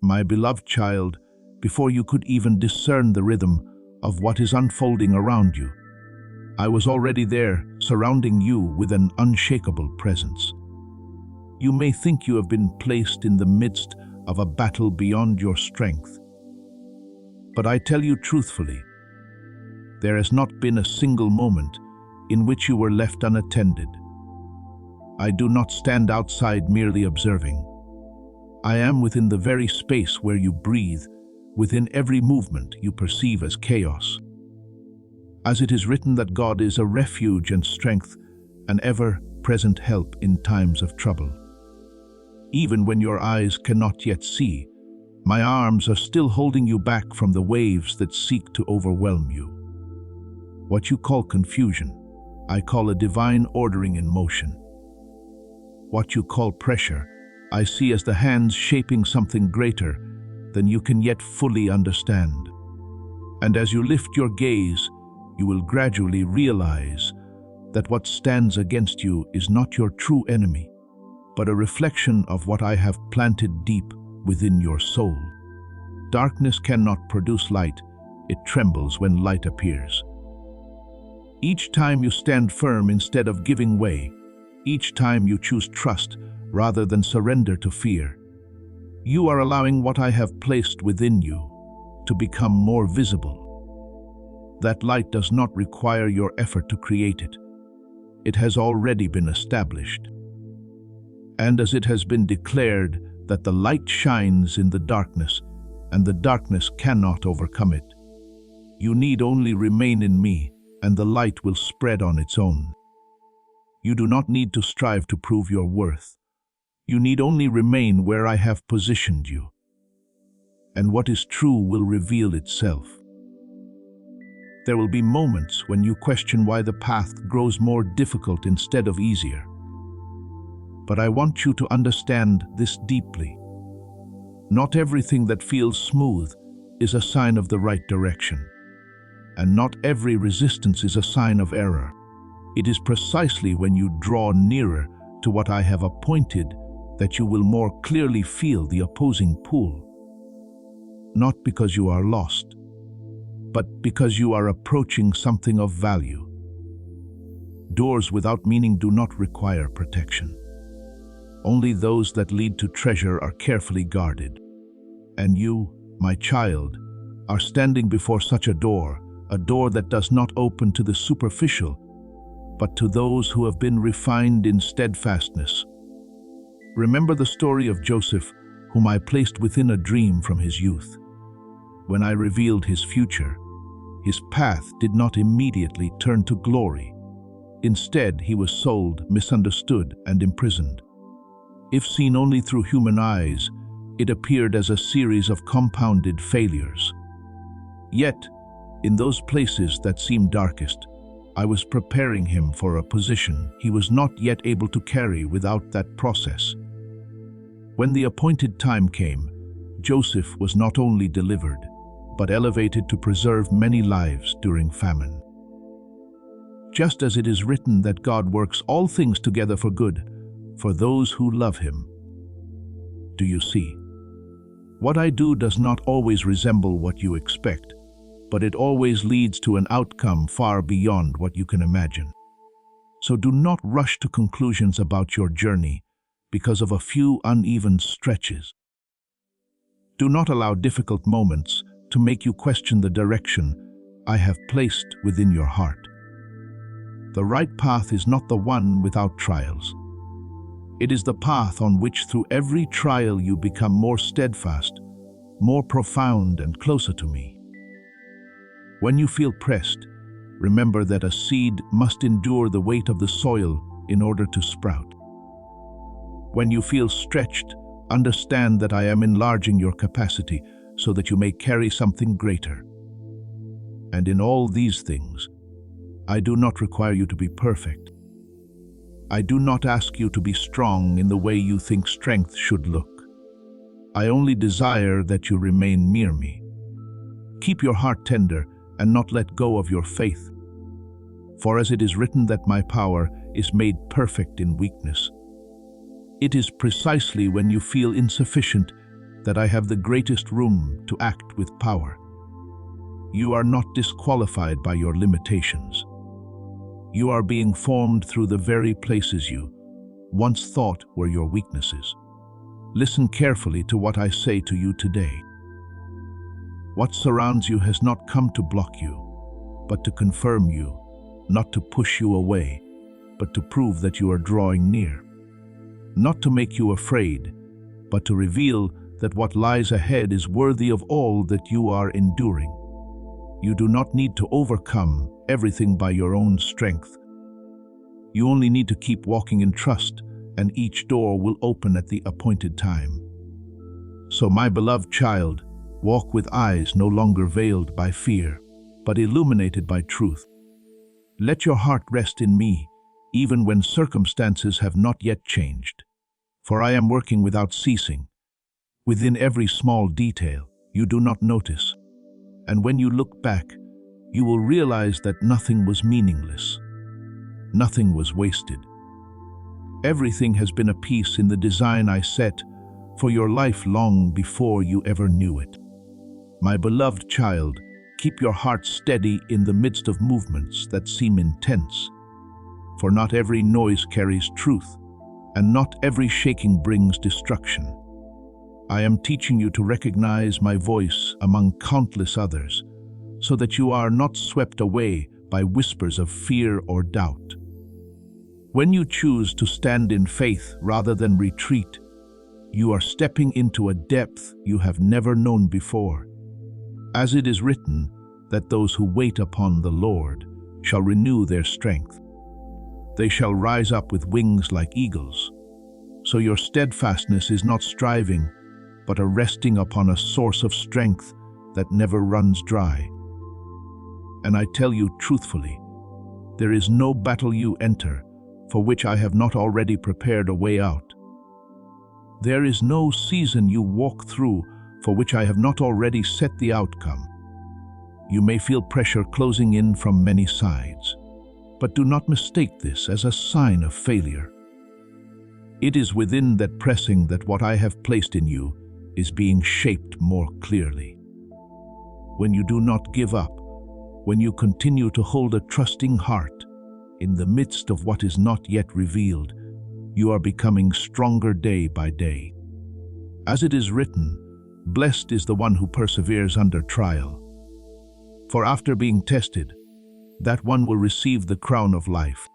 my beloved child, before you could even discern the rhythm of what is unfolding around you. I was already there, surrounding you with an unshakable presence. You may think you have been placed in the midst of a battle beyond your strength. But I tell you truthfully, there has not been a single moment in which you were left unattended. I do not stand outside merely observing. I am within the very space where you breathe, within every movement you perceive as chaos. As it is written that God is a refuge and strength, an ever-present help in times of trouble. Even when your eyes cannot yet see, my arms are still holding you back from the waves that seek to overwhelm you. What you call confusion, I call a divine ordering in motion. What you call pressure, I see as the hands shaping something greater than you can yet fully understand. And as you lift your gaze, you will gradually realize that what stands against you is not your true enemy, but a reflection of what I have planted deep within your soul. Darkness cannot produce light, it trembles when light appears. Each time you stand firm instead of giving way, each time you choose trust rather than surrender to fear, you are allowing what I have placed within you to become more visible. That light does not require your effort to create it. It has already been established. And as it has been declared that the light shines in the darkness, and the darkness cannot overcome it, you need only remain in me, and the light will spread on its own. You do not need to strive to prove your worth. You need only remain where I have positioned you. And what is true will reveal itself. There will be moments when you question why the path grows more difficult instead of easier. But I want you to understand this deeply. Not everything that feels smooth is a sign of the right direction. And not every resistance is a sign of error. It is precisely when you draw nearer to what I have appointed that you will more clearly feel the opposing pull. Not because you are lost, but because you are approaching something of value. Doors without meaning do not require protection. Only those that lead to treasure are carefully guarded. And you, my child, are standing before such a door that does not open to the superficial, but to those who have been refined in steadfastness. Remember the story of Joseph, whom I placed within a dream from his youth. When I revealed his future, his path did not immediately turn to glory. Instead, he was sold, misunderstood, and imprisoned. If seen only through human eyes, it appeared as a series of compounded failures. Yet, in those places that seemed darkest, I was preparing him for a position he was not yet able to carry without that process. When the appointed time came, Joseph was not only delivered, but elevated to preserve many lives during famine. Just as it is written that God works all things together for good, for those who love him. Do you see? What I do does not always resemble what you expect, but it always leads to an outcome far beyond what you can imagine. So do not rush to conclusions about your journey because of a few uneven stretches. Do not allow difficult moments to make you question the direction I have placed within your heart. The right path is not the one without trials. It is the path on which through every trial you become more steadfast, more profound and closer to me. When you feel pressed, remember that a seed must endure the weight of the soil in order to sprout. When you feel stretched, understand that I am enlarging your capacity so that you may carry something greater. And in all these things, I do not require you to be perfect. I do not ask you to be strong in the way you think strength should look. I only desire that you remain near me. Keep your heart tender and not let go of your faith. For as it is written that my power is made perfect in weakness. It is precisely when you feel insufficient that I have the greatest room to act with power. You are not disqualified by your limitations. You are being formed through the very places you once thought were your weaknesses. Listen carefully to what I say to you today. What surrounds you has not come to block you, but to confirm you, not to push you away, but to prove that you are drawing near. Not to make you afraid, but to reveal that what lies ahead is worthy of all that you are enduring. You do not need to overcome everything by your own strength. You only need to keep walking in trust, and each door will open at the appointed time. So, my beloved child, walk with eyes no longer veiled by fear, but illuminated by truth. Let your heart rest in me, even when circumstances have not yet changed. For I am working without ceasing, within every small detail you do not notice. And when you look back, you will realize that nothing was meaningless. Nothing was wasted. Everything has been a piece in the design I set for your life long before you ever knew it. My beloved child, keep your heart steady in the midst of movements that seem intense. For not every noise carries truth, and not every shaking brings destruction. I am teaching you to recognize my voice among countless others, so that you are not swept away by whispers of fear or doubt. When you choose to stand in faith rather than retreat, you are stepping into a depth you have never known before. As it is written, that those who wait upon the Lord shall renew their strength. They shall rise up with wings like eagles. So your steadfastness is not striving, but a resting upon a source of strength that never runs dry. And I tell you truthfully, there is no battle you enter for which I have not already prepared a way out. There is no season you walk through for which I have not already set the outcome. You may feel pressure closing in from many sides, but do not mistake this as a sign of failure. It is within that pressing that what I have placed in you is being shaped more clearly. When you do not give up, when you continue to hold a trusting heart in the midst of what is not yet revealed, you are becoming stronger day by day. As it is written, blessed is the one who perseveres under trial. For after being tested, that one will receive the crown of life.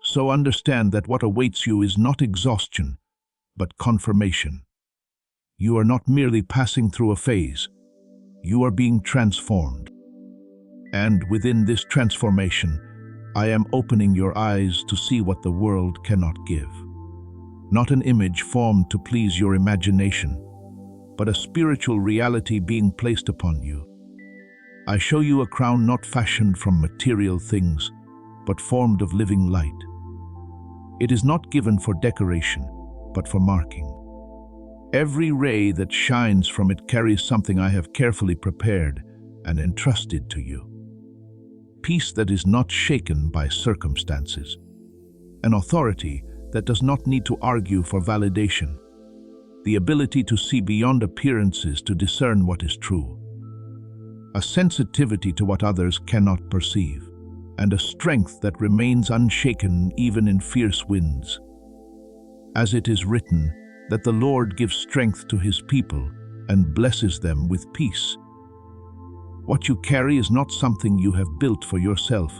So understand that what awaits you is not exhaustion, but confirmation. You are not merely passing through a phase, you are being transformed. And within this transformation, I am opening your eyes to see what the world cannot give. Not an image formed to please your imagination, but a spiritual reality being placed upon you. I show you a crown not fashioned from material things, but formed of living light. It is not given for decoration, but for marking. Every ray that shines from it carries something I have carefully prepared and entrusted to you. Peace that is not shaken by circumstances. An authority that does not need to argue for validation. The ability to see beyond appearances to discern what is true. A sensitivity to what others cannot perceive, and a strength that remains unshaken even in fierce winds. As it is written, that the Lord gives strength to his people and blesses them with peace. What you carry is not something you have built for yourself,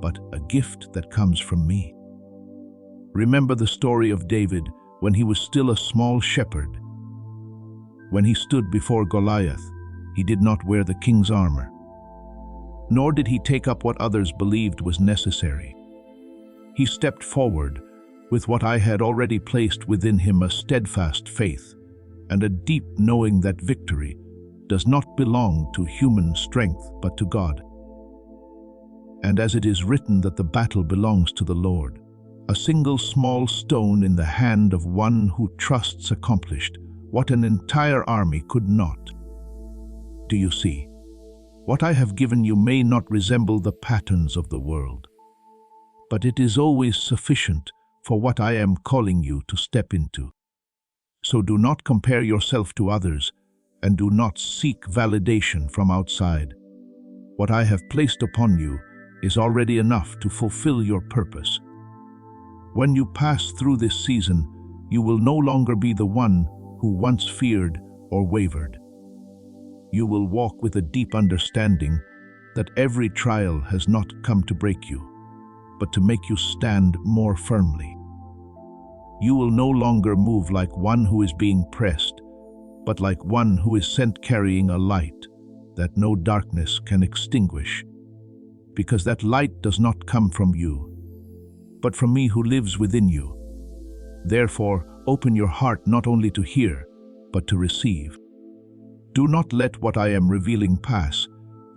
but a gift that comes from me. Remember the story of David when he was still a small shepherd. When he stood before Goliath, he did not wear the king's armor, nor did he take up what others believed was necessary. He stepped forward with what I had already placed within him, a steadfast faith and a deep knowing that victory does not belong to human strength but to God. And as it is written that the battle belongs to the Lord, a single small stone in the hand of one who trusts accomplished what an entire army could not. Do you see? What I have given you may not resemble the patterns of the world, but it is always sufficient for what I am calling you to step into. So do not compare yourself to others, and do not seek validation from outside. What I have placed upon you is already enough to fulfill your purpose. When you pass through this season, you will no longer be the one who once feared or wavered. You will walk with a deep understanding that every trial has not come to break you, but to make you stand more firmly. You will no longer move like one who is being pressed, but like one who is sent carrying a light that no darkness can extinguish, because that light does not come from you, but from me who lives within you. Therefore, open your heart not only to hear, but to receive. Do not let what I am revealing pass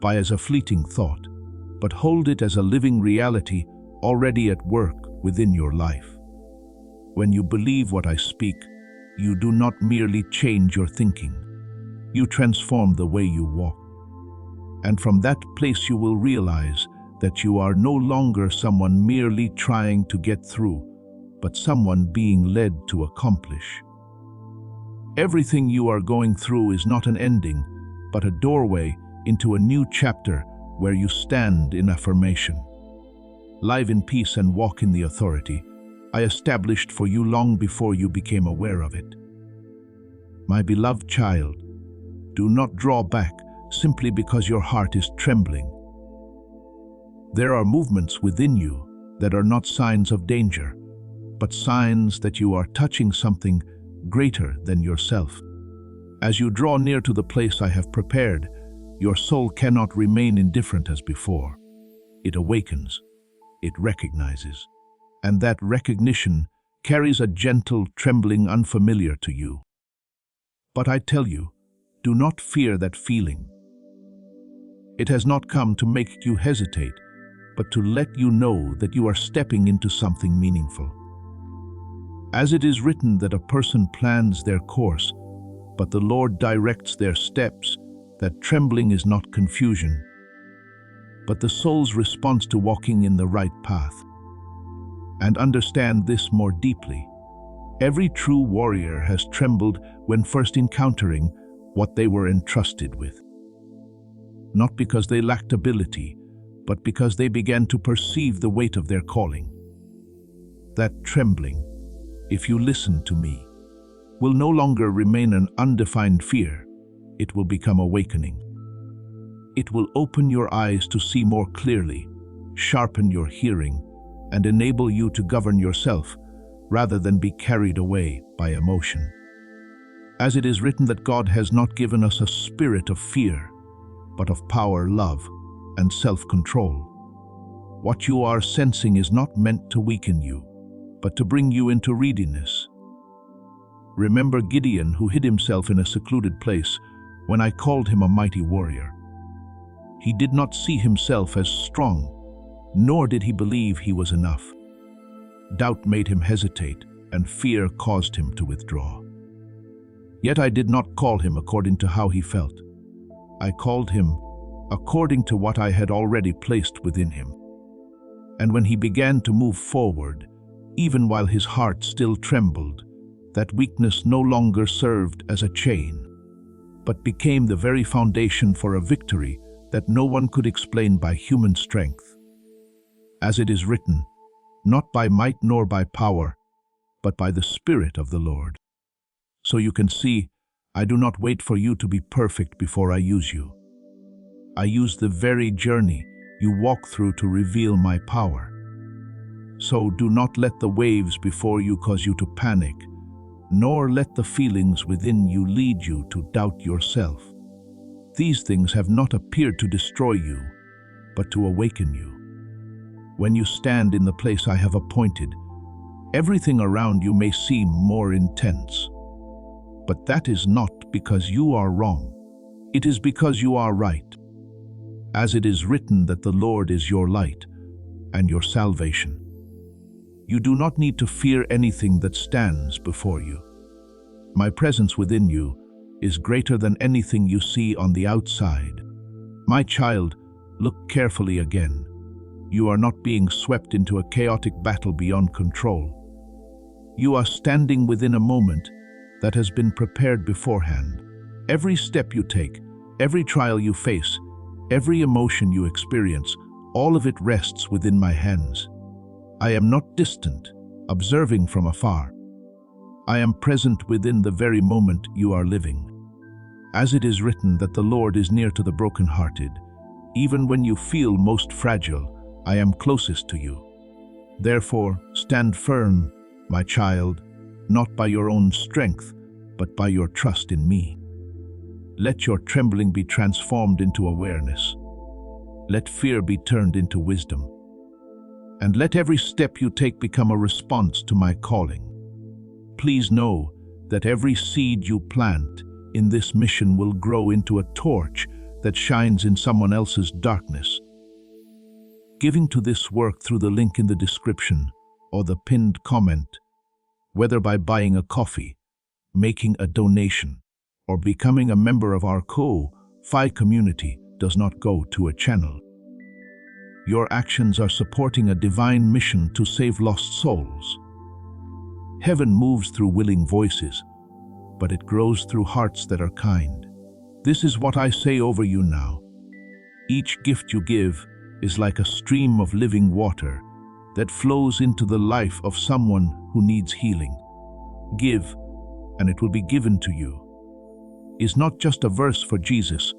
by as a fleeting thought, but hold it as a living reality already at work within your life. When you believe what I speak, you do not merely change your thinking. You transform the way you walk. And from that place you will realize that you are no longer someone merely trying to get through, but someone being led to accomplish. Everything you are going through is not an ending, but a doorway into a new chapter where you stand in affirmation. Live in peace and walk in the authority I established for you long before you became aware of it. My beloved child, do not draw back simply because your heart is trembling. There are movements within you that are not signs of danger, but signs that you are touching something greater than yourself. As you draw near to the place I have prepared, your soul cannot remain indifferent as before. It awakens, it recognizes, and that recognition carries a gentle trembling unfamiliar to you. But I tell you, do not fear that feeling. It has not come to make you hesitate, but to let you know that you are stepping into something meaningful. As it is written that a person plans their course, but the Lord directs their steps, that trembling is not confusion, but the soul's response to walking in the right path. And understand this more deeply. Every true warrior has trembled when first encountering what they were entrusted with. Not because they lacked ability, but because they began to perceive the weight of their calling. That trembling, if you listen to me, will no longer remain an undefined fear. It will become awakening. It will open your eyes to see more clearly, sharpen your hearing, and enable you to govern yourself rather than be carried away by emotion. As it is written that God has not given us a spirit of fear, but of power, love, and self-control. What you are sensing is not meant to weaken you, but to bring you into readiness. Remember Gideon, who hid himself in a secluded place when I called him a mighty warrior. He did not see himself as strong, nor did he believe he was enough. Doubt made him hesitate, and fear caused him to withdraw. Yet I did not call him according to how he felt. I called him according to what I had already placed within him. And when he began to move forward, even while his heart still trembled, that weakness no longer served as a chain, but became the very foundation for a victory that no one could explain by human strength. As it is written, not by might nor by power, but by the Spirit of the Lord. So you can see, I do not wait for you to be perfect before I use you. I use the very journey you walk through to reveal my power. So do not let the waves before you cause you to panic, nor let the feelings within you lead you to doubt yourself. These things have not appeared to destroy you, but to awaken you. When you stand in the place I have appointed, everything around you may seem more intense. But that is not because you are wrong. It is because you are right. As it is written that the Lord is your light and your salvation. You do not need to fear anything that stands before you. My presence within you is greater than anything you see on the outside. My child, look carefully again. You are not being swept into a chaotic battle beyond control. You are standing within a moment that has been prepared beforehand. Every step you take, every trial you face, every emotion you experience, all of it rests within my hands. I am not distant, observing from afar. I am present within the very moment you are living. As it is written that the Lord is near to the brokenhearted, even when you feel most fragile, I am closest to you. Therefore, stand firm, my child, not by your own strength, but by your trust in me. Let your trembling be transformed into awareness. Let fear be turned into wisdom. And let every step you take become a response to my calling. Please know that every seed you plant in this mission will grow into a torch that shines in someone else's darkness. Giving to this work through the link in the description or the pinned comment, whether by buying a coffee, making a donation, or becoming a member of our Ko-Fi community, does not go to a channel. Your actions are supporting a divine mission to save lost souls. Heaven moves through willing voices, but it grows through hearts that are kind. This is what I say over you now. Each gift you give is like a stream of living water that flows into the life of someone who needs healing. Give, and it will be given to you is not just a verse for Jesus,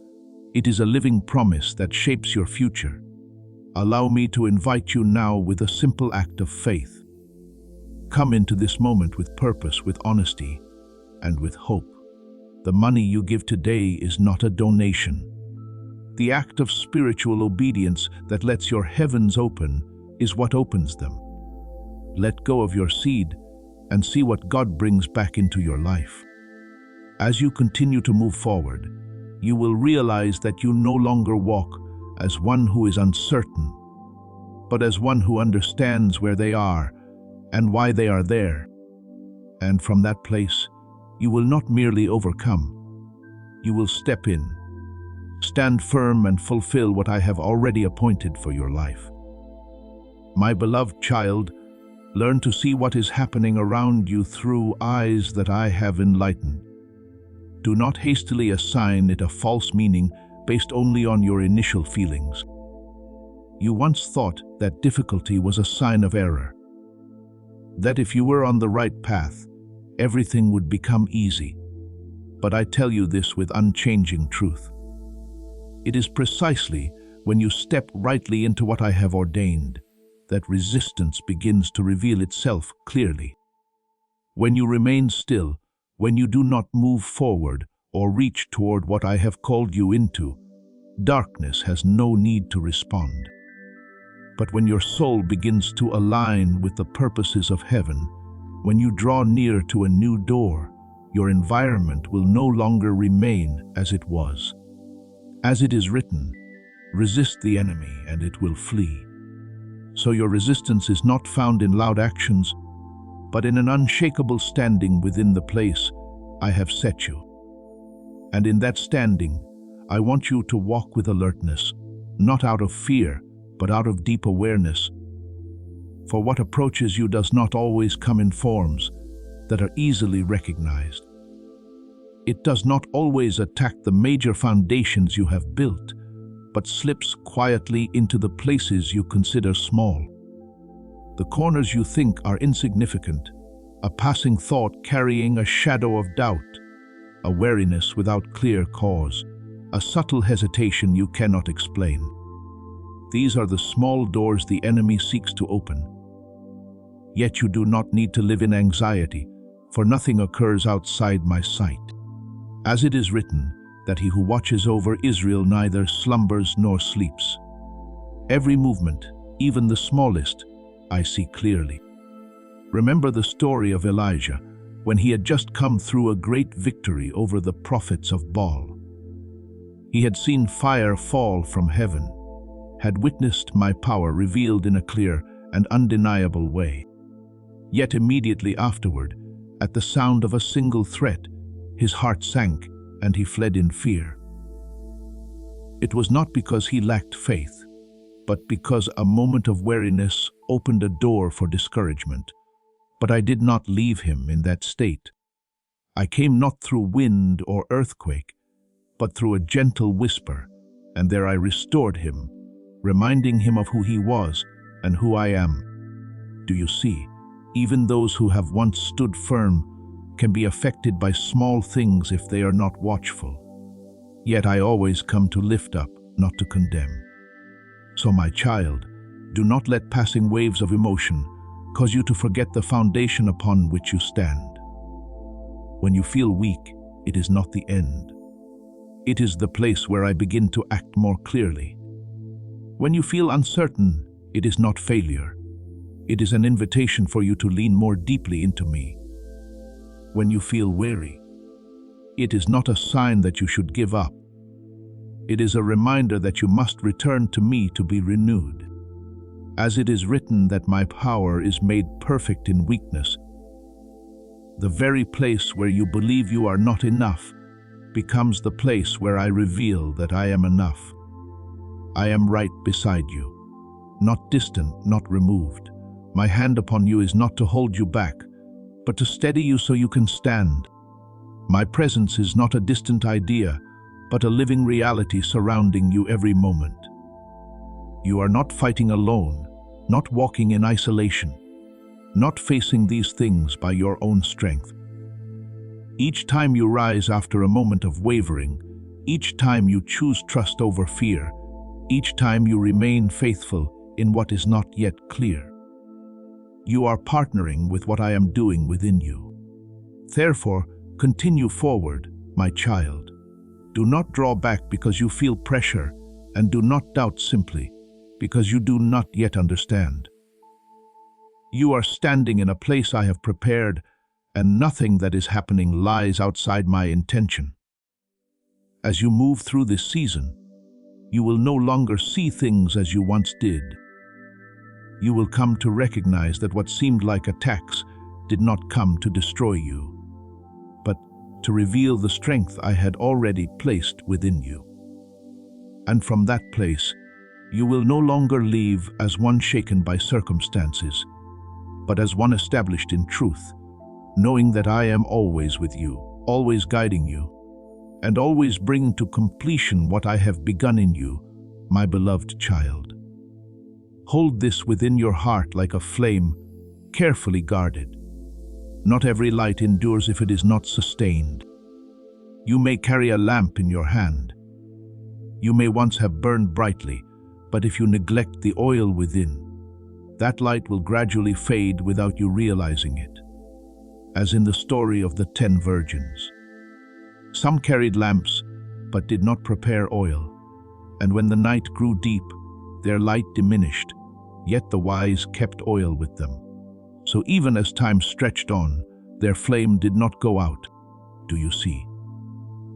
it is a living promise that shapes your future. Allow me to invite you now with a simple act of faith. Come into this moment with purpose, with honesty, and with hope. The money you give today is not a donation. The act of spiritual obedience that lets your heavens open is what opens them. Let go of your seed and see what God brings back into your life. As you continue to move forward, you will realize that you no longer walk as one who is uncertain, but as one who understands where they are and why they are there. And from that place, you will not merely overcome, you will step in, stand firm and fulfill what I have already appointed for your life. My beloved child, learn to see what is happening around you through eyes that I have enlightened. Do not hastily assign it a false meaning based only on your initial feelings. You once thought that difficulty was a sign of error, that if you were on the right path, everything would become easy. But I tell you this with unchanging truth. It is precisely when you step rightly into what I have ordained that resistance begins to reveal itself clearly. When you remain still, when you do not move forward or reach toward what I have called you into, darkness has no need to respond. But when your soul begins to align with the purposes of heaven, when you draw near to a new door, your environment will no longer remain as it was. As it is written, resist the enemy and it will flee. So your resistance is not found in loud actions, but in an unshakable standing within the place I have set you. And in that standing, I want you to walk with alertness, not out of fear, but out of deep awareness. For what approaches you does not always come in forms that are easily recognized. It does not always attack the major foundations you have built, but slips quietly into the places you consider small. The corners you think are insignificant, a passing thought carrying a shadow of doubt, a wariness without clear cause, a subtle hesitation you cannot explain. These are the small doors the enemy seeks to open. Yet you do not need to live in anxiety, for nothing occurs outside my sight. As it is written, that he who watches over Israel neither slumbers nor sleeps. Every movement, even the smallest, I see clearly. Remember the story of Elijah, when he had just come through a great victory over the prophets of Baal. He had seen fire fall from heaven, had witnessed my power revealed in a clear and undeniable way. Yet immediately afterward, at the sound of a single threat, his heart sank and he fled in fear. It was not because he lacked faith, but because a moment of wariness opened a door for discouragement. But I did not leave him in that state. I came not through wind or earthquake, but through a gentle whisper, and there I restored him, reminding him of who he was and who I am. Do you see? Even those who have once stood firm can be affected by small things if they are not watchful. Yet I always come to lift up, not to condemn. So my child, do not let passing waves of emotion cause you to forget the foundation upon which you stand. When you feel weak, it is not the end. It is the place where I begin to act more clearly. When you feel uncertain, it is not failure. It is an invitation for you to lean more deeply into me. When you feel weary, it is not a sign that you should give up. It is a reminder that you must return to me to be renewed. As it is written that my power is made perfect in weakness, the very place where you believe you are not enough becomes the place where I reveal that I am enough. I am right beside you, not distant, not removed. My hand upon you is not to hold you back, but to steady you so you can stand. My presence is not a distant idea, but a living reality surrounding you every moment. You are not fighting alone, not walking in isolation, not facing these things by your own strength. Each time you rise after a moment of wavering, each time you choose trust over fear, each time you remain faithful in what is not yet clear, you are partnering with what I am doing within you. Therefore, continue forward, my child. Do not draw back because you feel pressure, and do not doubt simply because you do not yet understand. You are standing in a place I have prepared, and nothing that is happening lies outside my intention. As you move through this season, you will no longer see things as you once did. You will come to recognize that what seemed like attacks did not come to destroy you, but to reveal the strength I had already placed within you. And from that place, you will no longer leave as one shaken by circumstances, but as one established in truth, knowing that I am always with you, always guiding you, and always bringing to completion what I have begun in you, my beloved child. Hold this within your heart like a flame, carefully guarded. Not every light endures if it is not sustained. You may carry a lamp in your hand. You may once have burned brightly, but if you neglect the oil within, that light will gradually fade without you realizing it. As in the story of the 10 virgins. Some carried lamps, but did not prepare oil, and when the night grew deep, their light diminished, yet the wise kept oil with them. So even as time stretched on, their flame did not go out. Do you see?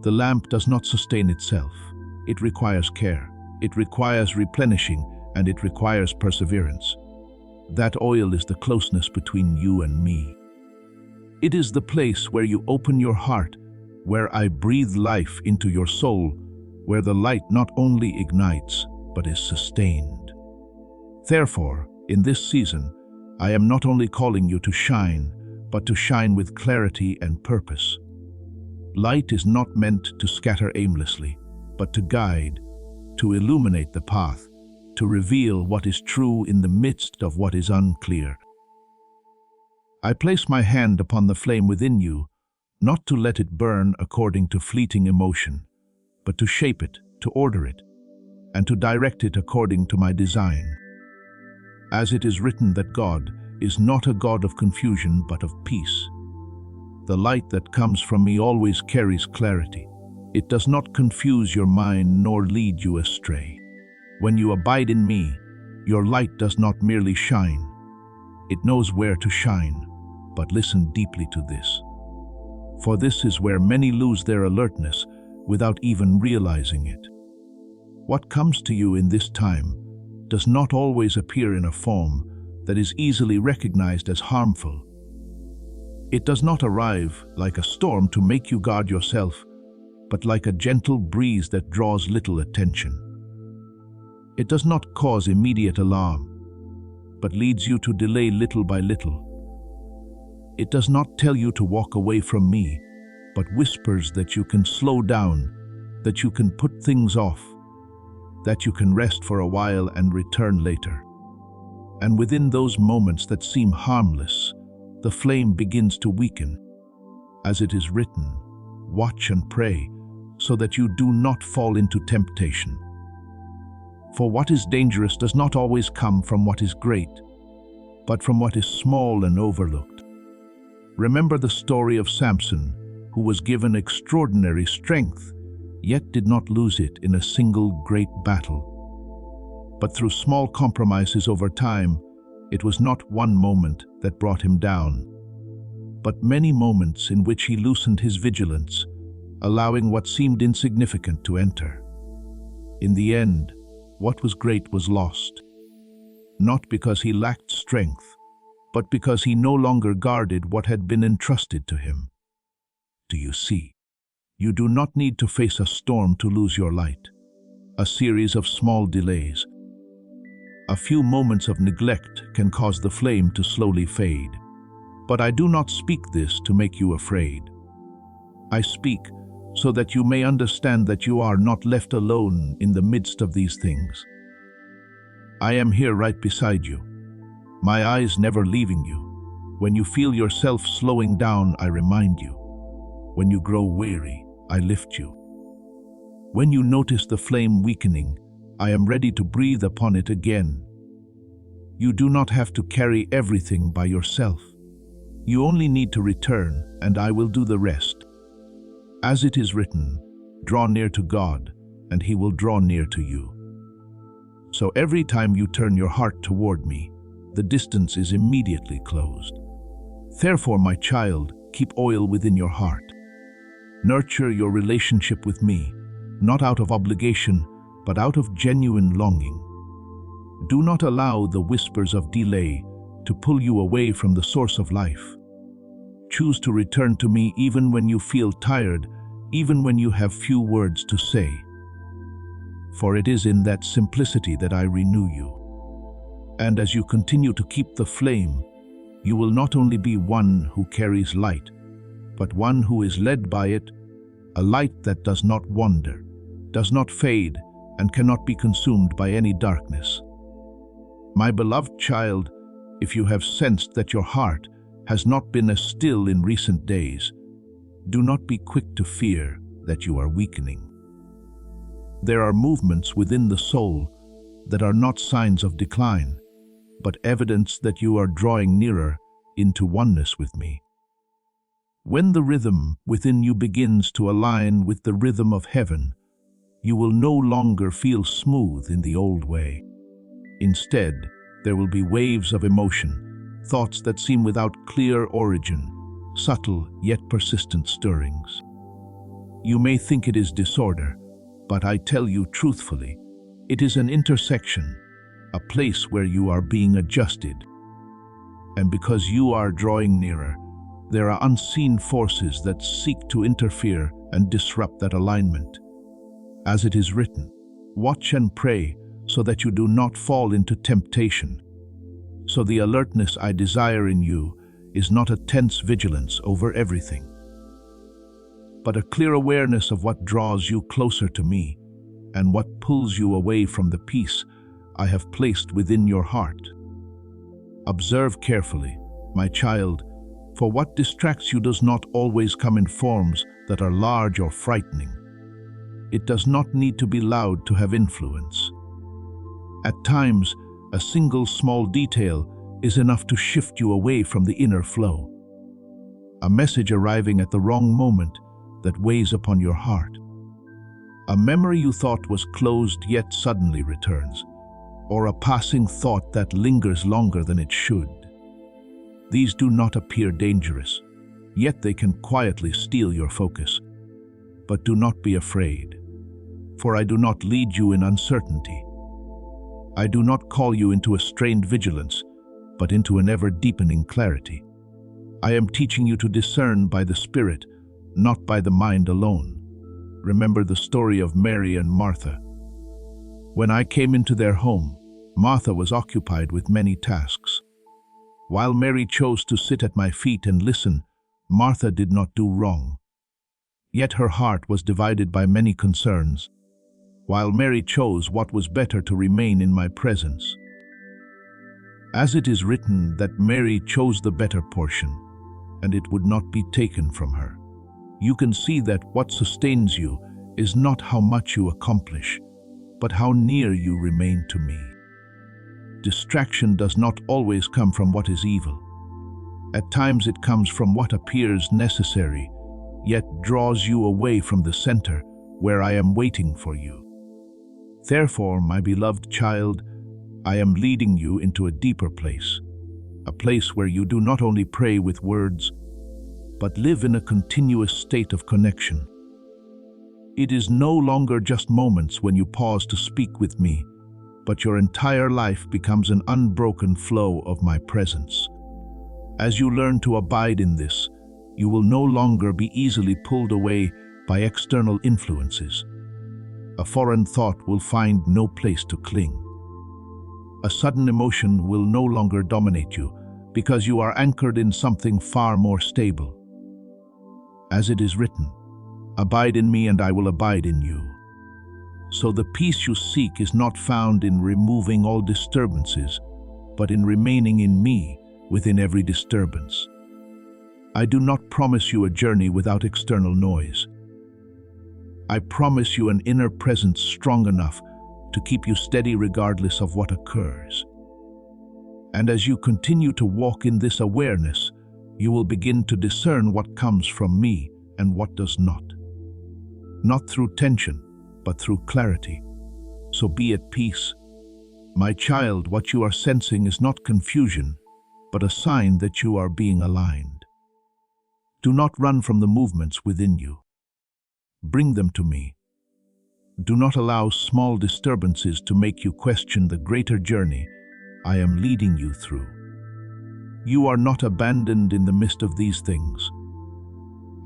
The lamp does not sustain itself. It requires care, it requires replenishing, and it requires perseverance. That oil is the closeness between you and me. It is the place where you open your heart, where I breathe life into your soul, where the light not only ignites, but is sustained. Therefore, in this season, I am not only calling you to shine, but to shine with clarity and purpose. Light is not meant to scatter aimlessly, but to guide, to illuminate the path, to reveal what is true in the midst of what is unclear. I place my hand upon the flame within you, not to let it burn according to fleeting emotion, but to shape it, to order it, and to direct it according to my design. As it is written that God is not a God of confusion, but of peace. The light that comes from me always carries clarity. It does not confuse your mind nor lead you astray. When you abide in me, your light does not merely shine. It knows where to shine, but listen deeply to this. For this is where many lose their alertness without even realizing it. What comes to you in this time does not always appear in a form that is easily recognized as harmful. It does not arrive like a storm to make you guard yourself, but like a gentle breeze that draws little attention. It does not cause immediate alarm, but leads you to delay little by little. It does not tell you to walk away from me, but whispers that you can slow down, that you can put things off, that you can rest for a while and return later. And within those moments that seem harmless, the flame begins to weaken. As it is written, watch and pray, so that you do not fall into temptation. For what is dangerous does not always come from what is great, but from what is small and overlooked. Remember the story of Samson, who was given extraordinary strength, yet did not lose it in a single great battle. But through small compromises over time, it was not one moment that brought him down, but many moments in which he loosened his vigilance, allowing what seemed insignificant to enter. In the end, what was great was lost, not because he lacked strength, but because he no longer guarded what had been entrusted to him. Do you see? You do not need to face a storm to lose your light. A series of small delays, a few moments of neglect can cause the flame to slowly fade. But I do not speak this to make you afraid. I speak so that you may understand that you are not left alone in the midst of these things. I am here right beside you, my eyes never leaving you. When you feel yourself slowing down, I remind you. When you grow weary, I lift you. When you notice the flame weakening, I am ready to breathe upon it again. You do not have to carry everything by yourself. You only need to return, and I will do the rest. As it is written, draw near to God, and He will draw near to you. So every time you turn your heart toward me, the distance is immediately closed. Therefore, my child, keep oil within your heart. Nurture your relationship with me, not out of obligation, but out of genuine longing. Do not allow the whispers of delay to pull you away from the source of life. Choose to return to me even when you feel tired, even when you have few words to say. For it is in that simplicity that I renew you. And as you continue to keep the flame, you will not only be one who carries light, but one who is led by it, a light that does not wander, does not fade, and cannot be consumed by any darkness. My beloved child, if you have sensed that your heart has not been as still in recent days, do not be quick to fear that you are weakening. There are movements within the soul that are not signs of decline, but evidence that you are drawing nearer into oneness with me. When the rhythm within you begins to align with the rhythm of heaven, you will no longer feel smooth in the old way. Instead, there will be waves of emotion, thoughts that seem without clear origin, subtle yet persistent stirrings. You may think it is disorder, but I tell you truthfully, it is an intersection, a place where you are being adjusted. And because you are drawing nearer, there are unseen forces that seek to interfere and disrupt that alignment. As it is written, watch and pray so that you do not fall into temptation. So the alertness I desire in you is not a tense vigilance over everything, but a clear awareness of what draws you closer to me and what pulls you away from the peace I have placed within your heart. Observe carefully, my child, for what distracts you does not always come in forms that are large or frightening. It does not need to be loud to have influence. At times, a single small detail is enough to shift you away from the inner flow. A message arriving at the wrong moment that weighs upon your heart. A memory you thought was closed yet suddenly returns, or a passing thought that lingers longer than it should. These do not appear dangerous, yet they can quietly steal your focus. But do not be afraid, for I do not lead you in uncertainty. I do not call you into a strained vigilance, but into an ever-deepening clarity. I am teaching you to discern by the Spirit, not by the mind alone. Remember the story of Mary and Martha. When I came into their home, Martha was occupied with many tasks. While Mary chose to sit at my feet and listen, Martha did not do wrong. Yet her heart was divided by many concerns, while Mary chose what was better to remain in my presence. As it is written that Mary chose the better portion, and it would not be taken from her. You can see that what sustains you is not how much you accomplish, but how near you remain to me. Distraction does not always come from what is evil. At times it comes from what appears necessary, yet draws you away from the center where I am waiting for you. Therefore, my beloved child, I am leading you into a deeper place, a place where you do not only pray with words, but live in a continuous state of connection. It is no longer just moments when you pause to speak with me, but your entire life becomes an unbroken flow of my presence. As you learn to abide in this, you will no longer be easily pulled away by external influences. A foreign thought will find no place to cling. A sudden emotion will no longer dominate you because you are anchored in something far more stable. As it is written, "Abide in me and I will abide in you." So the peace you seek is not found in removing all disturbances, but in remaining in me within every disturbance. I do not promise you a journey without external noise. I promise you an inner presence strong enough to keep you steady regardless of what occurs. And as you continue to walk in this awareness, you will begin to discern what comes from me and what does not. Not through tension, but through clarity. So be at peace. My child, what you are sensing is not confusion, but a sign that you are being aligned. Do not run from the movements within you. Bring them to me. Do not allow small disturbances to make you question the greater journey I am leading you through. You are not abandoned in the midst of these things.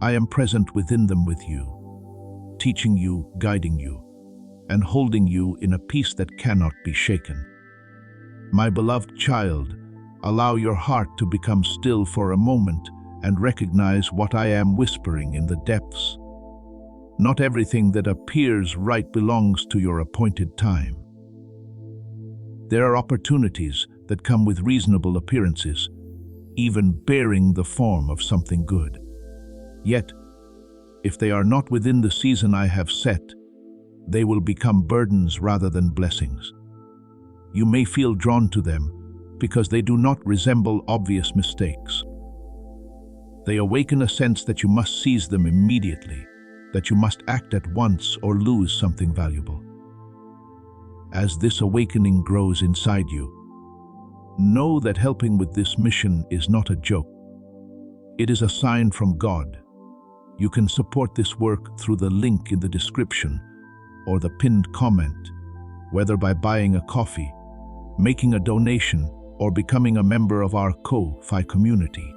I am present within them with you, teaching you, guiding you, and holding you in a peace that cannot be shaken. My beloved child, allow your heart to become still for a moment and recognize what I am whispering in the depths. Not everything that appears right belongs to your appointed time. There are opportunities that come with reasonable appearances, even bearing the form of something good. Yet, if they are not within the season I have set, they will become burdens rather than blessings. You may feel drawn to them because they do not resemble obvious mistakes. They awaken a sense that you must seize them immediately, that you must act at once or lose something valuable. As this awakening grows inside you, know that helping with this mission is not a joke. It is a sign from God. You can support this work through the link in the description or the pinned comment, whether by buying a coffee, making a donation, or becoming a member of our Ko-Fi community.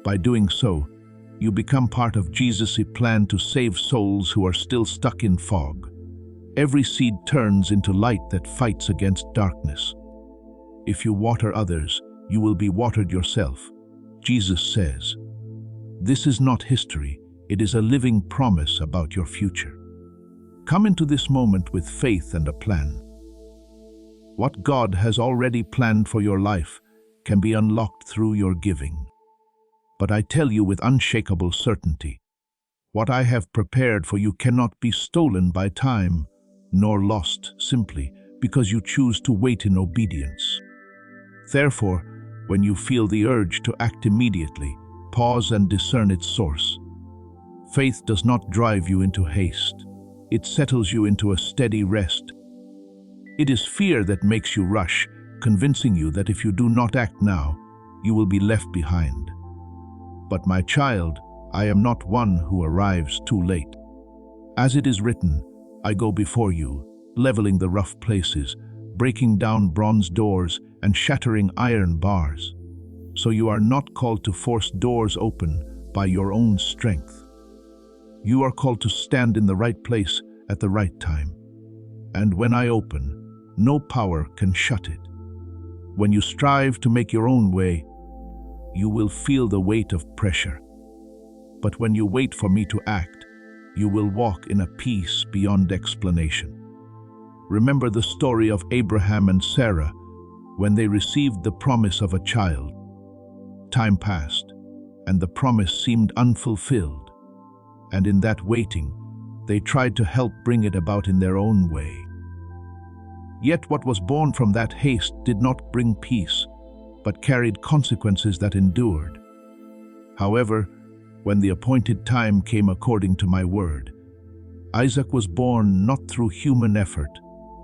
By doing so, you become part of Jesus' plan to save souls who are still stuck in fog. Every seed turns into light that fights against darkness. If you water others, you will be watered yourself, Jesus says. This is not history, it is a living promise about your future. Come into this moment with faith and a plan. What God has already planned for your life can be unlocked through your giving. But I tell you with unshakable certainty, what I have prepared for you cannot be stolen by time, nor lost simply because you choose to wait in obedience. Therefore, when you feel the urge to act immediately, pause and discern its source. Faith does not drive you into haste. It settles you into a steady rest. It is fear that makes you rush, convincing you that if you do not act now, you will be left behind. But my child, I am not one who arrives too late. As it is written, I go before you, leveling the rough places, breaking down bronze doors and shattering iron bars. So you are not called to force doors open by your own strength. You are called to stand in the right place at the right time. And when I open, no power can shut it. When you strive to make your own way, you will feel the weight of pressure. But when you wait for me to act, you will walk in a peace beyond explanation. Remember the story of Abraham and Sarah when they received the promise of a child. Time passed, and the promise seemed unfulfilled, and in that waiting, they tried to help bring it about in their own way. Yet what was born from that haste did not bring peace, but carried consequences that endured. However, when the appointed time came according to my word, Isaac was born not through human effort,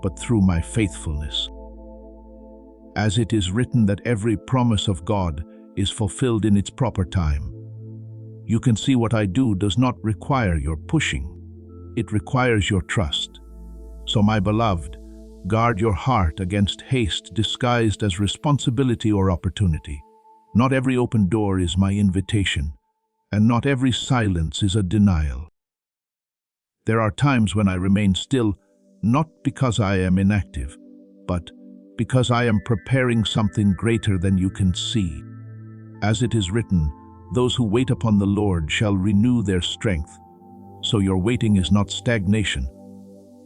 but through my faithfulness. As it is written that every promise of God is fulfilled in its proper time, you can see what I do does not require your pushing. It requires your trust. So, my beloved, guard your heart against haste disguised as responsibility or opportunity. Not every open door is my invitation, and not every silence is a denial. There are times when I remain still, not because I am inactive, but because I am preparing something greater than you can see. As it is written, those who wait upon the Lord shall renew their strength. So your waiting is not stagnation,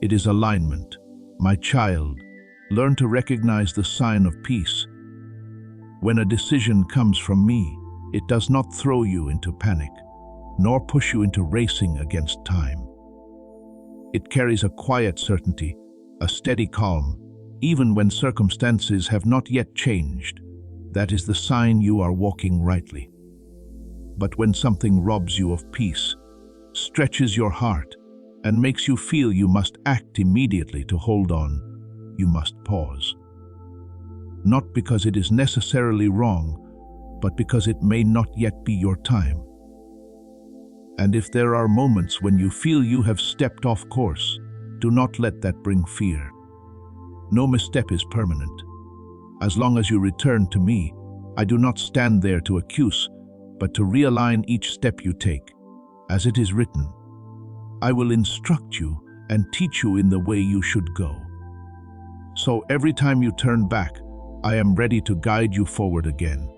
it is alignment. My child, learn to recognize the sign of peace. When a decision comes from me, it does not throw you into panic, nor push you into racing against time. It carries a quiet certainty, a steady calm, even when circumstances have not yet changed. That is the sign you are walking rightly. But when something robs you of peace, stretches your heart, and makes you feel you must act immediately to hold on, you must pause. Not because it is necessarily wrong, but because it may not yet be your time. And if there are moments when you feel you have stepped off course, do not let that bring fear. No misstep is permanent. As long as you return to me, I do not stand there to accuse, but to realign each step you take. As it is written, I will instruct you and teach you in the way you should go. So every time you turn back, I am ready to guide you forward again.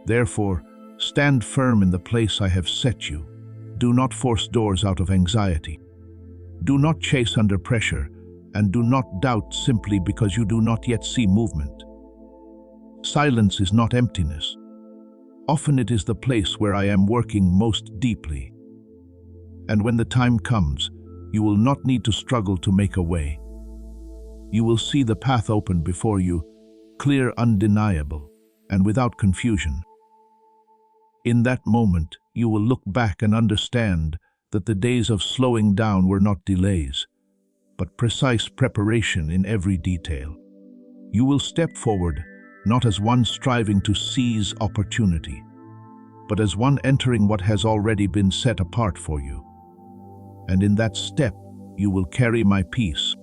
Therefore, stand firm in the place I have set you. Do not force doors out of anxiety. Do not chase under pressure, and do not doubt simply because you do not yet see movement. Silence is not emptiness. Often it is the place where I am working most deeply. And when the time comes, you will not need to struggle to make a way. You will see the path open before you, clear, undeniable, and without confusion. In that moment, you will look back and understand that the days of slowing down were not delays, but precise preparation in every detail. You will step forward, not as one striving to seize opportunity, but as one entering what has already been set apart for you. And in that step, you will carry my peace.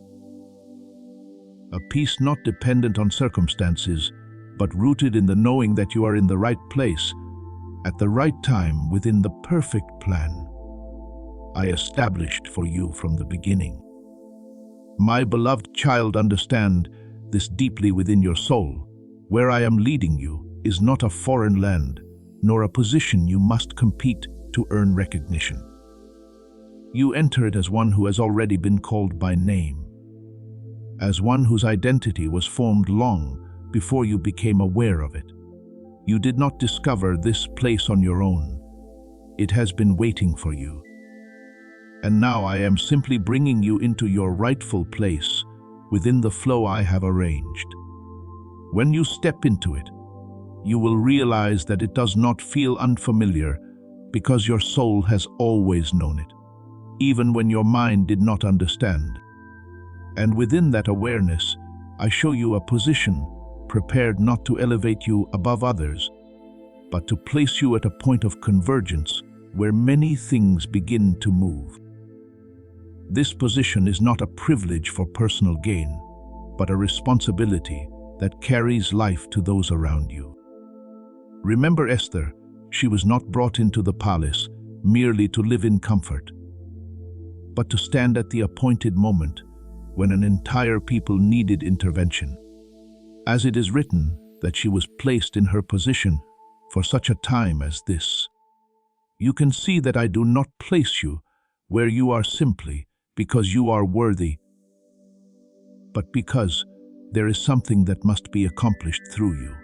A peace not dependent on circumstances, but rooted in the knowing that you are in the right place, at the right time, within the perfect plan I established for you from the beginning. My beloved child, understand this deeply within your soul. Where I am leading you is not a foreign land, nor a position you must compete to earn recognition. You enter it as one who has already been called by name, as one whose identity was formed long before you became aware of it. You did not discover this place on your own. It has been waiting for you. And now I am simply bringing you into your rightful place within the flow I have arranged. When you step into it, you will realize that it does not feel unfamiliar because your soul has always known it, even when your mind did not understand. And within that awareness, I show you a position prepared not to elevate you above others, but to place you at a point of convergence where many things begin to move. This position is not a privilege for personal gain, but a responsibility that carries life to those around you. Remember Esther, she was not brought into the palace merely to live in comfort, but to stand at the appointed moment when an entire people needed intervention. As it is written that she was placed in her position for such a time as this. You can see that I do not place you where you are simply because you are worthy, but because there is something that must be accomplished through you.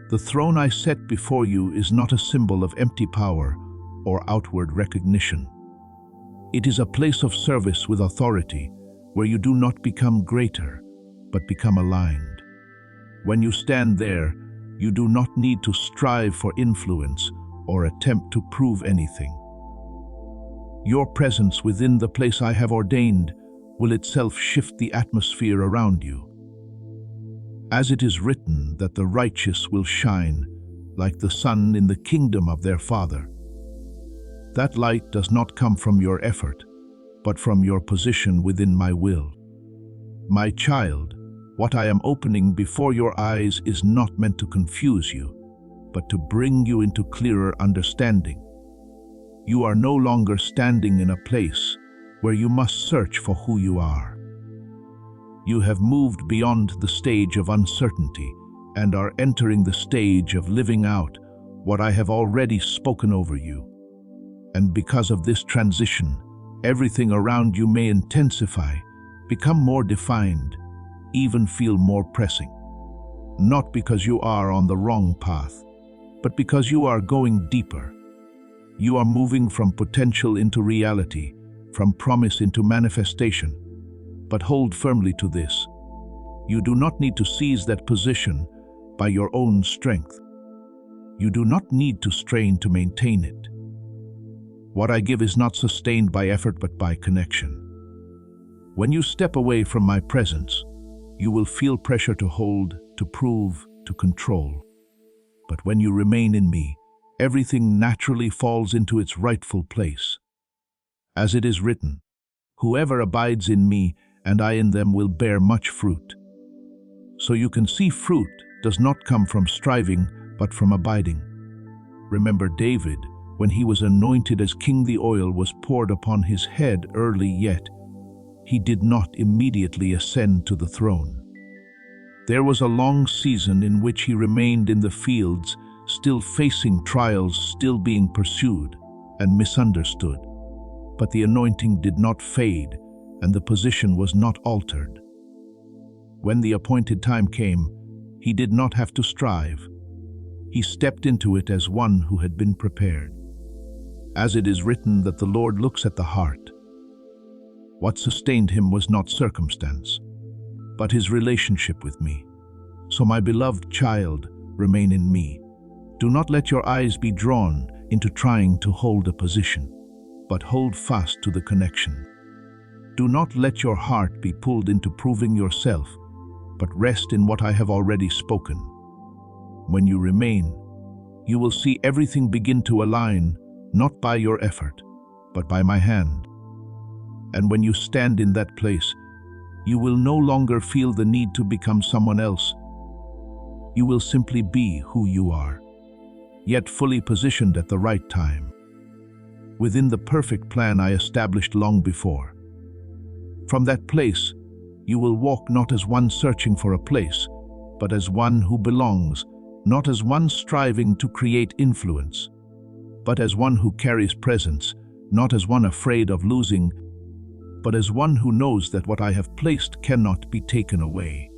The throne I set before you is not a symbol of empty power or outward recognition. It is a place of service with authority, where you do not become greater, but become aligned. When you stand there, you do not need to strive for influence or attempt to prove anything. Your presence within the place I have ordained will itself shift the atmosphere around you. As it is written that the righteous will shine like the sun in the kingdom of their Father. That light does not come from your effort, but from your position within my will. My child, what I am opening before your eyes is not meant to confuse you, but to bring you into clearer understanding. You are no longer standing in a place where you must search for who you are. You have moved beyond the stage of uncertainty and are entering the stage of living out what I have already spoken over you. And because of this transition, everything around you may intensify, become more defined, even feel more pressing. Not because you are on the wrong path, but because you are going deeper. You are moving from potential into reality, from promise into manifestation. But hold firmly to this. You do not need to seize that position by your own strength. You do not need to strain to maintain it. What I give is not sustained by effort but by connection. When you step away from my presence, you will feel pressure to hold, to prove, to control. But when you remain in me, everything naturally falls into its rightful place. As it is written, whoever abides in me and I in them will bear much fruit. So you can see fruit does not come from striving, but from abiding. Remember David, when he was anointed as king, the oil was poured upon his head early, yet he did not immediately ascend to the throne. There was a long season in which he remained in the fields, still facing trials, still being pursued and misunderstood. But the anointing did not fade, and the position was not altered. When the appointed time came, he did not have to strive. He stepped into it as one who had been prepared. As it is written that the Lord looks at the heart. What sustained him was not circumstance, but his relationship with me. So my beloved child, remain in me. Do not let your eyes be drawn into trying to hold a position, but hold fast to the connection. Do not let your heart be pulled into proving yourself, but rest in what I have already spoken. When you remain, you will see everything begin to align, not by your effort, but by my hand. And when you stand in that place, you will no longer feel the need to become someone else. You will simply be who you are, yet fully positioned at the right time, within the perfect plan I established long before. From that place, you will walk not as one searching for a place, but as one who belongs, not as one striving to create influence, but as one who carries presence, not as one afraid of losing, but as one who knows that what I have placed cannot be taken away.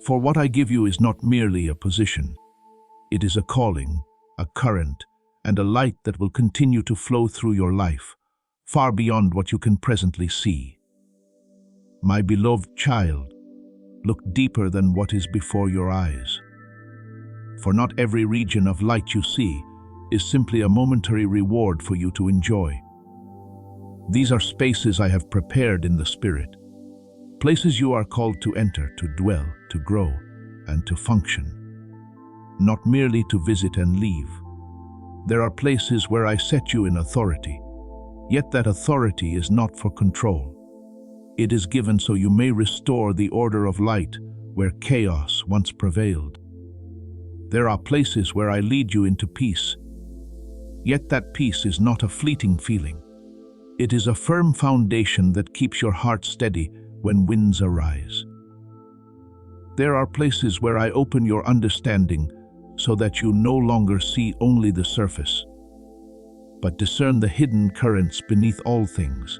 For what I give you is not merely a position. It is a calling, a current, and a light that will continue to flow through your life, far beyond what you can presently see. My beloved child, look deeper than what is before your eyes. For not every region of light you see is simply a momentary reward for you to enjoy. These are spaces I have prepared in the Spirit, places you are called to enter, to dwell, to grow, and to function, not merely to visit and leave. There are places where I set you in authority, yet that authority is not for control. It is given so you may restore the order of light where chaos once prevailed. There are places where I lead you into peace, yet that peace is not a fleeting feeling. It is a firm foundation that keeps your heart steady when winds arise. There are places where I open your understanding so that you no longer see only the surface, but discern the hidden currents beneath all things.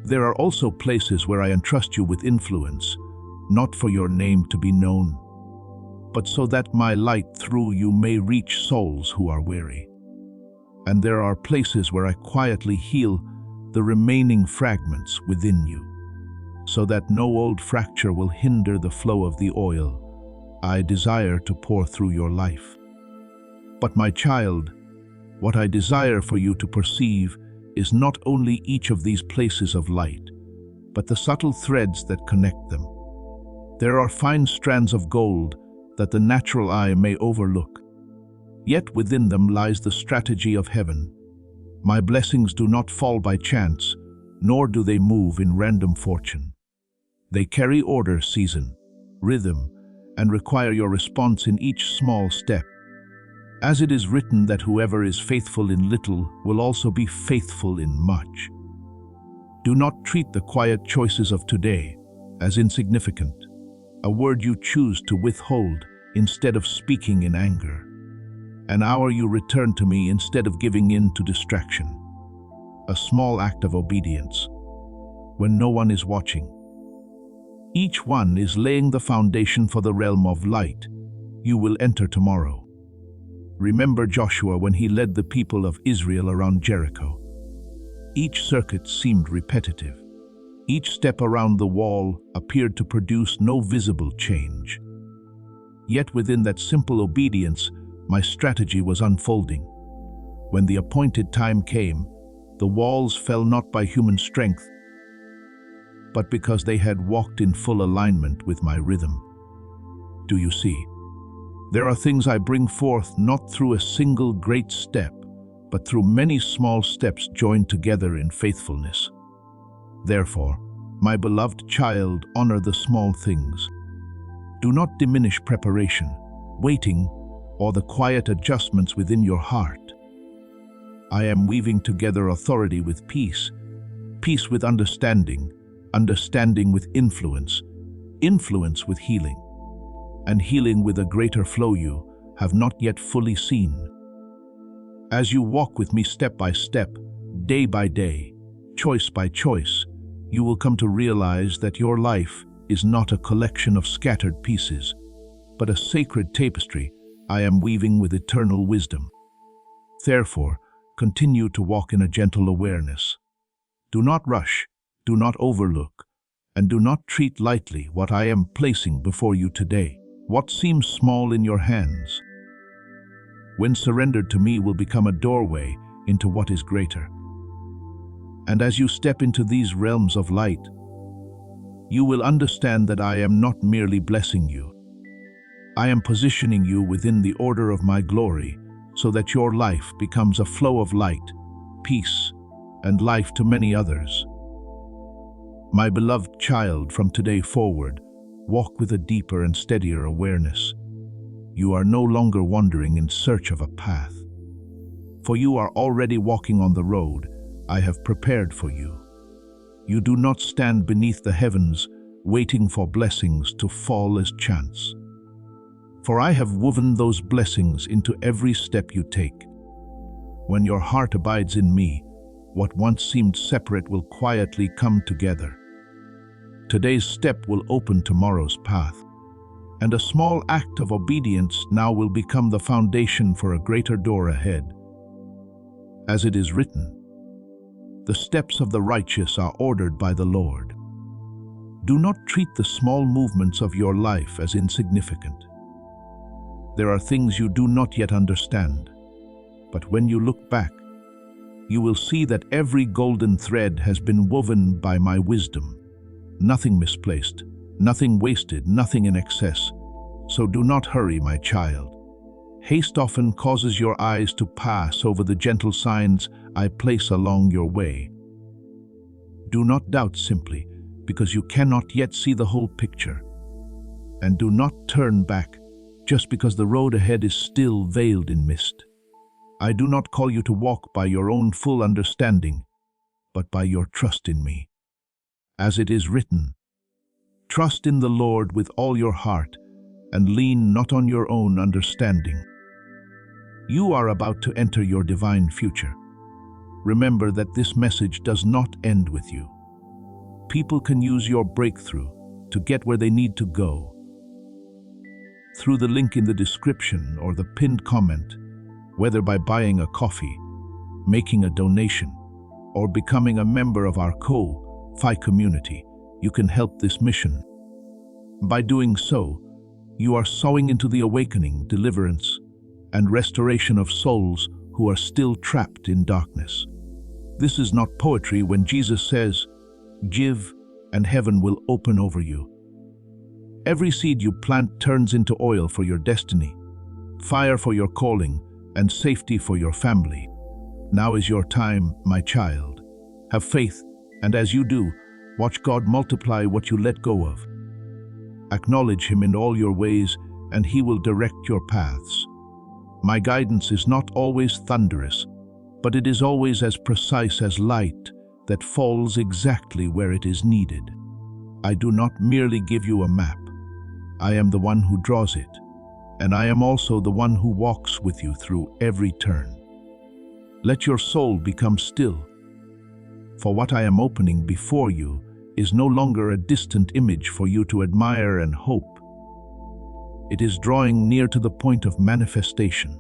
There are also places where I entrust you with influence, not for your name to be known, but so that my light through you may reach souls who are weary. And there are places where I quietly heal the remaining fragments within you, so that no old fracture will hinder the flow of the oil I desire to pour through your life. But my child, what I desire for you to perceive is not only each of these places of light, but the subtle threads that connect them. There are fine strands of gold that the natural eye may overlook. Yet within them lies the strategy of heaven. My blessings do not fall by chance, nor do they move in random fortune. They carry order, season, rhythm, and require your response in each small step. As it is written that whoever is faithful in little will also be faithful in much. Do not treat the quiet choices of today as insignificant, a word you choose to withhold instead of speaking in anger, an hour you return to me instead of giving in to distraction, a small act of obedience when no one is watching. Each one is laying the foundation for the realm of light you will enter tomorrow. Remember Joshua when he led the people of Israel around Jericho. Each circuit seemed repetitive. Each step around the wall appeared to produce no visible change. Yet within that simple obedience, my strategy was unfolding. When the appointed time came, the walls fell not by human strength, but because they had walked in full alignment with my rhythm. Do you see? There are things I bring forth not through a single great step, but through many small steps joined together in faithfulness. Therefore, my beloved child, honor the small things. Do not diminish preparation, waiting, or the quiet adjustments within your heart. I am weaving together authority with peace, peace with understanding, understanding with influence, influence with healing, and healing with a greater flow you have not yet fully seen. As you walk with me step by step, day by day, choice by choice, you will come to realize that your life is not a collection of scattered pieces, but a sacred tapestry I am weaving with eternal wisdom. Therefore, continue to walk in a gentle awareness. Do not rush, do not overlook, and do not treat lightly what I am placing before you today. What seems small in your hands, when surrendered to me, will become a doorway into what is greater. And as you step into these realms of light, you will understand that I am not merely blessing you. I am positioning you within the order of my glory so that your life becomes a flow of light, peace, and life to many others. My beloved child, from today forward, walk with a deeper and steadier awareness. You are no longer wandering in search of a path, for you are already walking on the road I have prepared for you. You do not stand beneath the heavens, waiting for blessings to fall as chance. For I have woven those blessings into every step you take. When your heart abides in me, what once seemed separate will quietly come together. Today's step will open tomorrow's path, and a small act of obedience now will become the foundation for a greater door ahead. As it is written, the steps of the righteous are ordered by the Lord. Do not treat the small movements of your life as insignificant. There are things you do not yet understand, but when you look back, you will see that every golden thread has been woven by my wisdom. Nothing misplaced, nothing wasted, nothing in excess. So do not hurry, my child. Haste often causes your eyes to pass over the gentle signs I place along your way. Do not doubt simply because you cannot yet see the whole picture. And do not turn back just because the road ahead is still veiled in mist. I do not call you to walk by your own full understanding, but by your trust in me. As it is written, trust in the Lord with all your heart and lean not on your own understanding. You are about to enter your divine future. Remember that this message does not end with you. People can use your breakthrough to get where they need to go. Through the link in the description or the pinned comment, whether by buying a coffee, making a donation, or becoming a member of our Ko-Fi community, you can help this mission. By doing so, you are sowing into the awakening, deliverance, and restoration of souls who are still trapped in darkness. This is not poetry when Jesus says, "Give, and heaven will open over you." Every seed you plant turns into oil for your destiny, fire for your calling, and safety for your family. Now is your time, my child. Have faith, and as you do, watch God multiply what you let go of. Acknowledge Him in all your ways, and He will direct your paths. My guidance is not always thunderous, but it is always as precise as light that falls exactly where it is needed. I do not merely give you a map. I am the one who draws it, and I am also the one who walks with you through every turn. Let your soul become still, for what I am opening before you is no longer a distant image for you to admire and hope. It is drawing near to the point of manifestation.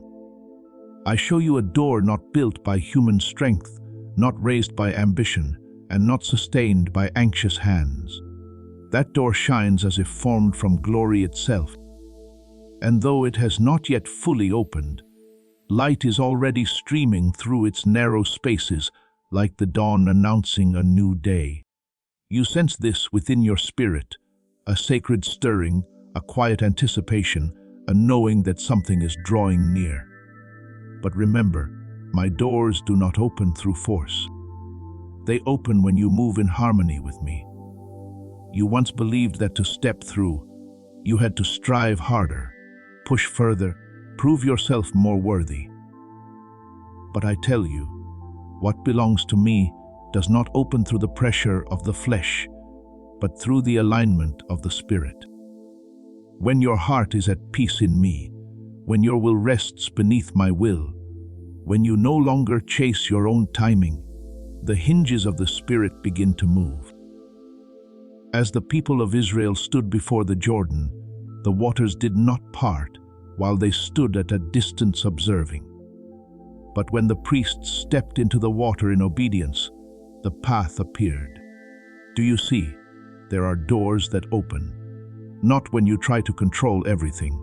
I show you a door not built by human strength, not raised by ambition, and not sustained by anxious hands. That door shines as if formed from glory itself. And though it has not yet fully opened, light is already streaming through its narrow spaces like the dawn announcing a new day. You sense this within your spirit, a sacred stirring, a quiet anticipation, a knowing that something is drawing near. But remember, my doors do not open through force. They open when you move in harmony with me. You once believed that to step through, you had to strive harder, push further, prove yourself more worthy. But I tell you, what belongs to me does not open through the pressure of the flesh, but through the alignment of the Spirit. When your heart is at peace in me, when your will rests beneath my will, when you no longer chase your own timing, the hinges of the Spirit begin to move. As the people of Israel stood before the Jordan, the waters did not part while they stood at a distance observing. But when the priests stepped into the water in obedience, the path appeared. Do you see? There are doors that open, not when you try to control everything,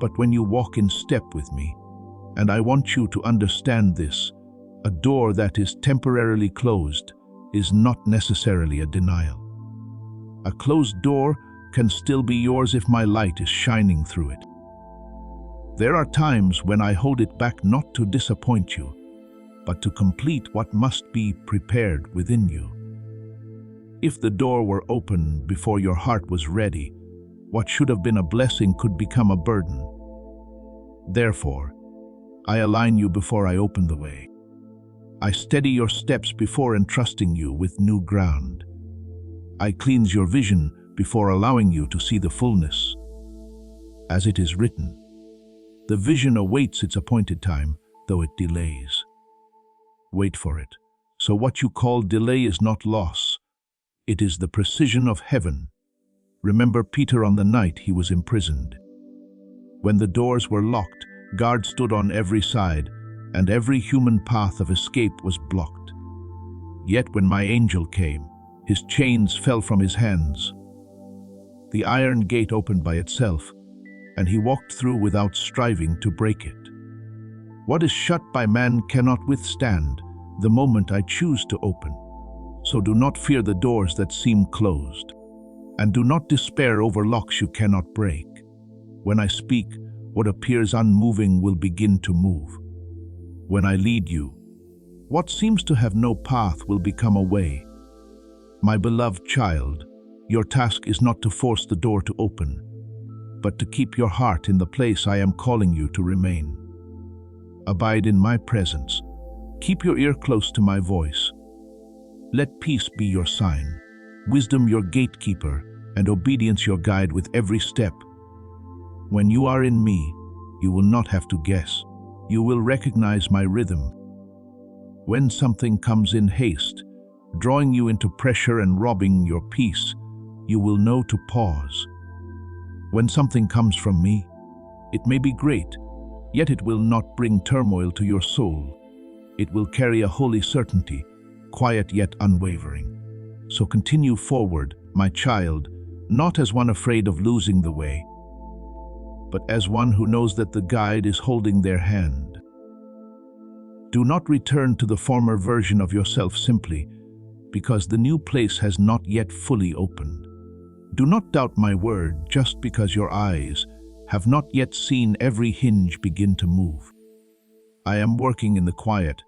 but when you walk in step with me. And I want you to understand this. A door that is temporarily closed is not necessarily a denial. A closed door can still be yours if my light is shining through it. There are times when I hold it back not to disappoint you, but to complete what must be prepared within you. If the door were open before your heart was ready, what should have been a blessing could become a burden. Therefore, I align you before I open the way. I steady your steps before entrusting you with new ground. I cleanse your vision before allowing you to see the fullness. As it is written, the vision awaits its appointed time, though it delays. Wait for it. So what you call delay is not loss. It is the precision of heaven. Remember Peter on the night he was imprisoned. When the doors were locked, guards stood on every side, and every human path of escape was blocked. Yet when my angel came, his chains fell from his hands. The iron gate opened by itself, and he walked through without striving to break it. What is shut by man cannot withstand the moment I choose to open. So do not fear the doors that seem closed, and do not despair over locks you cannot break. When I speak, what appears unmoving will begin to move. When I lead you, what seems to have no path will become a way. My beloved child, your task is not to force the door to open, but to keep your heart in the place I am calling you to remain. Abide in my presence. Keep your ear close to my voice. Let peace be your sign, wisdom your gatekeeper, and obedience your guide with every step. When you are in me, you will not have to guess. You will recognize my rhythm. When something comes in haste, drawing you into pressure and robbing your peace, you will know to pause. When something comes from me, it may be great, yet it will not bring turmoil to your soul. It will carry a holy certainty, quiet yet unwavering. So continue forward, my child, not as one afraid of losing the way, but as one who knows that the guide is holding their hand. Do not return to the former version of yourself simply because the new place has not yet fully opened. Do not doubt my word just because your eyes have not yet seen every hinge begin to move. I am working in the quiet,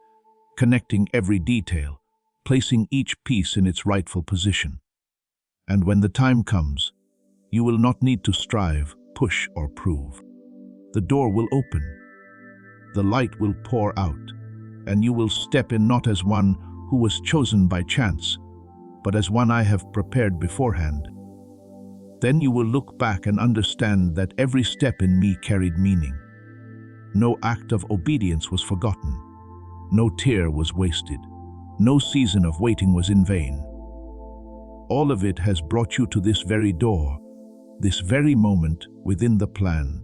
connecting every detail, placing each piece in its rightful position. And when the time comes, you will not need to strive, push, or prove. The door will open, the light will pour out, and you will step in not as one who was chosen by chance, but as one I have prepared beforehand. Then you will look back and understand that every step in me carried meaning. No act of obedience was forgotten. No tear was wasted. No season of waiting was in vain. All of it has brought you to this very door, this very moment within the plan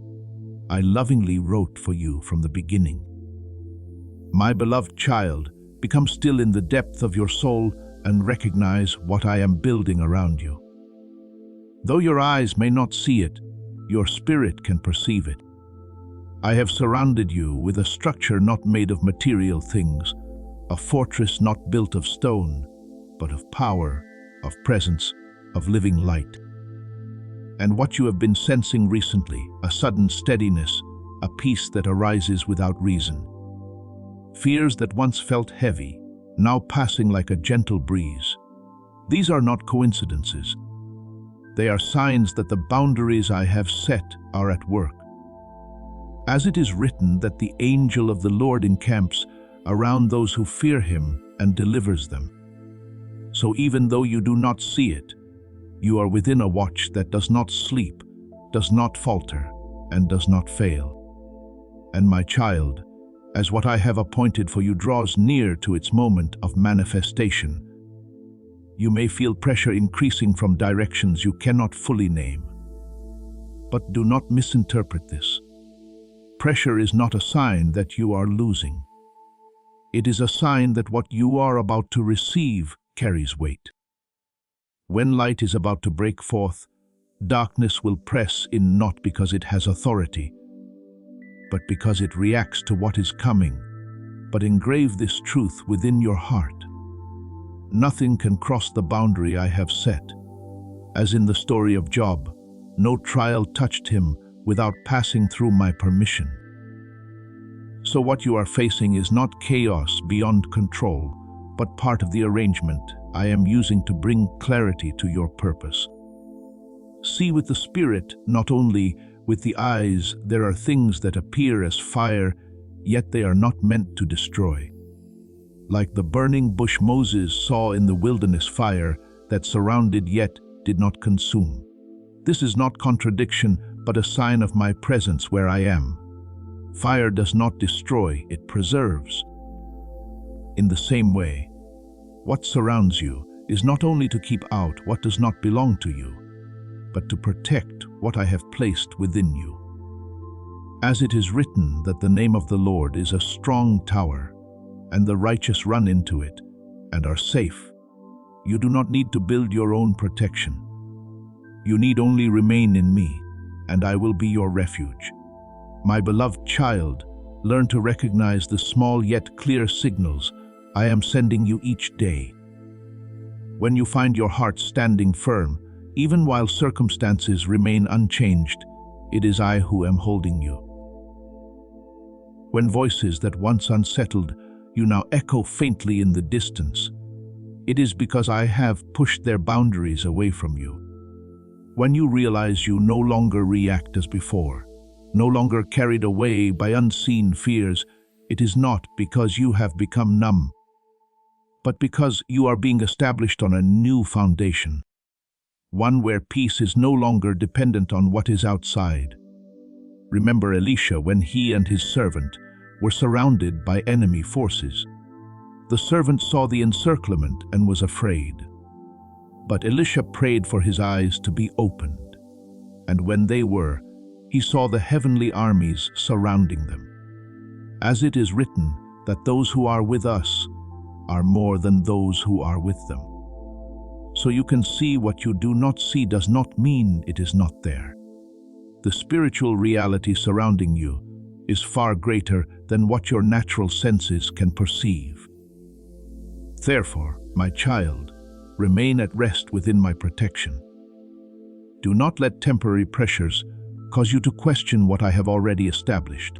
I lovingly wrote for you from the beginning. My beloved child, become still in the depth of your soul and recognize what I am building around you. Though your eyes may not see it, your spirit can perceive it. I have surrounded you with a structure not made of material things, a fortress not built of stone, but of power, of presence, of living light. And what you have been sensing recently, a sudden steadiness, a peace that arises without reason. Fears that once felt heavy, now passing like a gentle breeze. These are not coincidences. They are signs that the boundaries I have set are at work. As it is written that the angel of the Lord encamps around those who fear him and delivers them. So even though you do not see it, you are within a watch that does not sleep, does not falter, and does not fail. And my child, as what I have appointed for you draws near to its moment of manifestation, you may feel pressure increasing from directions you cannot fully name. But do not misinterpret this. Pressure is not a sign that you are losing. It is a sign that what you are about to receive carries weight. When light is about to break forth, darkness will press in not because it has authority, but because it reacts to what is coming. But engrave this truth within your heart. Nothing can cross the boundary I have set. As in the story of Job, no trial touched him without passing through my permission. So what you are facing is not chaos beyond control, but part of the arrangement I am using to bring clarity to your purpose. See with the spirit, not only with the eyes. There are things that appear as fire, yet they are not meant to destroy. Like the burning bush Moses saw in the wilderness, fire that surrounded yet did not consume. This is not contradiction, but a sign of my presence where I am. Fire does not destroy, it preserves. In the same way, what surrounds you is not only to keep out what does not belong to you, but to protect what I have placed within you. As it is written that the name of the Lord is a strong tower, and the righteous run into it and are safe. You do not need to build your own protection. You need only remain in me, and I will be your refuge. My beloved child, learn to recognize the small yet clear signals I am sending you each day. When you find your heart standing firm, even while circumstances remain unchanged, it is I who am holding you. When voices that once unsettled you now echo faintly in the distance, it is because I have pushed their boundaries away from you. When you realize you no longer react as before, no longer carried away by unseen fears, it is not because you have become numb, but because you are being established on a new foundation, one where peace is no longer dependent on what is outside. Remember Elisha when he and his servant were surrounded by enemy forces. The servant saw the encirclement and was afraid. But Elisha prayed for his eyes to be opened, and when they were, he saw the heavenly armies surrounding them. As it is written, that those who are with us are more than those who are with them. So you can see what you do not see does not mean it is not there. The spiritual reality surrounding you is far greater than what your natural senses can perceive. Therefore, my child, remain at rest within my protection. Do not let temporary pressures cause you to question what I have already established.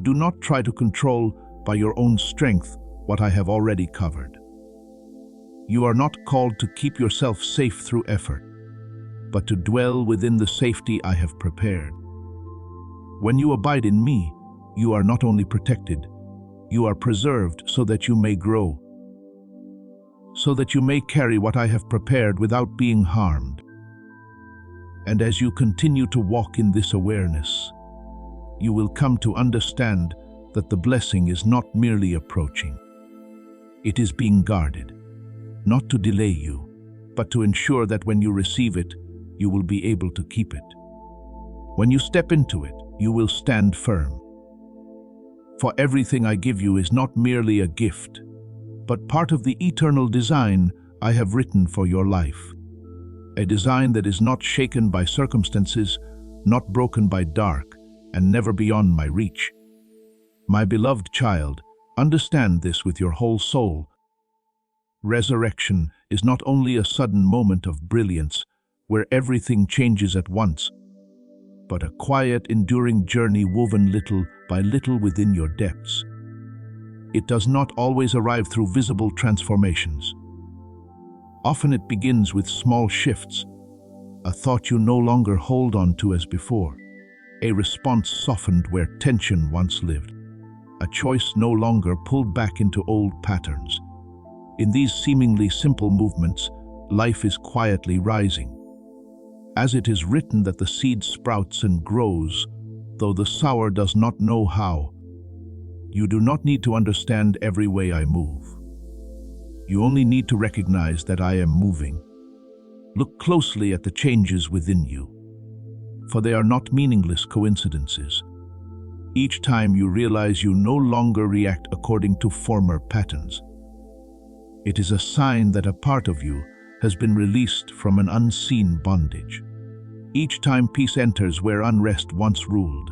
Do not try to control by your own strength what I have already covered. You are not called to keep yourself safe through effort, but to dwell within the safety I have prepared. When you abide in me, you are not only protected, you are preserved so that you may grow, so that you may carry what I have prepared without being harmed. And as you continue to walk in this awareness, you will come to understand that the blessing is not merely approaching. It is being guarded, not to delay you, but to ensure that when you receive it, you will be able to keep it. When you step into it, you will stand firm. For everything I give you is not merely a gift, but part of the eternal design I have written for your life. A design that is not shaken by circumstances, not broken by dark, and never beyond my reach. My beloved child, understand this with your whole soul. Resurrection is not only a sudden moment of brilliance where everything changes at once, but a quiet, enduring journey woven little by little within your depths. It does not always arrive through visible transformations. Often it begins with small shifts, a thought you no longer hold on to as before, a response softened where tension once lived, a choice no longer pulled back into old patterns. In these seemingly simple movements, life is quietly rising. As it is written that the seed sprouts and grows, though the sower does not know how. You do not need to understand every way I move. You only need to recognize that I am moving. Look closely at the changes within you, for they are not meaningless coincidences. Each time you realize you no longer react according to former patterns, it is a sign that a part of you has been released from an unseen bondage. Each time peace enters where unrest once ruled,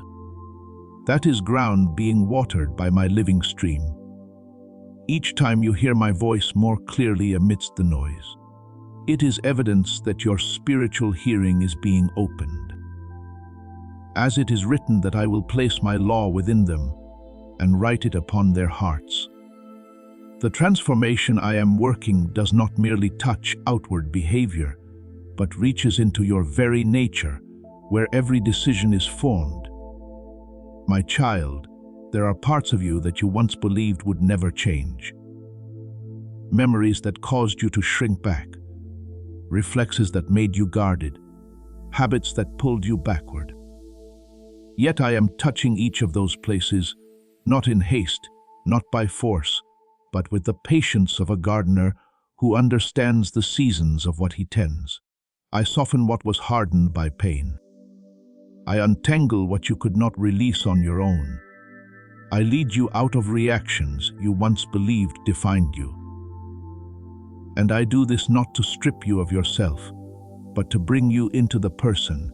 that is ground being watered by my living stream. Each time you hear my voice more clearly amidst the noise, it is evidence that your spiritual hearing is being opened. As it is written that I will place my law within them and write it upon their hearts. The transformation I am working does not merely touch outward behavior, but reaches into your very nature, where every decision is formed. My child, there are parts of you that you once believed would never change. Memories that caused you to shrink back, reflexes that made you guarded, habits that pulled you backward. Yet I am touching each of those places, not in haste, not by force, but with the patience of a gardener who understands the seasons of what he tends. I soften what was hardened by pain. I untangle what you could not release on your own. I lead you out of reactions you once believed defined you. And I do this not to strip you of yourself, but to bring you into the person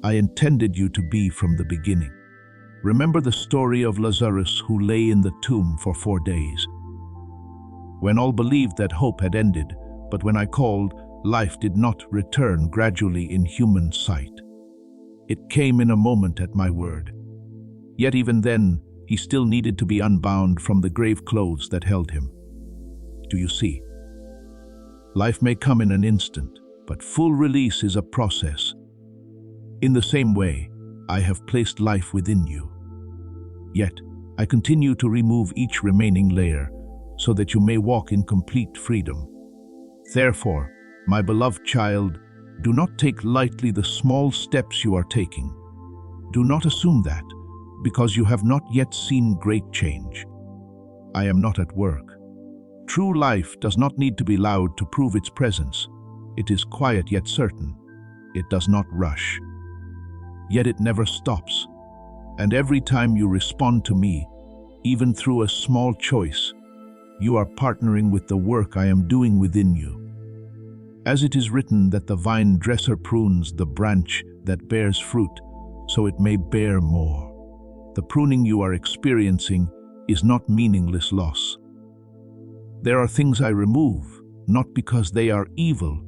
I intended you to be from the beginning. Remember the story of Lazarus who lay in the tomb for 4 days. When all believed that hope had ended, but when I called, life did not return gradually in human sight. It came in a moment at my word. Yet even then, he still needed to be unbound from the grave clothes that held him. Do you see? Life may come in an instant, but full release is a process. In the same way, I have placed life within you. Yet, I continue to remove each remaining layer, so that you may walk in complete freedom. Therefore, my beloved child, do not take lightly the small steps you are taking. Do not assume that, because you have not yet seen great change. I am not at work. True life does not need to be loud to prove its presence. It is quiet yet certain. It does not rush. Yet it never stops. And every time you respond to me, even through a small choice, you are partnering with the work I am doing within you. As it is written that the vine dresser prunes the branch that bears fruit, so it may bear more. The pruning you are experiencing is not meaningless loss. There are things I remove, not because they are evil,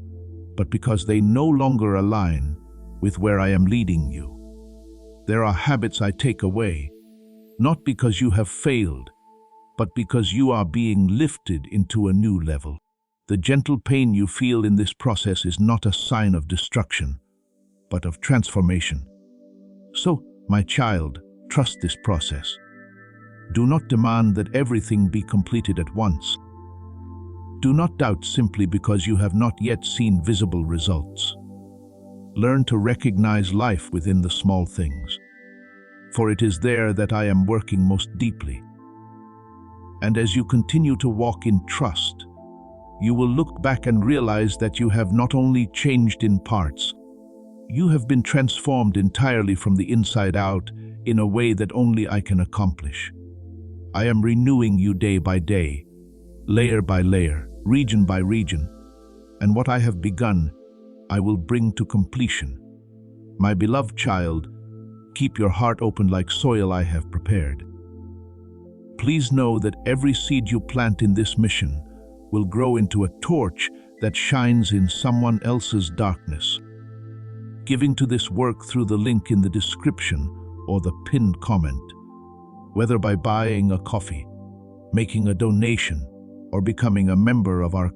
but because they no longer align with where I am leading you. There are habits I take away, not because you have failed, but because you are being lifted into a new level. The gentle pain you feel in this process is not a sign of destruction, but of transformation. So, my child, trust this process. Do not demand that everything be completed at once. Do not doubt simply because you have not yet seen visible results. Learn to recognize life within the small things, for it is there that I am working most deeply. And as you continue to walk in trust, you will look back and realize that you have not only changed in parts, you have been transformed entirely from the inside out in a way that only I can accomplish. I am renewing you day by day, layer by layer, region by region, and what I have begun, I will bring to completion. My beloved child, keep your heart open like soil I have prepared. Please know that every seed you plant in this mission will grow into a torch that shines in someone else's darkness. Giving to this work through the link in the description or the pinned comment, whether by buying a coffee, making a donation, or becoming a member of our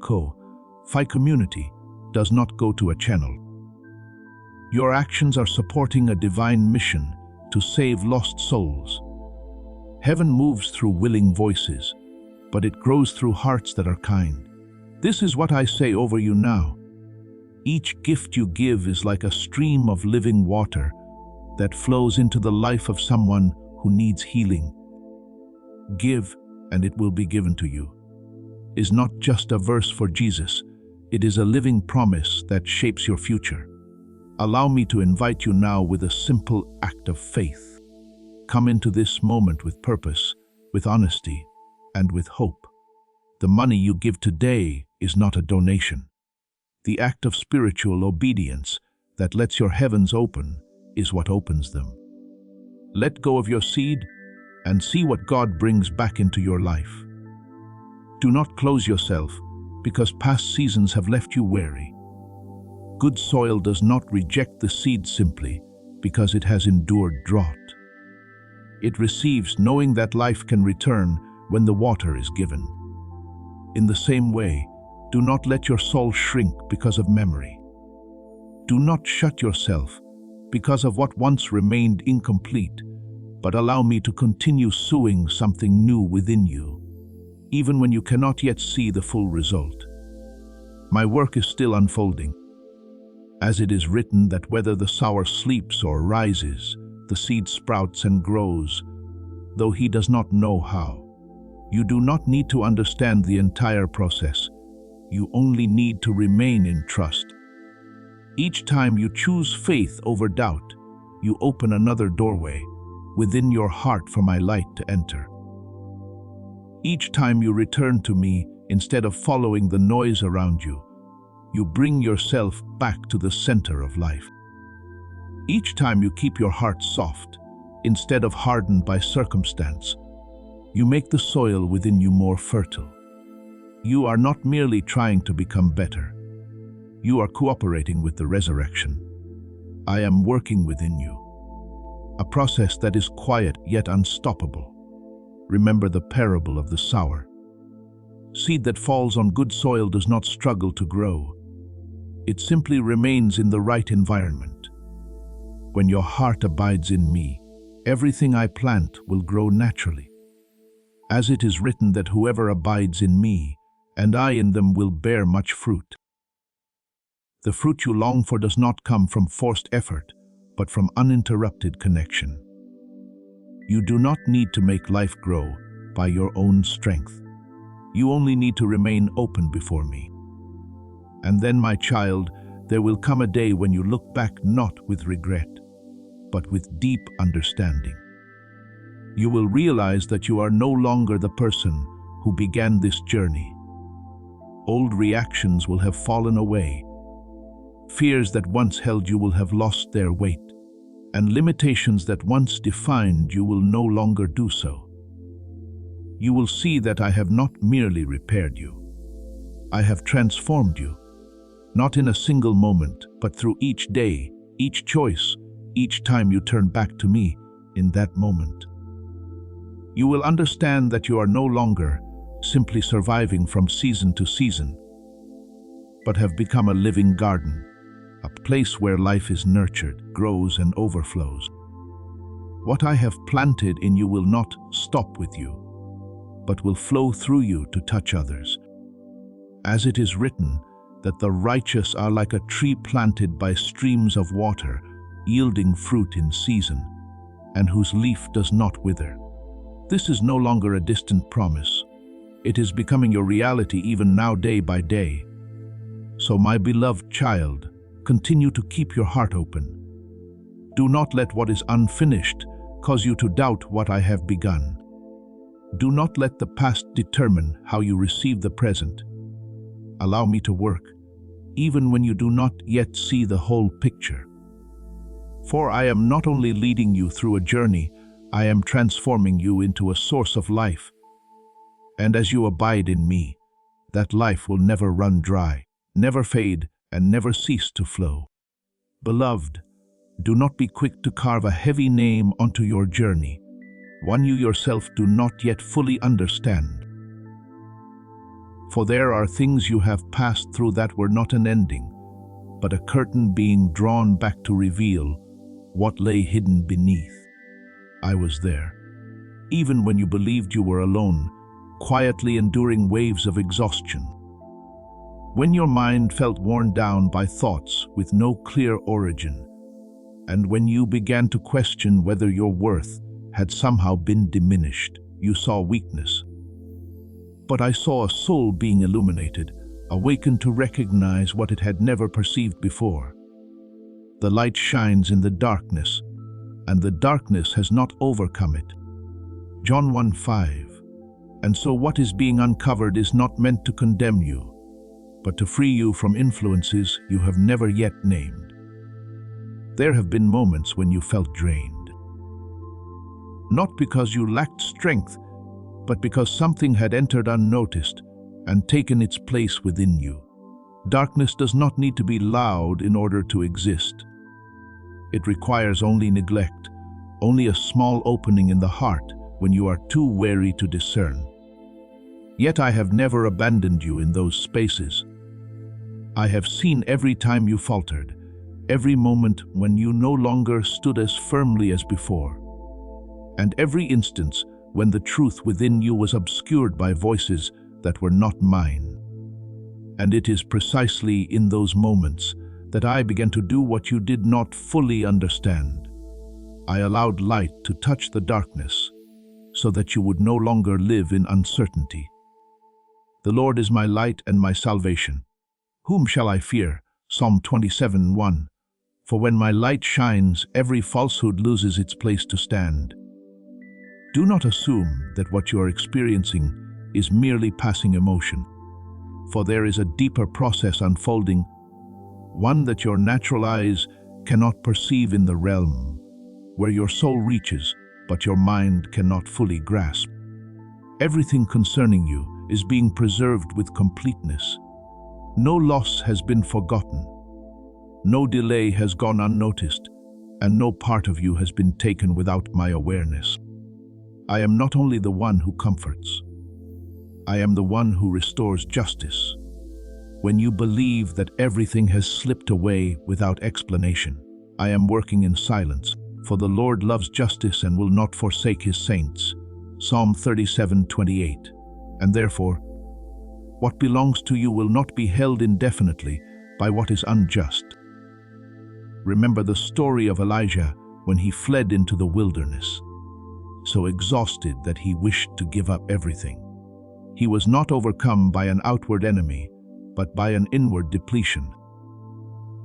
Fi community, does not go to a channel. Your actions are supporting a divine mission to save lost souls. Heaven moves through willing voices, but it grows through hearts that are kind. This is what I say over you now. Each gift you give is like a stream of living water that flows into the life of someone who needs healing. Give, and it will be given to you is not just a verse for Jesus. It is a living promise that shapes your future. Allow me to invite you now with a simple act of faith. Come into this moment with purpose, with honesty, and with hope. The money you give today is not a donation. The act of spiritual obedience that lets your heavens open is what opens them. Let go of your seed and see what God brings back into your life. Do not close yourself because past seasons have left you weary. Good soil does not reject the seed simply because it has endured drought. It receives knowing that life can return when the water is given. In the same way, do not let your soul shrink because of memory. Do not shut yourself because of what once remained incomplete, but allow me to continue sowing something new within you, even when you cannot yet see the full result. My work is still unfolding. As it is written that whether the sower sleeps or rises, the seed sprouts and grows, though he does not know how. You do not need to understand the entire process. You only need to remain in trust. Each time you choose faith over doubt, you open another doorway within your heart for my light to enter. Each time you return to me instead of following the noise around you, you bring yourself back to the center of life. Each time you keep your heart soft instead of hardened by circumstance, you make the soil within you more fertile. You are not merely trying to become better. You are cooperating with the resurrection. I am working within you. A process that is quiet yet unstoppable. Remember the parable of the sower. Seed that falls on good soil does not struggle to grow. It simply remains in the right environment. When your heart abides in me, everything I plant will grow naturally. As it is written that whoever abides in me, and I in them will bear much fruit. The fruit you long for does not come from forced effort, but from uninterrupted connection. You do not need to make life grow by your own strength. You only need to remain open before me. And then, my child, there will come a day when you look back not with regret, but with deep understanding. You will realize that you are no longer the person who began this journey. Old reactions will have fallen away. Fears that once held you will have lost their weight, and limitations that once defined you will no longer do so. You will see that I have not merely repaired you. I have transformed you, not in a single moment, but through each day, each choice, each time you turn back to me in that moment. You will understand that you are no longer simply surviving from season to season, but have become a living garden, a place where life is nurtured, grows, and overflows. What I have planted in you will not stop with you, but will flow through you to touch others. As it is written, that the righteous are like a tree planted by streams of water, yielding fruit in season, and whose leaf does not wither. This is no longer a distant promise. It is becoming your reality even now, day by day. So, my beloved child, continue to keep your heart open. Do not let what is unfinished cause you to doubt what I have begun. Do not let the past determine how you receive the present. Allow me to work, even when you do not yet see the whole picture. For I am not only leading you through a journey, I am transforming you into a source of life. And as you abide in me, that life will never run dry, never fade, and never cease to flow. Beloved, do not be quick to carve a heavy name onto your journey, one you yourself do not yet fully understand. For there are things you have passed through that were not an ending, but a curtain being drawn back to reveal what lay hidden beneath. I was there, even when you believed you were alone, quietly enduring waves of exhaustion. When your mind felt worn down by thoughts with no clear origin, and when you began to question whether your worth had somehow been diminished, you saw weakness. But I saw a soul being illuminated, awakened to recognize what it had never perceived before. The light shines in the darkness, and the darkness has not overcome it. John 1:5. And so what is being uncovered is not meant to condemn you, but to free you from influences you have never yet named. There have been moments when you felt drained. Not because you lacked strength, but because something had entered unnoticed and taken its place within you. Darkness does not need to be loud in order to exist. It requires only neglect, only a small opening in the heart when you are too wary to discern. Yet I have never abandoned you in those spaces. I have seen every time you faltered, every moment when you no longer stood as firmly as before, and every instance when the truth within you was obscured by voices that were not mine. And it is precisely in those moments that I began to do what you did not fully understand. I allowed light to touch the darkness so that you would no longer live in uncertainty. The Lord is my light and my salvation. Whom shall I fear? Psalm 27:1. For when my light shines, every falsehood loses its place to stand. Do not assume that what you are experiencing is merely passing emotion, for there is a deeper process unfolding, one that your natural eyes cannot perceive, in the realm where your soul reaches, but your mind cannot fully grasp. Everything concerning you is being preserved with completeness. No loss has been forgotten. No delay has gone unnoticed, and no part of you has been taken without my awareness. I am not only the one who comforts, I am the one who restores justice. When you believe that everything has slipped away without explanation, I am working in silence, for the Lord loves justice and will not forsake his saints. Psalm 37:28. And therefore, what belongs to you will not be held indefinitely by what is unjust. Remember the story of Elijah when he fled into the wilderness. so exhausted that he wished to give up everything. He was not overcome by an outward enemy, but by an inward depletion.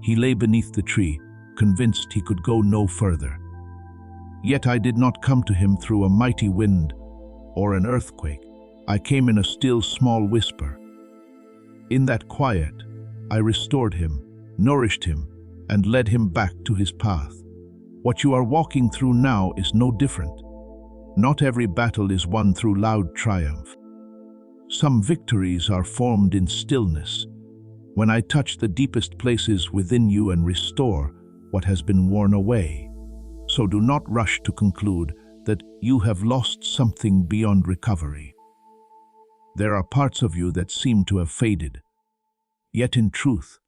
He lay beneath the tree, convinced he could go no further. Yet I did not come to him through a mighty wind or an earthquake. I came in a still small whisper. In that quiet, I restored him, nourished him, and led him back to his path. What you are walking through now is no different. Not every battle is won through loud triumph. Some victories are formed in stillness, when I touch the deepest places within you and restore what has been worn away. So do not rush to conclude that you have lost something beyond recovery. There are parts of you that seem to have faded, yet in truth,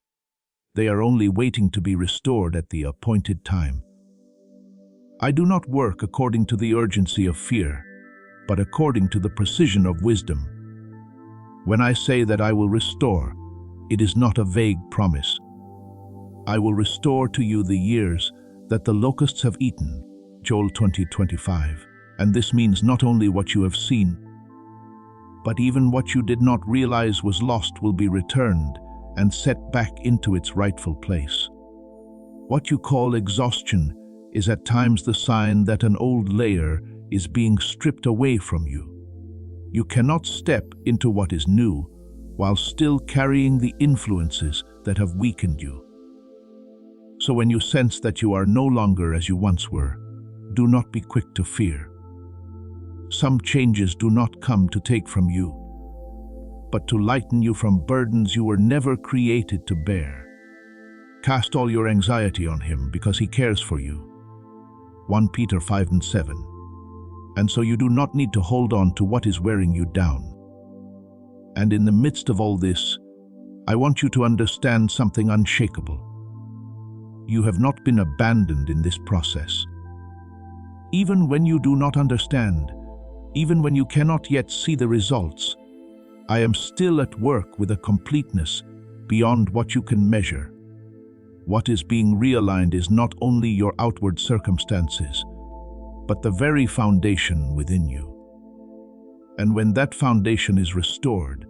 they are only waiting to be restored at the appointed time. I do not work according to the urgency of fear, but according to the precision of wisdom. When I say that I will restore, it is not a vague promise. I will restore to you the years that the locusts have eaten, Joel 20:25. And this means not only what you have seen, but even what you did not realize was lost will be returned and set back into its rightful place. What you call exhaustion is at times the sign that an old layer is being stripped away from you. You cannot step into what is new while still carrying the influences that have weakened you. So when you sense that you are no longer as you once were, do not be quick to fear. Some changes do not come to take from you, but to lighten you from burdens you were never created to bear. Cast all your anxiety on him because he cares for you. 1 Peter 5:7. And so you do not need to hold on to what is wearing you down. And in the midst of all this, I want you to understand something unshakable. You have not been abandoned in this process. Even when you do not understand, even when you cannot yet see the results, I am still at work with a completeness beyond what you can measure. What is being realigned is not only your outward circumstances, but the very foundation within you. And when that foundation is restored,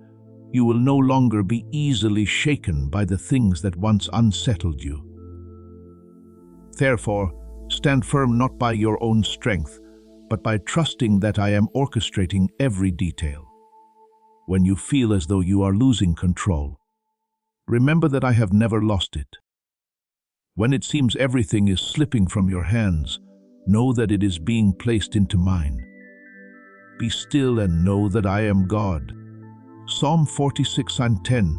you will no longer be easily shaken by the things that once unsettled you. Therefore, stand firm not by your own strength, but by trusting that I am orchestrating every detail. When you feel as though you are losing control, remember that I have never lost it. When it seems everything is slipping from your hands, know that it is being placed into mine. Be still and know that I am God. Psalm 46:10.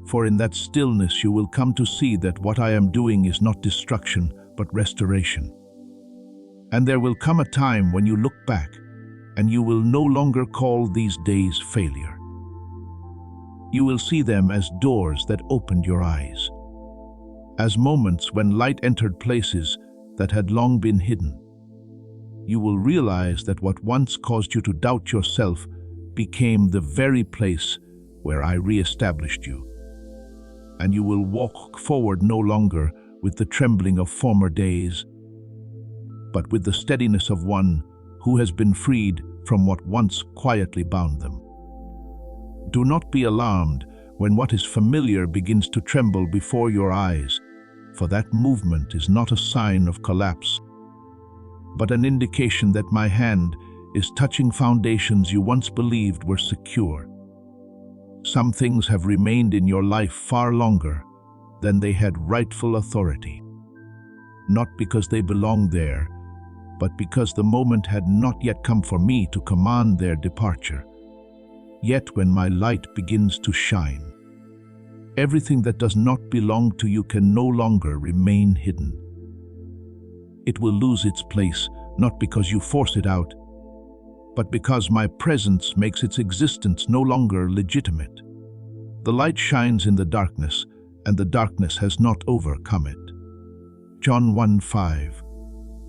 For in that stillness you will come to see that what I am doing is not destruction, but restoration. And there will come a time when you look back, and you will no longer call these days failure. You will see them as doors that opened your eyes, as moments when light entered places that had long been hidden. You will realize that what once caused you to doubt yourself became the very place where I re-established you. And you will walk forward no longer with the trembling of former days, but with the steadiness of one who has been freed from what once quietly bound them. Do not be alarmed when what is familiar begins to tremble before your eyes, for that movement is not a sign of collapse, but an indication that my hand is touching foundations you once believed were secure. Some things have remained in your life far longer than they had rightful authority, not because they belonged there, but because the moment had not yet come for me to command their departure. Yet when my light begins to shine, everything that does not belong to you can no longer remain hidden. It will lose its place, not because you force it out, but because my presence makes its existence no longer legitimate. The light shines in the darkness, and the darkness has not overcome it. John 1:5.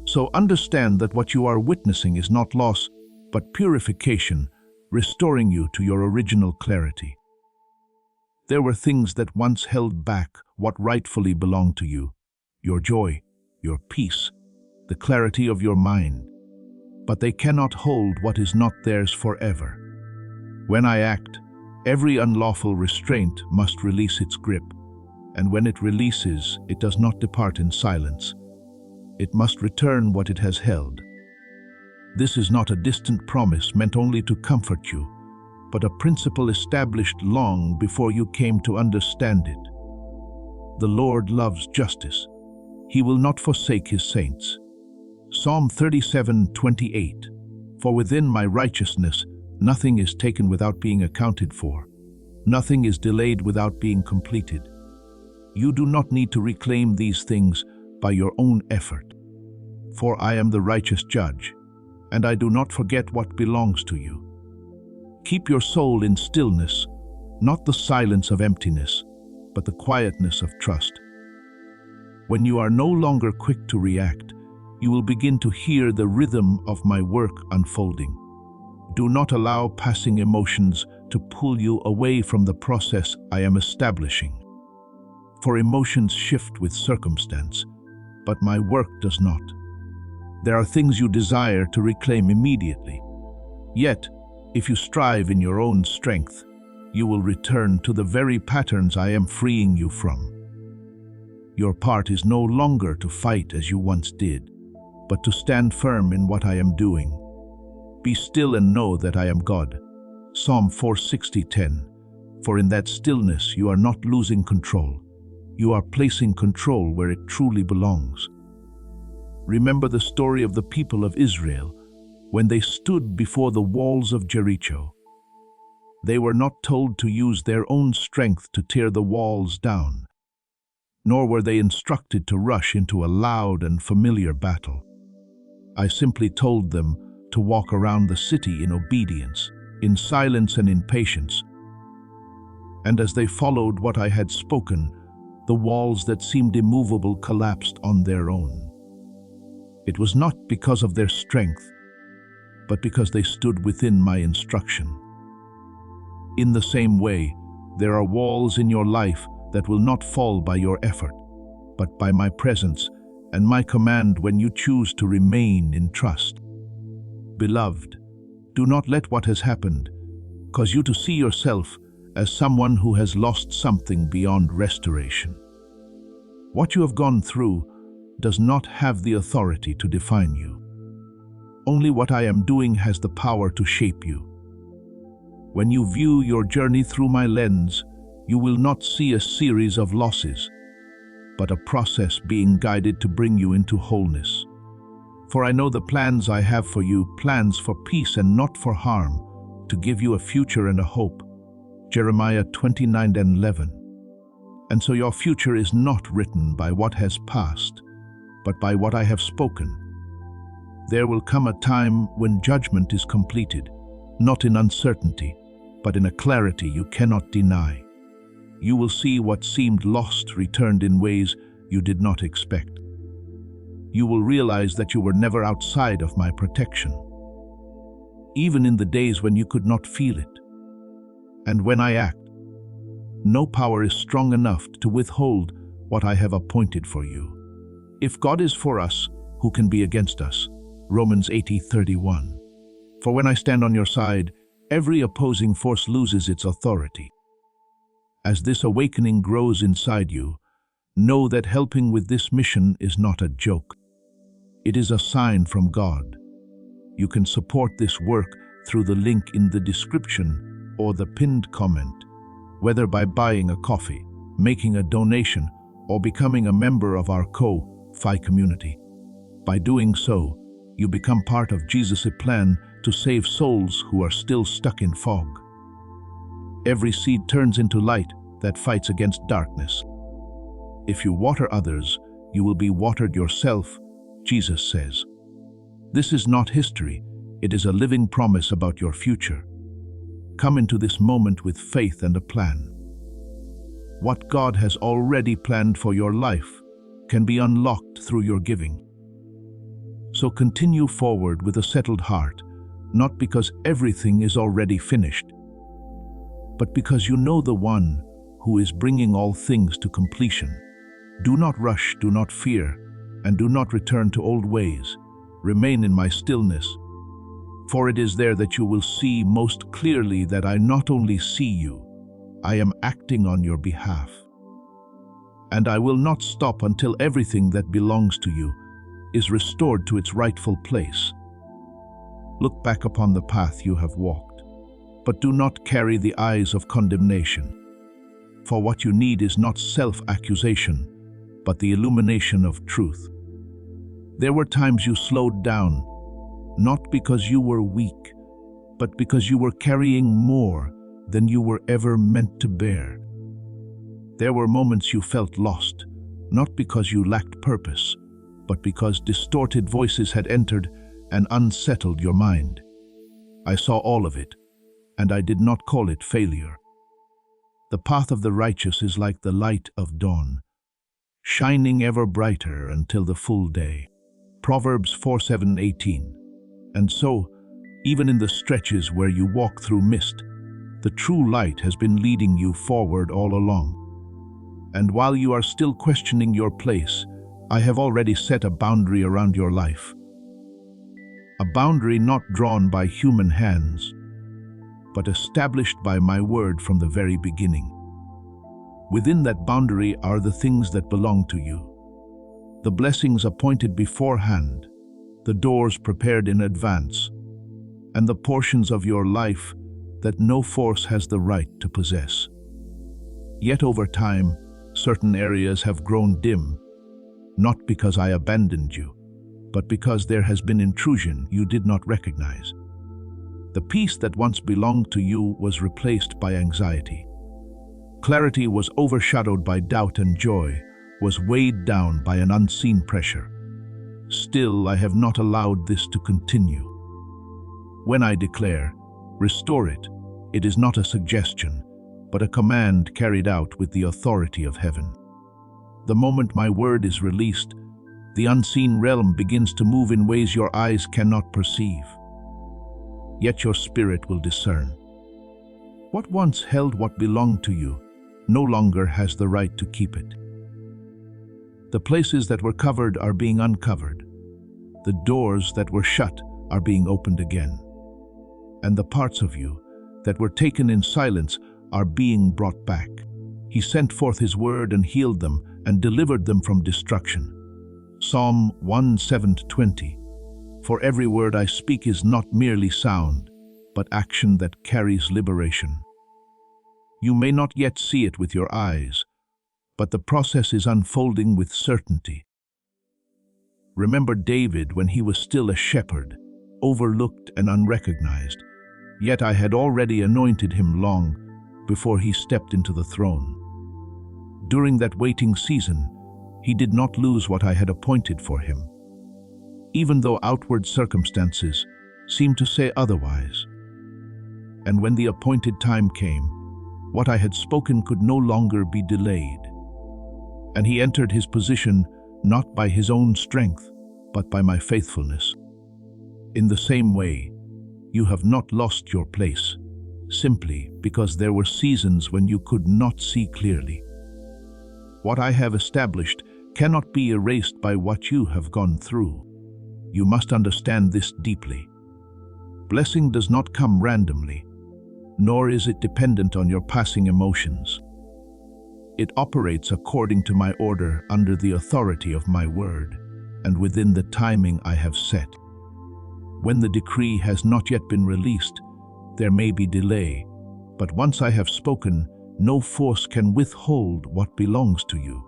So understand that what you are witnessing is not loss, but purification, restoring you to your original clarity. There were things that once held back what rightfully belonged to you: your joy, your peace, the clarity of your mind. but they cannot hold what is not theirs forever. When I act, every unlawful restraint must release its grip, and when it releases, it does not depart in silence. It must return what it has held. This is not a distant promise meant only to comfort you, but a principle established long before you came to understand it. The Lord loves justice. He will not forsake his saints. Psalm 37:28. For within my righteousness, nothing is taken without being accounted for. Nothing is delayed without being completed. You do not need to reclaim these things by your own effort. For I am the righteous judge, and I do not forget what belongs to you. Keep your soul in stillness, not the silence of emptiness, but the quietness of trust. When you are no longer quick to react, you will begin to hear the rhythm of my work unfolding. Do not allow passing emotions to pull you away from the process I am establishing. For emotions shift with circumstance, but my work does not. There are things you desire to reclaim immediately. Yet, if you strive in your own strength, you will return to the very patterns I am freeing you from. Your part is no longer to fight as you once did, but to stand firm in what I am doing. Be still and know that I am God. Psalm 4:60-10. For in that stillness you are not losing control. You are placing control where it truly belongs. Remember the story of the people of Israel when they stood before the walls of Jericho. They were not told to use their own strength to tear the walls down, nor were they instructed to rush into a loud and familiar battle. I simply told them to walk around the city in obedience, in silence and in patience. And as they followed what I had spoken, the walls that seemed immovable collapsed on their own. It was not because of their strength, but because they stood within my instruction. In the same way, there are walls in your life that will not fall by your effort, but by my presence and my command when you choose to remain in trust. Beloved, do not let what has happened cause you to see yourself as someone who has lost something beyond restoration. What you have gone through does not have the authority to define you. Only what I am doing has the power to shape you. When you view your journey through my lens, you will not see a series of losses, but a process being guided to bring you into wholeness. For I know the plans I have for you, plans for peace and not for harm, to give you a future and a hope. Jeremiah 29:11. And so your future is not written by what has passed, but by what I have spoken. There will come a time when judgment is completed, not in uncertainty, but in a clarity you cannot deny. You will see what seemed lost returned in ways you did not expect. You will realize that you were never outside of my protection, even in the days when you could not feel it. And when I act, no power is strong enough to withhold what I have appointed for you. If God is for us, who can be against us? Romans 8:31. For when I stand on your side, every opposing force loses its authority. As this awakening grows inside you, know that helping with this mission is not a joke. It is a sign from God. You can support this work through the link in the description or the pinned comment, whether by buying a coffee, making a donation, or becoming a member of our Ko-Fi community. By doing so, you become part of Jesus' plan to save souls who are still stuck in fog. Every seed turns into light that fights against darkness. If you water others, you will be watered yourself, Jesus says. This is not history, it is a living promise about your future. Come into this moment with faith and a plan. What God has already planned for your life can be unlocked through your giving. So continue forward with a settled heart, not because everything is already finished, but because you know the one who is bringing all things to completion. Do not rush, do not fear, and do not return to old ways. Remain in my stillness, For it is there that you will see most clearly that I not only see you, I am acting on your behalf. And I will not stop until everything that belongs to you is restored to its rightful place. Look back upon the path you have walked, but do not carry the eyes of condemnation. For what you need is not self-accusation, but the illumination of truth. There were times you slowed down, not because you were weak, but because you were carrying more than you were ever meant to bear. There were moments you felt lost, not because you lacked purpose, but because distorted voices had entered and unsettled your mind. I saw all of it, and I did not call it failure. The path of the righteous is like the light of dawn, shining ever brighter until the full day. Proverbs 4:7-18. And so, even in the stretches where you walk through mist, the true light has been leading you forward all along. And while you are still questioning your place, I have already set a boundary around your life. A boundary not drawn by human hands, but established by my word from the very beginning. Within that boundary are the things that belong to you, the blessings appointed beforehand, the doors prepared in advance, and the portions of your life that no force has the right to possess. Yet over time, certain areas have grown dim, not because I abandoned you, but because there has been intrusion you did not recognize. The peace that once belonged to you was replaced by anxiety. Clarity was overshadowed by doubt, and joy was weighed down by an unseen pressure. Still, I have not allowed this to continue. When I declare, restore it, it is not a suggestion, but a command carried out with the authority of heaven. The moment my word is released, the unseen realm begins to move in ways your eyes cannot perceive. Yet your spirit will discern. What once held what belonged to you no longer has the right to keep it. The places that were covered are being uncovered. The doors that were shut are being opened again. And the parts of you that were taken in silence are being brought back. He sent forth his word and healed them and delivered them from destruction. Psalm 1:7-20. For every word I speak is not merely sound, but action that carries liberation. You may not yet see it with your eyes, but the process is unfolding with certainty. Remember David when he was still a shepherd, overlooked and unrecognized, yet I had already anointed him long before he stepped into the throne. During that waiting season, he did not lose what I had appointed for him, even though outward circumstances seemed to say otherwise. And when the appointed time came, what I had spoken could no longer be delayed. And he entered his position not by his own strength, but by my faithfulness. In the same way, you have not lost your place, simply because there were seasons when you could not see clearly. What I have established cannot be erased by what you have gone through. You must understand this deeply. Blessing does not come randomly, nor is it dependent on your passing emotions. It operates according to my order under the authority of my word, and within the timing I have set. When the decree has not yet been released, there may be delay, but once I have spoken, no force can withhold what belongs to you.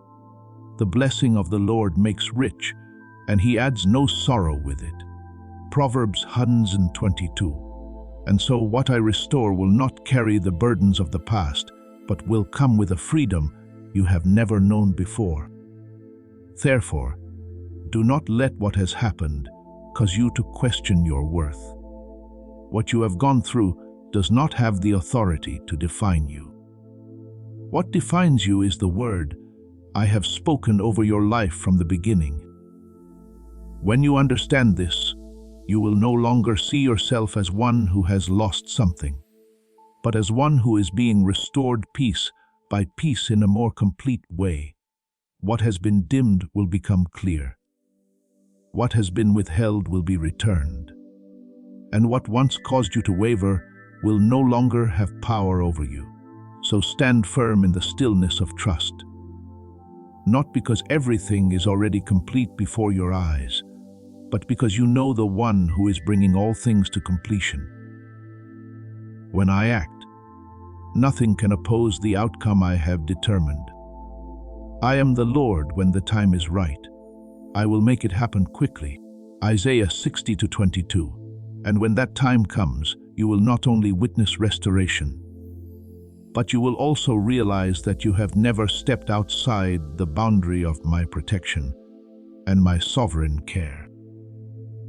The blessing of the Lord makes rich, and he adds no sorrow with it. Proverbs 122. And so what I restore will not carry the burdens of the past, but will come with a freedom you have never known before. Therefore, do not let what has happened cause you to question your worth. What you have gone through does not have the authority to define you. What defines you is the word I have spoken over your life from the beginning. When you understand this, you will no longer see yourself as one who has lost something, but as one who is being restored piece by piece in a more complete way. What has been dimmed will become clear. What has been withheld will be returned. and what once caused you to waver will no longer have power over you. So stand firm in the stillness of trust. Not because everything is already complete before your eyes, but because you know the one who is bringing all things to completion. When I act, nothing can oppose the outcome I have determined. I am the Lord when the time is right. I will make it happen quickly. Isaiah 60:22. And when that time comes, you will not only witness restoration, but you will also realize that you have never stepped outside the boundary of my protection and my sovereign care.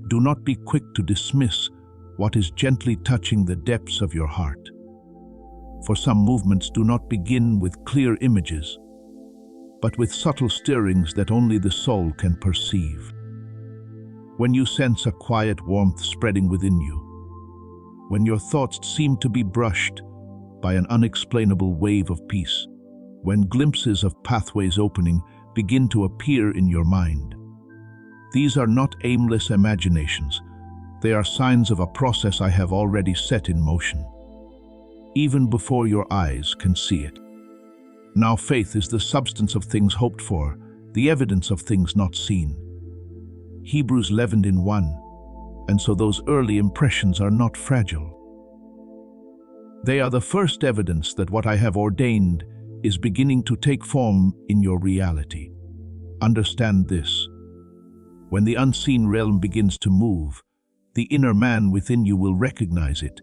Do not be quick to dismiss what is gently touching the depths of your heart. For some movements do not begin with clear images, but with subtle stirrings that only the soul can perceive. When you sense a quiet warmth spreading within you, when your thoughts seem to be brushed by an unexplainable wave of peace, when glimpses of pathways opening begin to appear in your mind, these are not aimless imaginations. They are signs of a process I have already set in motion, even before your eyes can see it. Now faith is the substance of things hoped for, the evidence of things not seen. Hebrews 11:1. And so those early impressions are not fragile. They are the first evidence that what I have ordained is beginning to take form in your reality. Understand this. When the unseen realm begins to move, the inner man within you will recognize it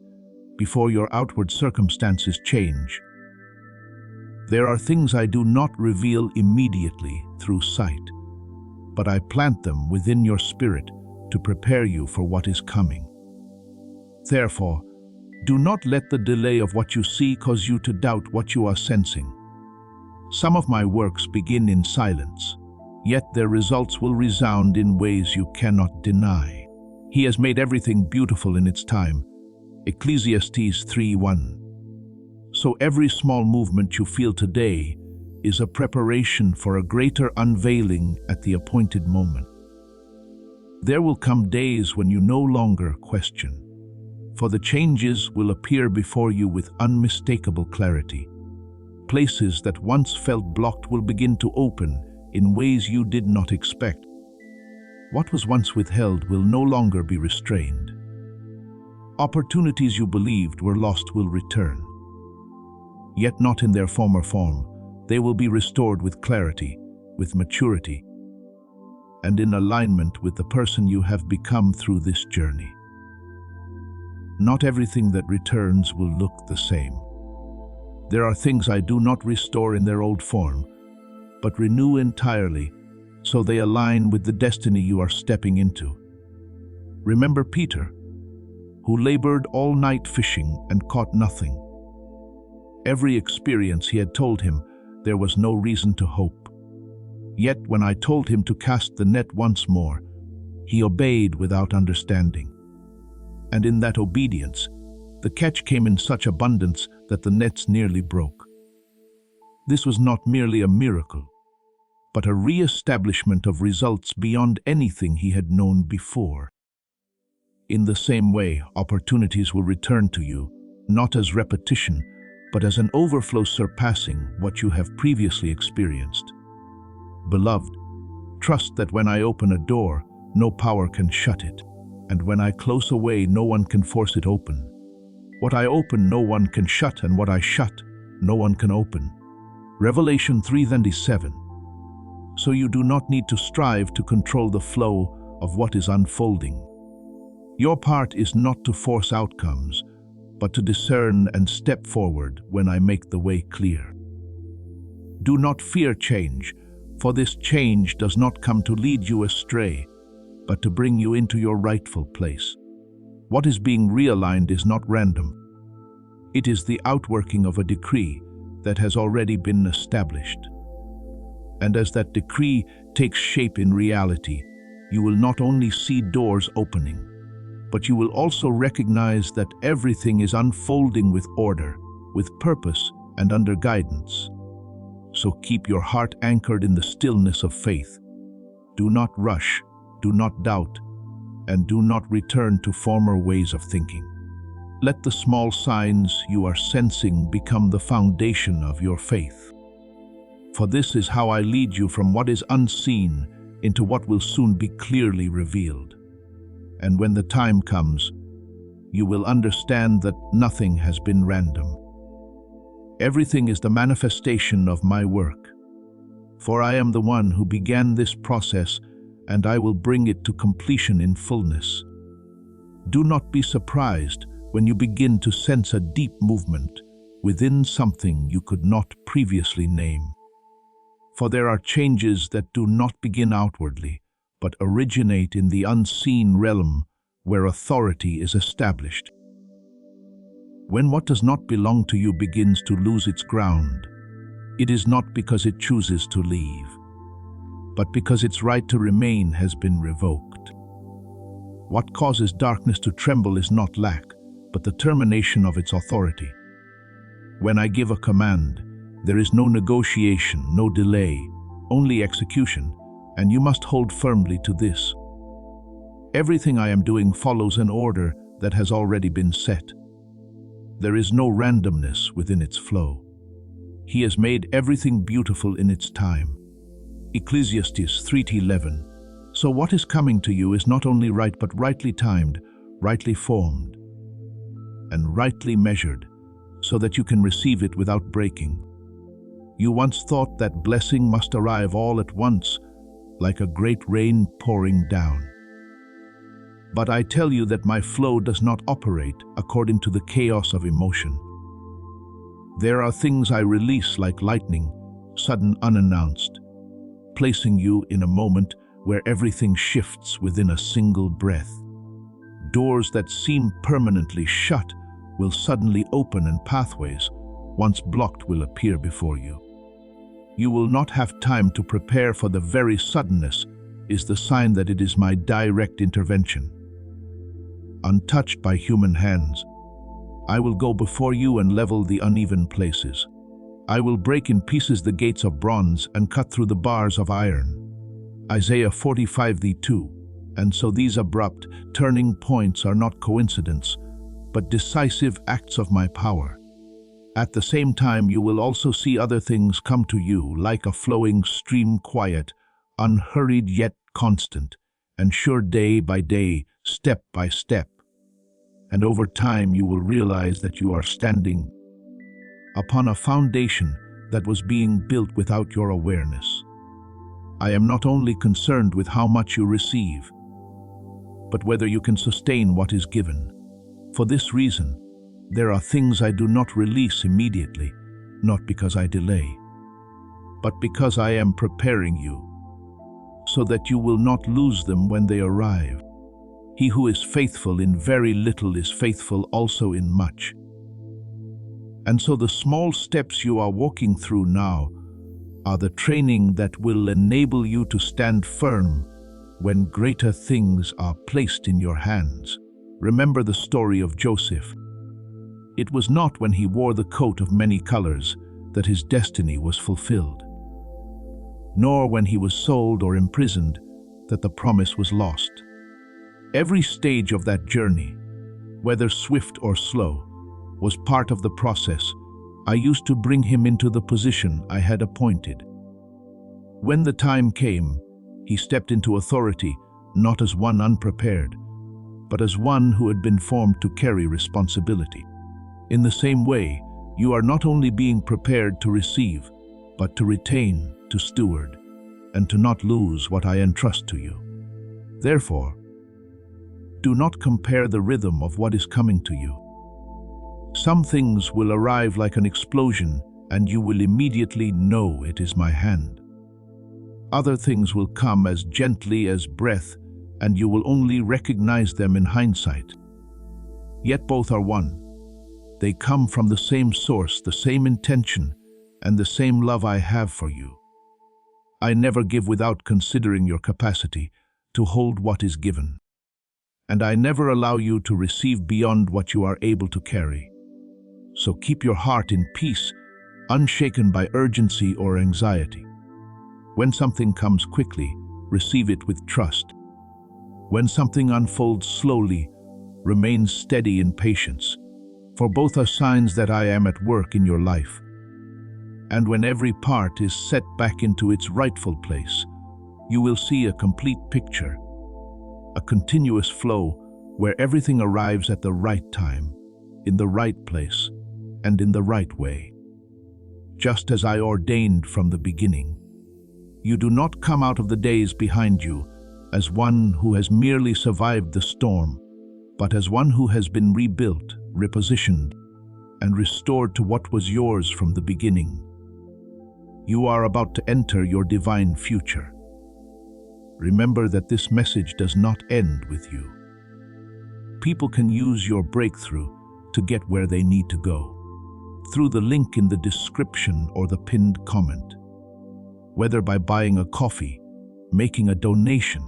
before your outward circumstances change. There are things I do not reveal immediately through sight, but I plant them within your spirit to prepare you for what is coming. Therefore, do not let the delay of what you see cause you to doubt what you are sensing. Some of my works begin in silence, yet their results will resound in ways you cannot deny. He has made everything beautiful in its time. Ecclesiastes 3:1. So every small movement you feel today is a preparation for a greater unveiling at the appointed moment. There will come days when you no longer question, for the changes will appear before you with unmistakable clarity. Places that once felt blocked will begin to open in ways you did not expect. What was once withheld will no longer be restrained. Opportunities you believed were lost will return, yet not in their former form. They will be restored with clarity, with maturity, and in alignment with the person you have become through this journey. Not everything that returns will look the same. There are things I do not restore in their old form, but renew entirely so they align with the destiny you are stepping into. Remember Peter, who labored all night fishing and caught nothing. Every experience he had told him there was no reason to hope. Yet when I told him to cast the net once more, he obeyed without understanding. And in that obedience, the catch came in such abundance that the nets nearly broke. This was not merely a miracle, but a re-establishment of results beyond anything he had known before. In the same way, opportunities will return to you, not as repetition, but as an overflow surpassing what you have previously experienced. Beloved, trust that when I open a door, no power can shut it, and when I close a way, no one can force it open. What I open, no one can shut, and what I shut, no one can open. Revelation 3:27. So you do not need to strive to control the flow of what is unfolding. Your part is not to force outcomes, but to discern and step forward when I make the way clear. Do not fear change, for this change does not come to lead you astray, but to bring you into your rightful place. What is being realigned is not random. It is the outworking of a decree that has already been established. And as that decree takes shape in reality, you will not only see doors opening, but you will also recognize that everything is unfolding with order, with purpose, and under guidance. So keep your heart anchored in the stillness of faith. Do not rush, do not doubt, and do not return to former ways of thinking. Let the small signs you are sensing become the foundation of your faith. For this is how I lead you from what is unseen into what will soon be clearly revealed. And when the time comes, you will understand that nothing has been random. Everything is the manifestation of my work. For I am the one who began this process, and I will bring it to completion in fullness. Do not be surprised when you begin to sense a deep movement within something you could not previously name. For there are changes that do not begin outwardly, but originate in the unseen realm where authority is established. When what does not belong to you begins to lose its ground, it is not because it chooses to leave, but because its right to remain has been revoked. What causes darkness to tremble is not lack, but the termination of its authority. When I give a command, there is no negotiation, no delay, only execution, and you must hold firmly to this. Everything I am doing follows an order that has already been set. There is no randomness within its flow. He has made everything beautiful in its time. Ecclesiastes 3:11. So what is coming to you is not only right but rightly timed, rightly formed, and rightly measured, so that you can receive it without breaking. You once thought that blessing must arrive all at once, like a great rain pouring down. But I tell you that my flow does not operate according to the chaos of emotion. There are things I release like lightning, sudden, unannounced, placing you in a moment where everything shifts within a single breath. Doors that seem permanently shut will suddenly open, and pathways, once blocked, will appear before you. You will not have time to prepare, for the very suddenness is the sign that it is my direct intervention. Untouched by human hands, I will go before you and level the uneven places. I will break in pieces the gates of bronze and cut through the bars of iron. Isaiah 45:2. And so these abrupt, turning points are not coincidence, but decisive acts of my power. At the same time, you will also see other things come to you like a flowing stream, quiet, unhurried yet constant, and sure, day by day, step by step. And over time you will realize that you are standing upon a foundation that was being built without your awareness. I am not only concerned with how much you receive, but whether you can sustain what is given. For this reason, there are things I do not release immediately, not because I delay, but because I am preparing you, so that you will not lose them when they arrive. He who is faithful in very little is faithful also in much. And so the small steps you are walking through now are the training that will enable you to stand firm when greater things are placed in your hands. Remember the story of Joseph. It was not when he wore the coat of many colors that his destiny was fulfilled, nor when he was sold or imprisoned that the promise was lost. Every stage of that journey, whether swift or slow, was part of the process. I used to bring him into the position I had appointed. When the time came, he stepped into authority, not as one unprepared, but as one who had been formed to carry responsibility. In the same way, you are not only being prepared to receive, but to retain, to steward, and to not lose what I entrust to you. Therefore, do not compare the rhythm of what is coming to you. Some things will arrive like an explosion, and you will immediately know it is my hand. Other things will come as gently as breath, and you will only recognize them in hindsight. Yet both are one. They come from the same source, the same intention, and the same love I have for you. I never give without considering your capacity to hold what is given. And I never allow you to receive beyond what you are able to carry. So keep your heart in peace, unshaken by urgency or anxiety. When something comes quickly, receive it with trust. When something unfolds slowly, remain steady in patience, for both are signs that I am at work in your life. And when every part is set back into its rightful place, you will see a complete picture, a continuous flow where everything arrives at the right time, in the right place, and in the right way. Just as I ordained from the beginning. You do not come out of the days behind you as one who has merely survived the storm, but as one who has been rebuilt, repositioned, and restored to what was yours from the beginning. You are about to enter your divine future. Remember that this message does not end with you. People can use your breakthrough to get where they need to go, through the link in the description or the pinned comment. Whether by buying a coffee, making a donation,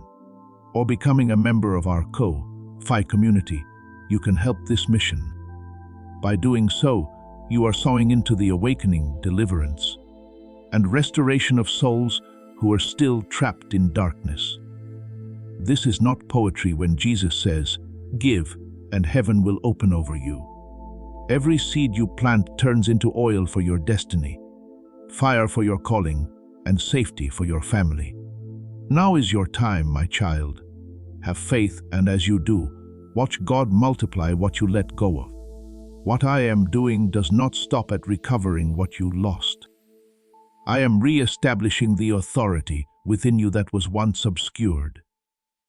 or becoming a member of our Fi community, you can help this mission. By doing so, you are sowing into the awakening, deliverance, and restoration of souls who are still trapped in darkness. This is not poetry when Jesus says, "Give, and heaven will open over you." Every seed you plant turns into oil for your destiny, fire for your calling, and safety for your family. Now is your time, my child. Have faith, and as you do, watch God multiply what you let go of. What I am doing does not stop at recovering what you lost. I am re-establishing the authority within you that was once obscured,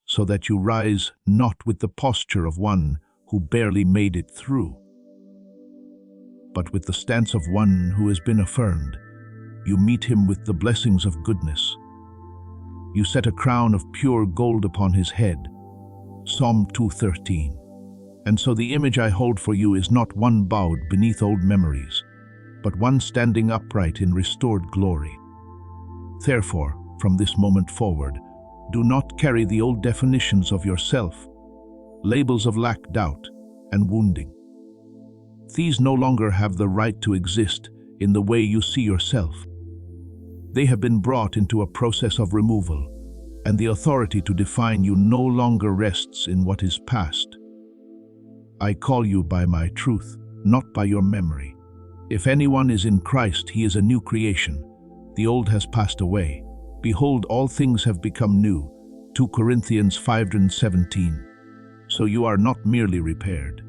so that you rise not with the posture of one who barely made it through, but with the stance of one who has been affirmed. You meet him with the blessings of goodness. You set a crown of pure gold upon his head. Psalm 2:13. And so the image I hold for you is not one bowed beneath old memories, but one standing upright in restored glory. Therefore, from this moment forward, do not carry the old definitions of yourself, labels of lack, doubt, and wounding. These no longer have the right to exist in the way you see yourself. They have been brought into a process of removal, and the authority to define you no longer rests in what is past. I call you by my truth, not by your memory. If anyone is in Christ, he is a new creation. The old has passed away. Behold, all things have become new. 2 Corinthians 5:17. So you are not merely repaired.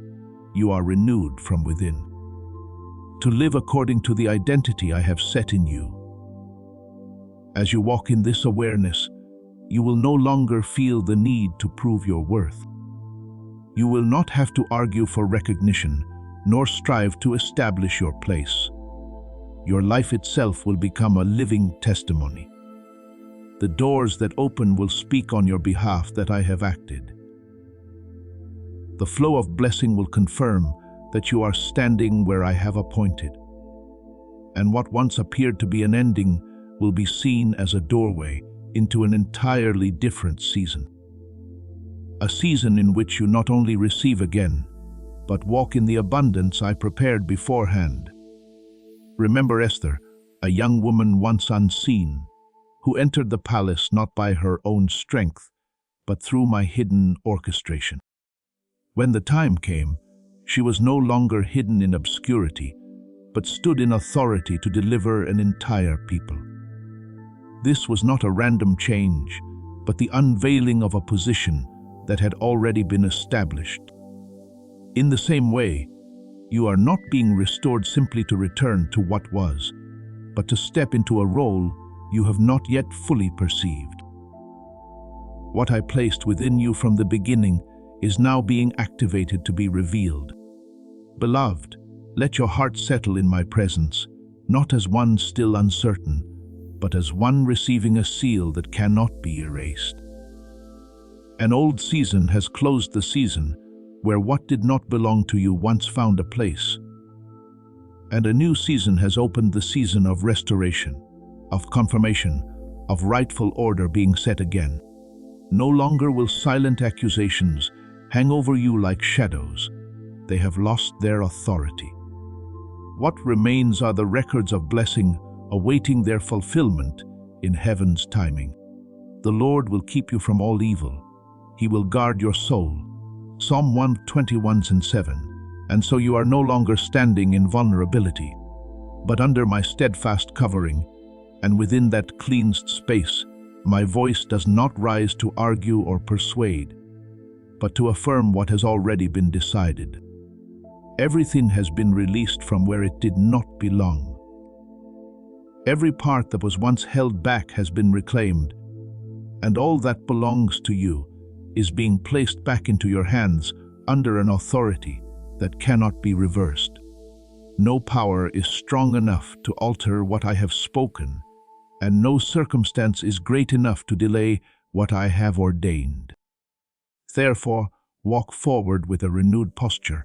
You are renewed from within, to live according to the identity I have set in you. As you walk in this awareness, you will no longer feel the need to prove your worth. You will not have to argue for recognition, nor strive to establish your place. Your life itself will become a living testimony. The doors that open will speak on your behalf that I have acted. The flow of blessing will confirm that you are standing where I have appointed. And what once appeared to be an ending will be seen as a doorway into an entirely different season. A season in which you not only receive again, but walk in the abundance I prepared beforehand. Remember Esther, a young woman once unseen, who entered the palace not by her own strength, but through my hidden orchestration. When the time came, she was no longer hidden in obscurity, but stood in authority to deliver an entire people. This was not a random change, but the unveiling of a position that had already been established. In the same way, you are not being restored simply to return to what was, but to step into a role you have not yet fully perceived. What I placed within you from the beginning is now being activated to be revealed. Beloved, let your heart settle in my presence, not as one still uncertain, but as one receiving a seal that cannot be erased. An old season has closed the season where what did not belong to you once found a place. And a new season has opened the season of restoration, of confirmation, of rightful order being set again. No longer will silent accusations hang over you like shadows. They have lost their authority. What remains are the records of blessing awaiting their fulfillment in heaven's timing. The Lord will keep you from all evil. He will guard your soul. Psalm 121:7. And so you are no longer standing in vulnerability, but under my steadfast covering, and within that cleansed space, my voice does not rise to argue or persuade, but to affirm what has already been decided. Everything has been released from where it did not belong. Every part that was once held back has been reclaimed, and all that belongs to you is being placed back into your hands under an authority that cannot be reversed. No power is strong enough to alter what I have spoken, and no circumstance is great enough to delay what I have ordained. Therefore, walk forward with a renewed posture,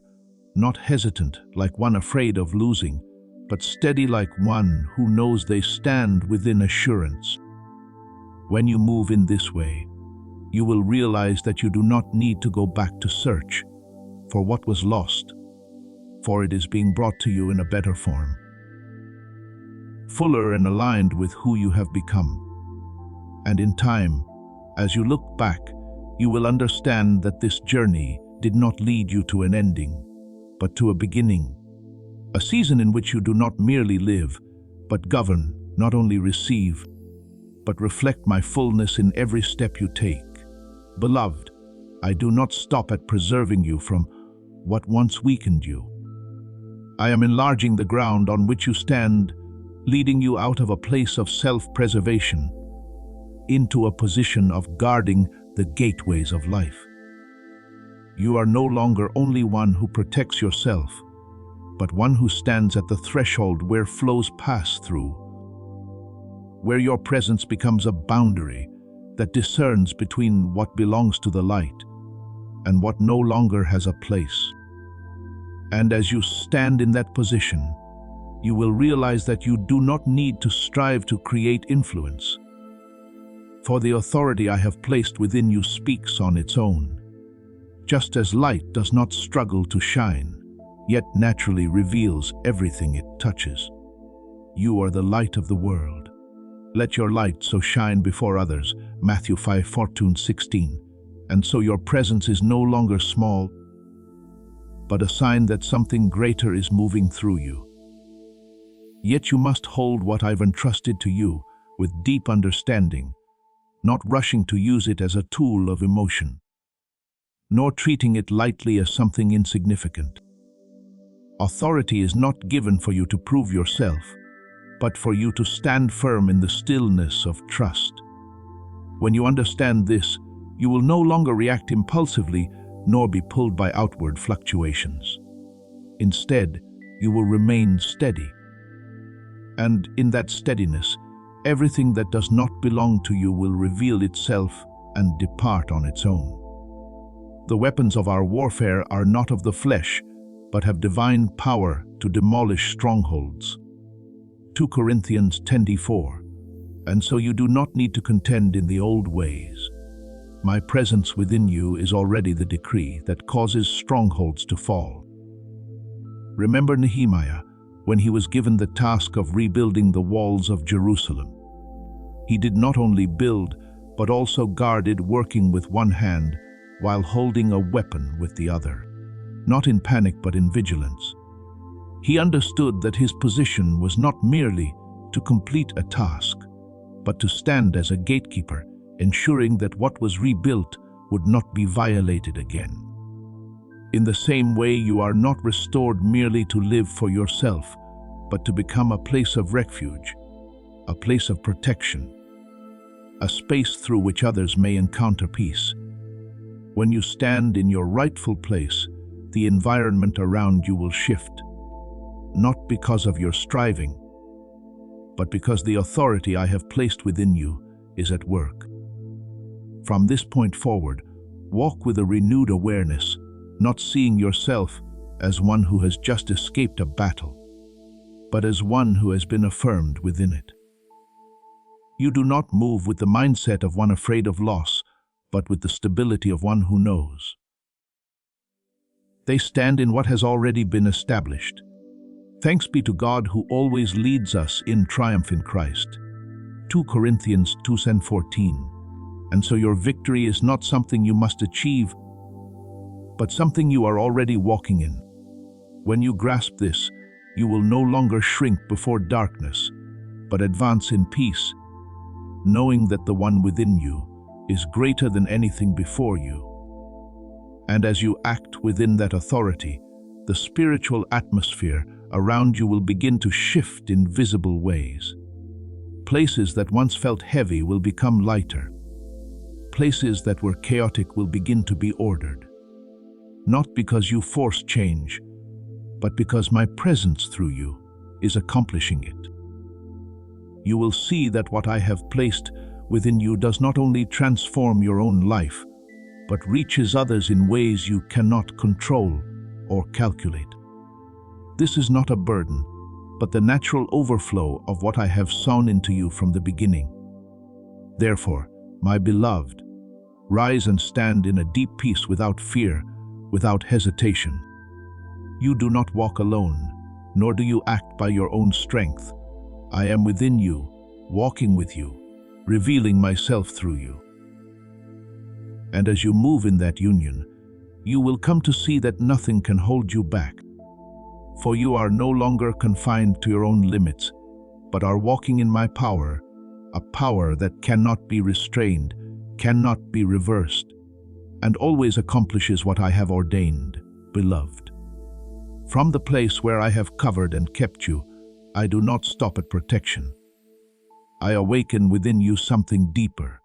not hesitant like one afraid of losing, but steady like one who knows they stand within assurance. When you move in this way, you will realize that you do not need to go back to search for what was lost, for it is being brought to you in a better form, fuller and aligned with who you have become. And in time, as you look back, you will understand that this journey did not lead you to an ending, but to a beginning, a season in which you do not merely live, but govern, not only receive, but reflect my fullness in every step you take. Beloved, I do not stop at preserving you from what once weakened you. I am enlarging the ground on which you stand, leading you out of a place of self-preservation into a position of guarding the gateways of life. You are no longer only one who protects yourself, but one who stands at the threshold where flows pass through, where your presence becomes a boundary that discerns between what belongs to the light and what no longer has a place. And as you stand in that position, you will realize that you do not need to strive to create influence, for the authority I have placed within you speaks on its own. Just as light does not struggle to shine, yet naturally reveals everything it touches. You are the light of the world. Let your light so shine before others, Matthew 5:14-16, and so your presence is no longer small, but a sign that something greater is moving through you. Yet you must hold what I've entrusted to you with deep understanding, not rushing to use it as a tool of emotion, nor treating it lightly as something insignificant. Authority is not given for you to prove yourself, but for you to stand firm in the stillness of trust. When you understand this, you will no longer react impulsively nor be pulled by outward fluctuations. Instead, you will remain steady. And in that steadiness, everything that does not belong to you will reveal itself and depart on its own. The weapons of our warfare are not of the flesh, but have divine power to demolish strongholds. 2 Corinthians 10:4. And so you do not need to contend in the old ways. My presence within you is already the decree that causes strongholds to fall. Remember Nehemiah, when he was given the task of rebuilding the walls of Jerusalem. He did not only build, but also guarded, working with one hand while holding a weapon with the other, not in panic but in vigilance. He understood that his position was not merely to complete a task, but to stand as a gatekeeper, ensuring that what was rebuilt would not be violated again. In the same way, you are not restored merely to live for yourself, but to become a place of refuge, a place of protection, a space through which others may encounter peace. When you stand in your rightful place, the environment around you will shift, not because of your striving, but because the authority I have placed within you is at work. From this point forward, walk with a renewed awareness, not seeing yourself as one who has just escaped a battle, but as one who has been affirmed within it. You do not move with the mindset of one afraid of loss, but with the stability of one who knows. They stand in what has already been established. Thanks be to God who always leads us in triumph in Christ. 2 Corinthians 2:14. And so your victory is not something you must achieve, but something you are already walking in. When you grasp this, you will no longer shrink before darkness, but advance in peace, knowing that the one within you is greater than anything before you. And as you act within that authority, the spiritual atmosphere around you will begin to shift in visible ways. Places that once felt heavy will become lighter. Places that were chaotic will begin to be ordered. Not because you force change, but because my presence through you is accomplishing it. You will see that what I have placed within you does not only transform your own life, but reaches others in ways you cannot control or calculate. This is not a burden, but the natural overflow of what I have sown into you from the beginning. Therefore, my beloved, rise and stand in a deep peace without fear, without hesitation. You do not walk alone, nor do you act by your own strength. I am within you, walking with you, revealing myself through you. And as you move in that union, you will come to see that nothing can hold you back. For you are no longer confined to your own limits, but are walking in my power, a power that cannot be restrained, cannot be reversed, and always accomplishes what I have ordained, beloved. From the place where I have covered and kept you, I do not stop at protection. I awaken within you something deeper,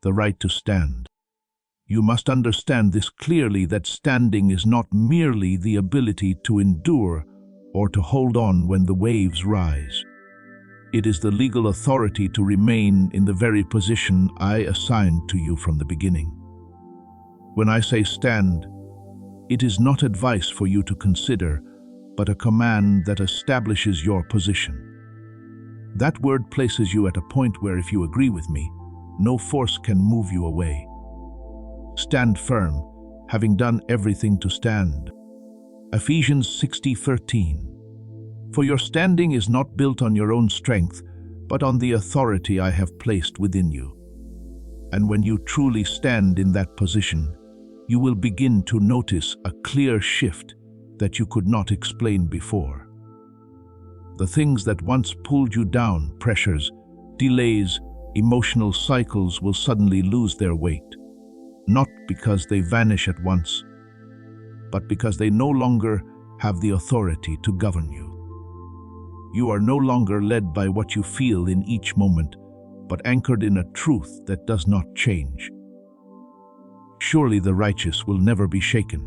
the right to stand. You must understand this clearly, that standing is not merely the ability to endure or to hold on when the waves rise. It is the legal authority to remain in the very position I assigned to you from the beginning. When I say stand, it is not advice for you to consider, but a command that establishes your position. That word places you at a point where, if you agree with me, no force can move you away. Stand firm, having done everything to stand. Ephesians 60:13. For your standing is not built on your own strength, but on the authority I have placed within you. And when you truly stand in that position, you will begin to notice a clear shift that you could not explain before. The things that once pulled you down, pressures, delays, emotional cycles, will suddenly lose their weight. Not because they vanish at once, but because they no longer have the authority to govern you. You are no longer led by what you feel in each moment, but anchored in a truth that does not change. Surely the righteous will never be shaken.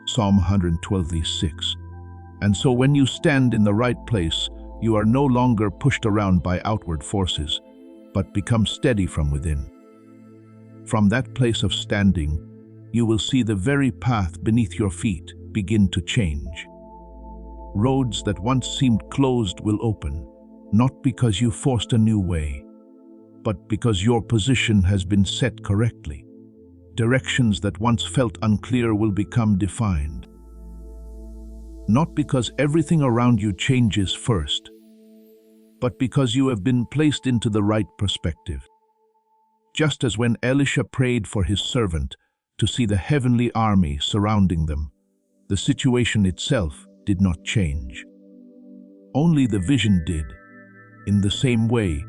Psalm 112:6. And so when you stand in the right place, you are no longer pushed around by outward forces, but become steady from within. From that place of standing, you will see the very path beneath your feet begin to change. Roads that once seemed closed will open, not because you forced a new way, but because your position has been set correctly. Directions that once felt unclear will become defined. Not because everything around you changes first, but because you have been placed into the right perspective. Just as when Elisha prayed for his servant to see the heavenly army surrounding them, the situation itself did not change. Only the vision did. In the same way,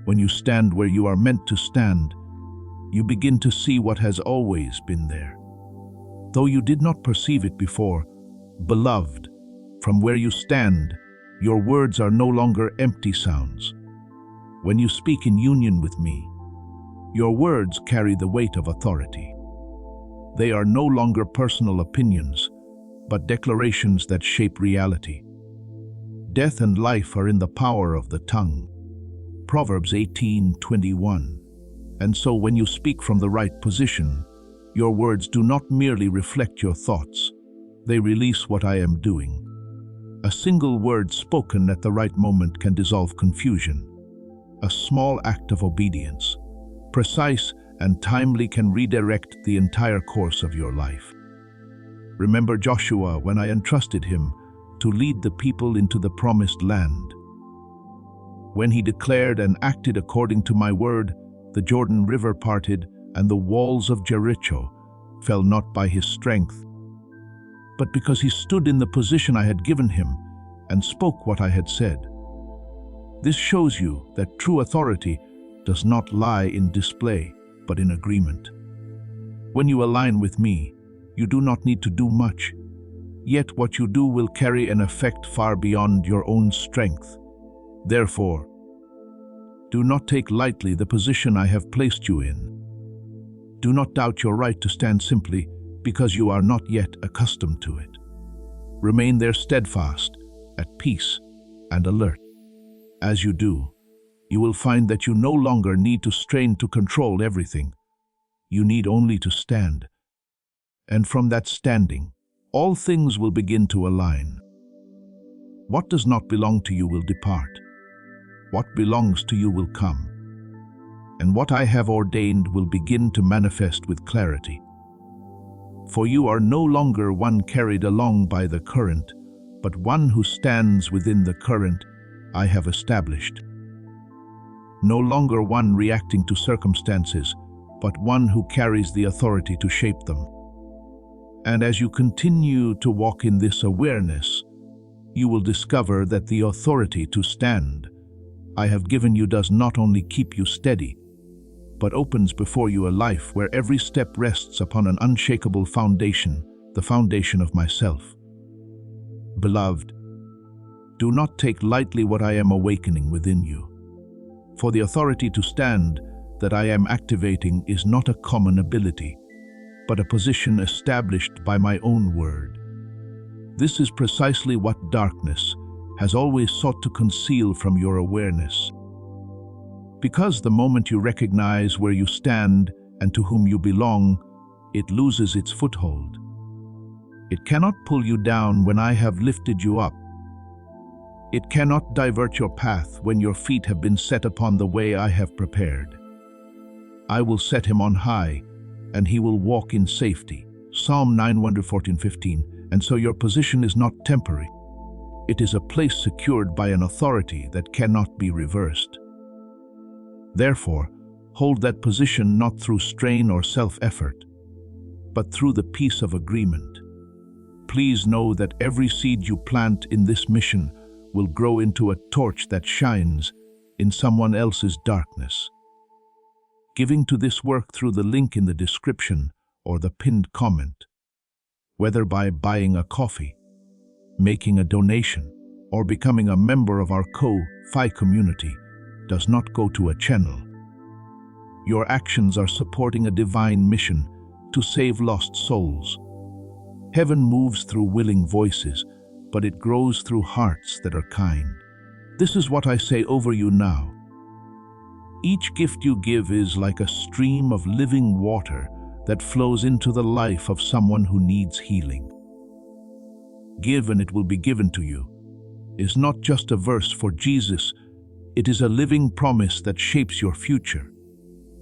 when you stand where you are meant to stand, you begin to see what has always been there. Though you did not perceive it before, beloved, from where you stand, your words are no longer empty sounds. When you speak in union with me, your words carry the weight of authority. They are no longer personal opinions, but declarations that shape reality. Death and life are in the power of the tongue. Proverbs 18:21. And so when you speak from the right position, your words do not merely reflect your thoughts, they release what I am doing. A single word spoken at the right moment can dissolve confusion. A small act of obedience, precise and timely, can redirect the entire course of your life. Remember Joshua when I entrusted him to lead the people into the promised land. When he declared and acted according to my word, The Jordan River parted, and the walls of Jericho fell not by his strength, but because he stood in the position I had given him and spoke what I had said. This shows you that true authority does not lie in display, but in agreement. When you align with me, you do not need to do much, yet what you do will carry an effect far beyond your own strength. Therefore, do not take lightly the position I have placed you in. Do not doubt your right to stand simply because you are not yet accustomed to it. Remain there steadfast, at peace, and alert. As you do, you will find that you no longer need to strain to control everything. You need only to stand. And from that standing, all things will begin to align. What does not belong to you will depart. What belongs to you will come. And what I have ordained will begin to manifest with clarity. For you are no longer one carried along by the current, but one who stands within the current I have established. No longer one reacting to circumstances, but one who carries the authority to shape them. And as you continue to walk in this awareness, you will discover that the authority to stand I have given you does not only keep you steady, but opens before you a life where every step rests upon an unshakable foundation, the foundation of myself. Beloved, do not take lightly what I am awakening within you. For the authority to stand that I am activating is not a common ability, but a position established by my own word. This is precisely what darkness has always sought to conceal from your awareness. Because the moment you recognize where you stand and to whom you belong, it loses its foothold. It cannot pull you down when I have lifted you up. It cannot divert your path when your feet have been set upon the way I have prepared. I will set him on high, and he will walk in safety. Psalm 9:14-15. And so your position is not temporary. It is a place secured by an authority that cannot be reversed. Therefore, hold that position not through strain or self-effort, but through the peace of agreement. Please know that every seed you plant in this mission will grow into a torch that shines in someone else's darkness. Giving to this work through the link in the description or the pinned comment, whether by buying a coffee, making a donation, or becoming a member of our Ko-Fi community, does not go to a channel. Your actions are supporting a divine mission to save lost souls. Heaven moves through willing voices, but it grows through hearts that are kind. This is what I say over you now. Each gift you give is like a stream of living water that flows into the life of someone who needs healing. Give and it will be given to you is not just a verse for Jesus, it is a living promise that shapes your future.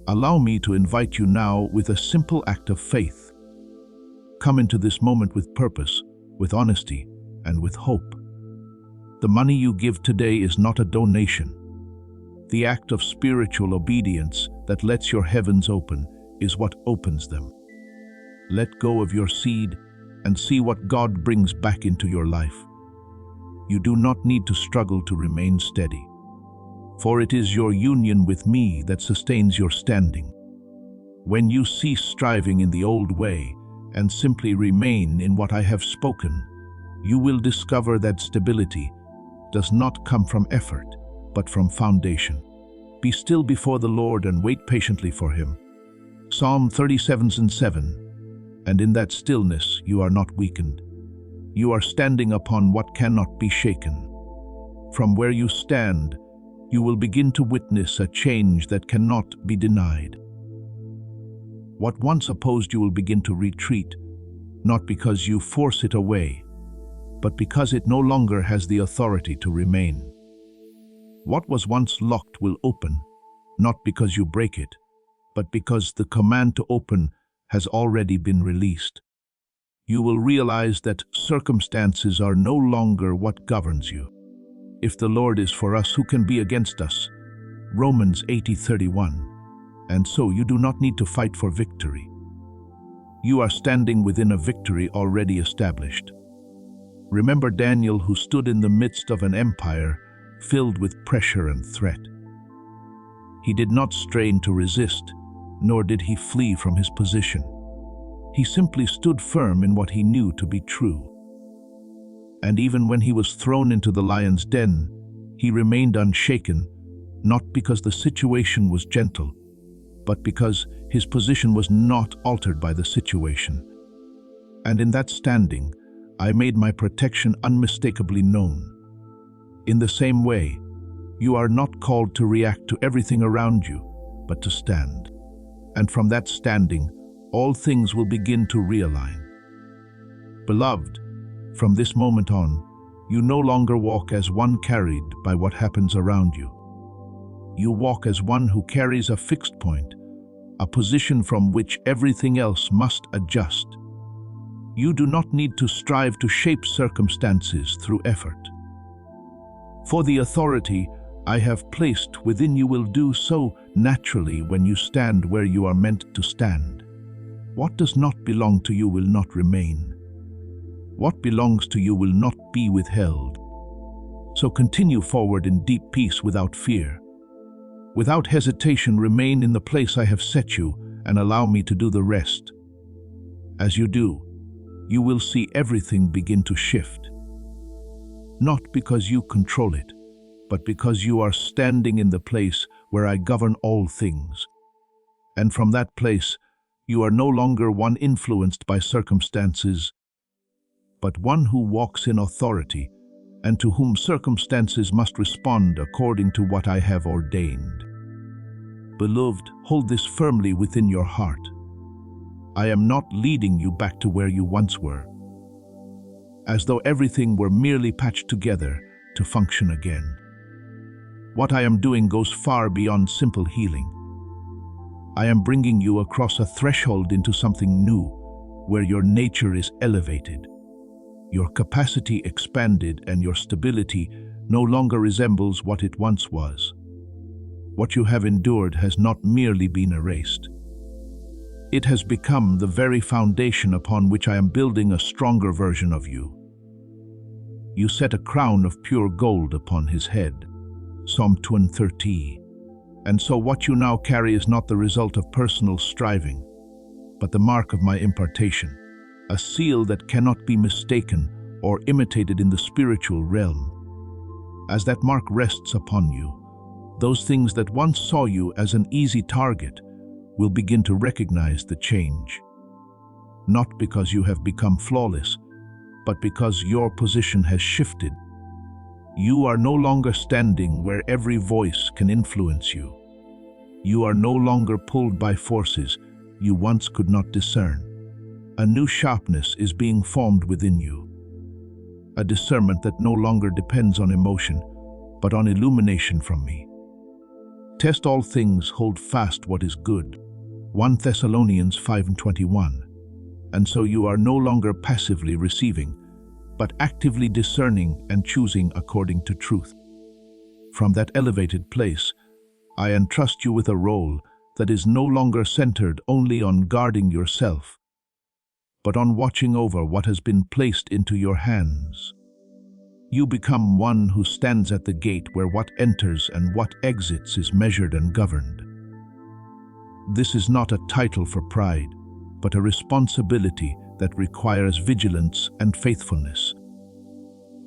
Allow me to invite you now with a simple act of faith. Come into this moment with purpose, with honesty, and with hope. The money you give today is not a donation. The act of spiritual obedience that lets your heavens open is what opens them. Let go of your seed and see what God brings back into your life. You do not need to struggle to remain steady, for it is your union with me that sustains your standing. When you cease striving in the old way and simply remain in what I have spoken, you will discover that stability does not come from effort, but from foundation. Be still before the Lord and wait patiently for him. Psalm 37:7. And in that stillness you are not weakened. You are standing upon what cannot be shaken. From where you stand, you will begin to witness a change that cannot be denied. What once opposed you will begin to retreat, not because you force it away, but because it no longer has the authority to remain. What was once locked will open, not because you break it, but because the command to open has already been released. You will realize that circumstances are no longer what governs you. If the Lord is for us, who can be against us? Romans 8:31. and so you do not need to fight for victory. You are standing within a victory already established. Remember Daniel, who stood in the midst of an empire filled with pressure and threat. He did not strain to resist, nor did he flee from his position. He simply stood firm in what he knew to be true. And even when he was thrown into the lion's den, he remained unshaken, not because the situation was gentle, but because his position was not altered by the situation. And in that standing, I made my protection unmistakably known. In the same way, you are not called to react to everything around you, but to stand. And from that standing, all things will begin to realign. Beloved, from this moment on, you no longer walk as one carried by what happens around you. You walk as one who carries a fixed point, a position from which everything else must adjust. You do not need to strive to shape circumstances through effort. For the authority I have placed within you will do so naturally when you stand where you are meant to stand. What does not belong to you will not remain. What belongs to you will not be withheld. So continue forward in deep peace without fear. Without hesitation, remain in the place I have set you and allow me to do the rest. As you do, you will see everything begin to shift. Not because you control it, but because you are standing in the place where I govern all things. And from that place, you are no longer one influenced by circumstances, but one who walks in authority and to whom circumstances must respond according to what I have ordained. Beloved, hold this firmly within your heart. I am not leading you back to where you once were, as though everything were merely patched together to function again. What I am doing goes far beyond simple healing. I am bringing you across a threshold into something new, where your nature is elevated, your capacity expanded, and your stability no longer resembles what it once was. What you have endured has not merely been erased. It has become the very foundation upon which I am building a stronger version of you. You set a crown of pure gold upon his head, Psalm 2:30. And so what you now carry is not the result of personal striving, but the mark of my impartation, a seal that cannot be mistaken or imitated in the spiritual realm. As that mark rests upon you, those things that once saw you as an easy target will begin to recognize the change. Not because you have become flawless, but because your position has shifted. You are no longer standing where every voice can influence you. You are no longer pulled by forces you once could not discern. A new sharpness is being formed within you, a discernment that no longer depends on emotion, but on illumination from me. Test all things, hold fast what is good. 1 Thessalonians 5:21. And so you are no longer passively receiving, but actively discerning and choosing according to truth. From that elevated place, I entrust you with a role that is no longer centered only on guarding yourself, but on watching over what has been placed into your hands. You become one who stands at the gate where what enters and what exits is measured and governed. This is not a title for pride, but a responsibility that requires vigilance and faithfulness.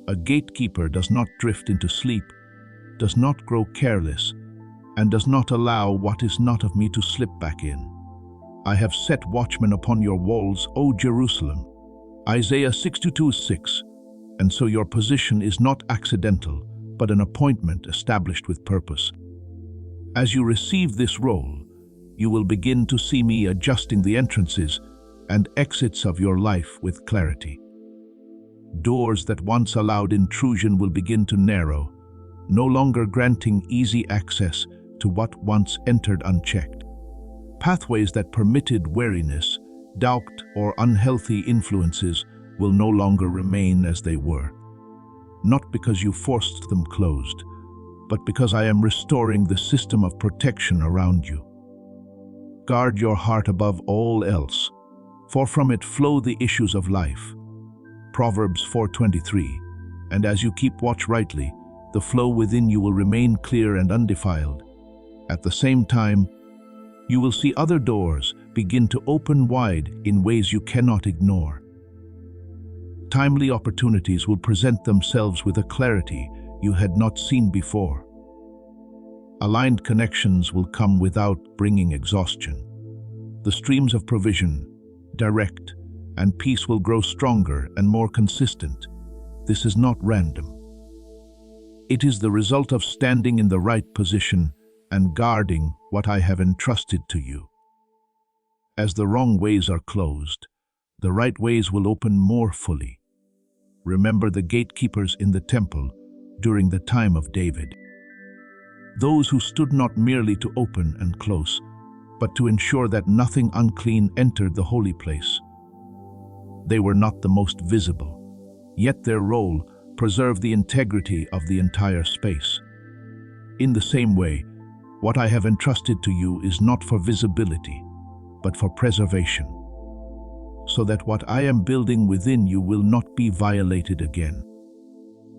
A gatekeeper does not drift into sleep, does not grow careless, and does not allow what is not of me to slip back in. I have set watchmen upon your walls, O Jerusalem. Isaiah 62:6. And so your position is not accidental, but an appointment established with purpose. As you receive this role, you will begin to see me adjusting the entrances and exits of your life with clarity. Doors that once allowed intrusion will begin to narrow, no longer granting easy access to what once entered unchecked. Pathways that permitted wariness, doubt, or unhealthy influences will no longer remain as they were. Not because you forced them closed, but because I am restoring the system of protection around you. Guard your heart above all else, for from it flow the issues of life. Proverbs 4:23. And as you keep watch rightly, the flow within you will remain clear and undefiled. At the same time, you will see other doors begin to open wide in ways you cannot ignore. Timely opportunities will present themselves with a clarity you had not seen before. Aligned connections will come without bringing exhaustion. The streams of provision, direct, and peace will grow stronger and more consistent. This is not random. It is the result of standing in the right position and guarding what I have entrusted to you. As the wrong ways are closed, the right ways will open more fully. Remember the gatekeepers in the temple during the time of David. Those who stood not merely to open and close, but to ensure that nothing unclean entered the holy place. They were not the most visible, yet their role preserved the integrity of the entire space. In the same way, what I have entrusted to you is not for visibility, but for preservation, so that what I am building within you will not be violated again.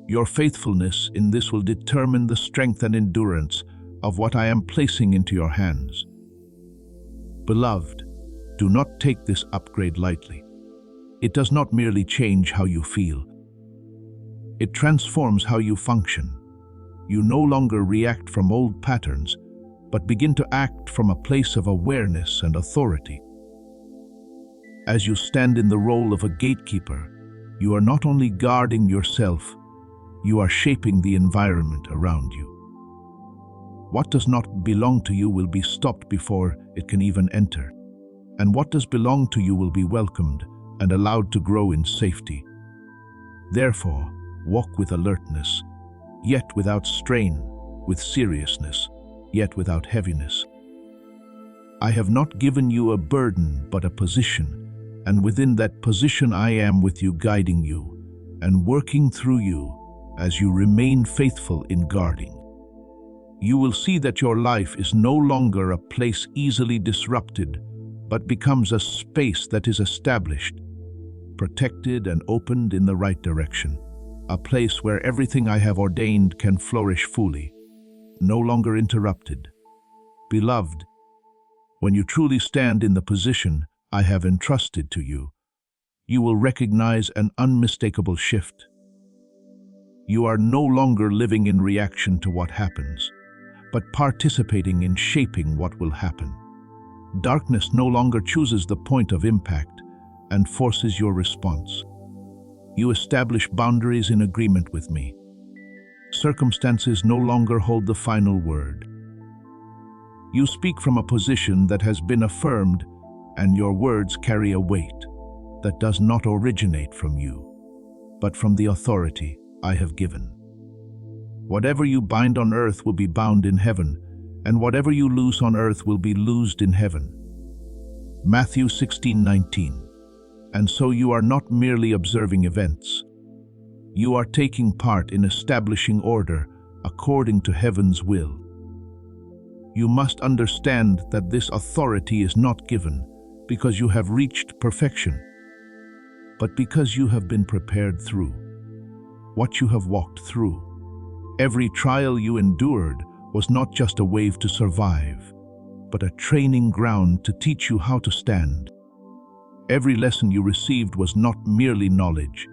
Your faithfulness in this will determine the strength and endurance of what I am placing into your hands. Beloved, do not take this upgrade lightly. It does not merely change how you feel. It transforms how you function. You no longer react from old patterns, but begin to act from a place of awareness and authority. As you stand in the role of a gatekeeper, you are not only guarding yourself, you are shaping the environment around you. What does not belong to you will be stopped before it can even enter, and what does belong to you will be welcomed and allowed to grow in safety. Therefore, walk with alertness, yet without strain, with seriousness, yet without heaviness. I have not given you a burden but a position, and within that position I am with you, guiding you and working through you as you remain faithful in guarding. You will see that your life is no longer a place easily disrupted, but becomes a space that is established, protected and opened in the right direction, a place where everything I have ordained can flourish fully, no longer interrupted. Beloved, when you truly stand in the position I have entrusted to you, you will recognize an unmistakable shift. You are no longer living in reaction to what happens, but participating in shaping what will happen. Darkness no longer chooses the point of impact and forces your response. You establish boundaries in agreement with me. Circumstances no longer hold the final word. You speak from a position that has been affirmed, and your words carry a weight that does not originate from you, but from the authority I have given. Whatever you bind on earth will be bound in heaven, and whatever you loose on earth will be loosed in heaven. Matthew 16:19. And so you are not merely observing events. You are taking part in establishing order according to heaven's will. You must understand that this authority is not given because you have reached perfection, but because you have been prepared through what you have walked through. Every trial you endured was not just a wave to survive, but a training ground to teach you how to stand. Every lesson you received was not merely knowledge,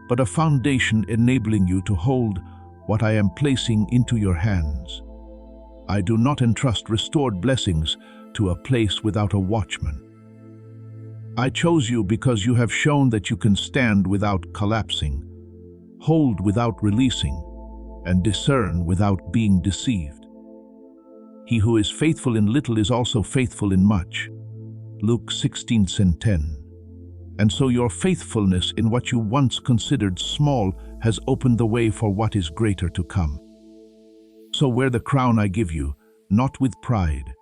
but a foundation enabling you to hold what I am placing into your hands. I do not entrust restored blessings to a place without a watchman. I chose you because you have shown that you can stand without collapsing, hold without releasing, and discern without being deceived. He who is faithful in little is also faithful in much. Luke 16:10. And so your faithfulness in what you once considered small has opened the way for what is greater to come. So wear the crown I give you, not with pride,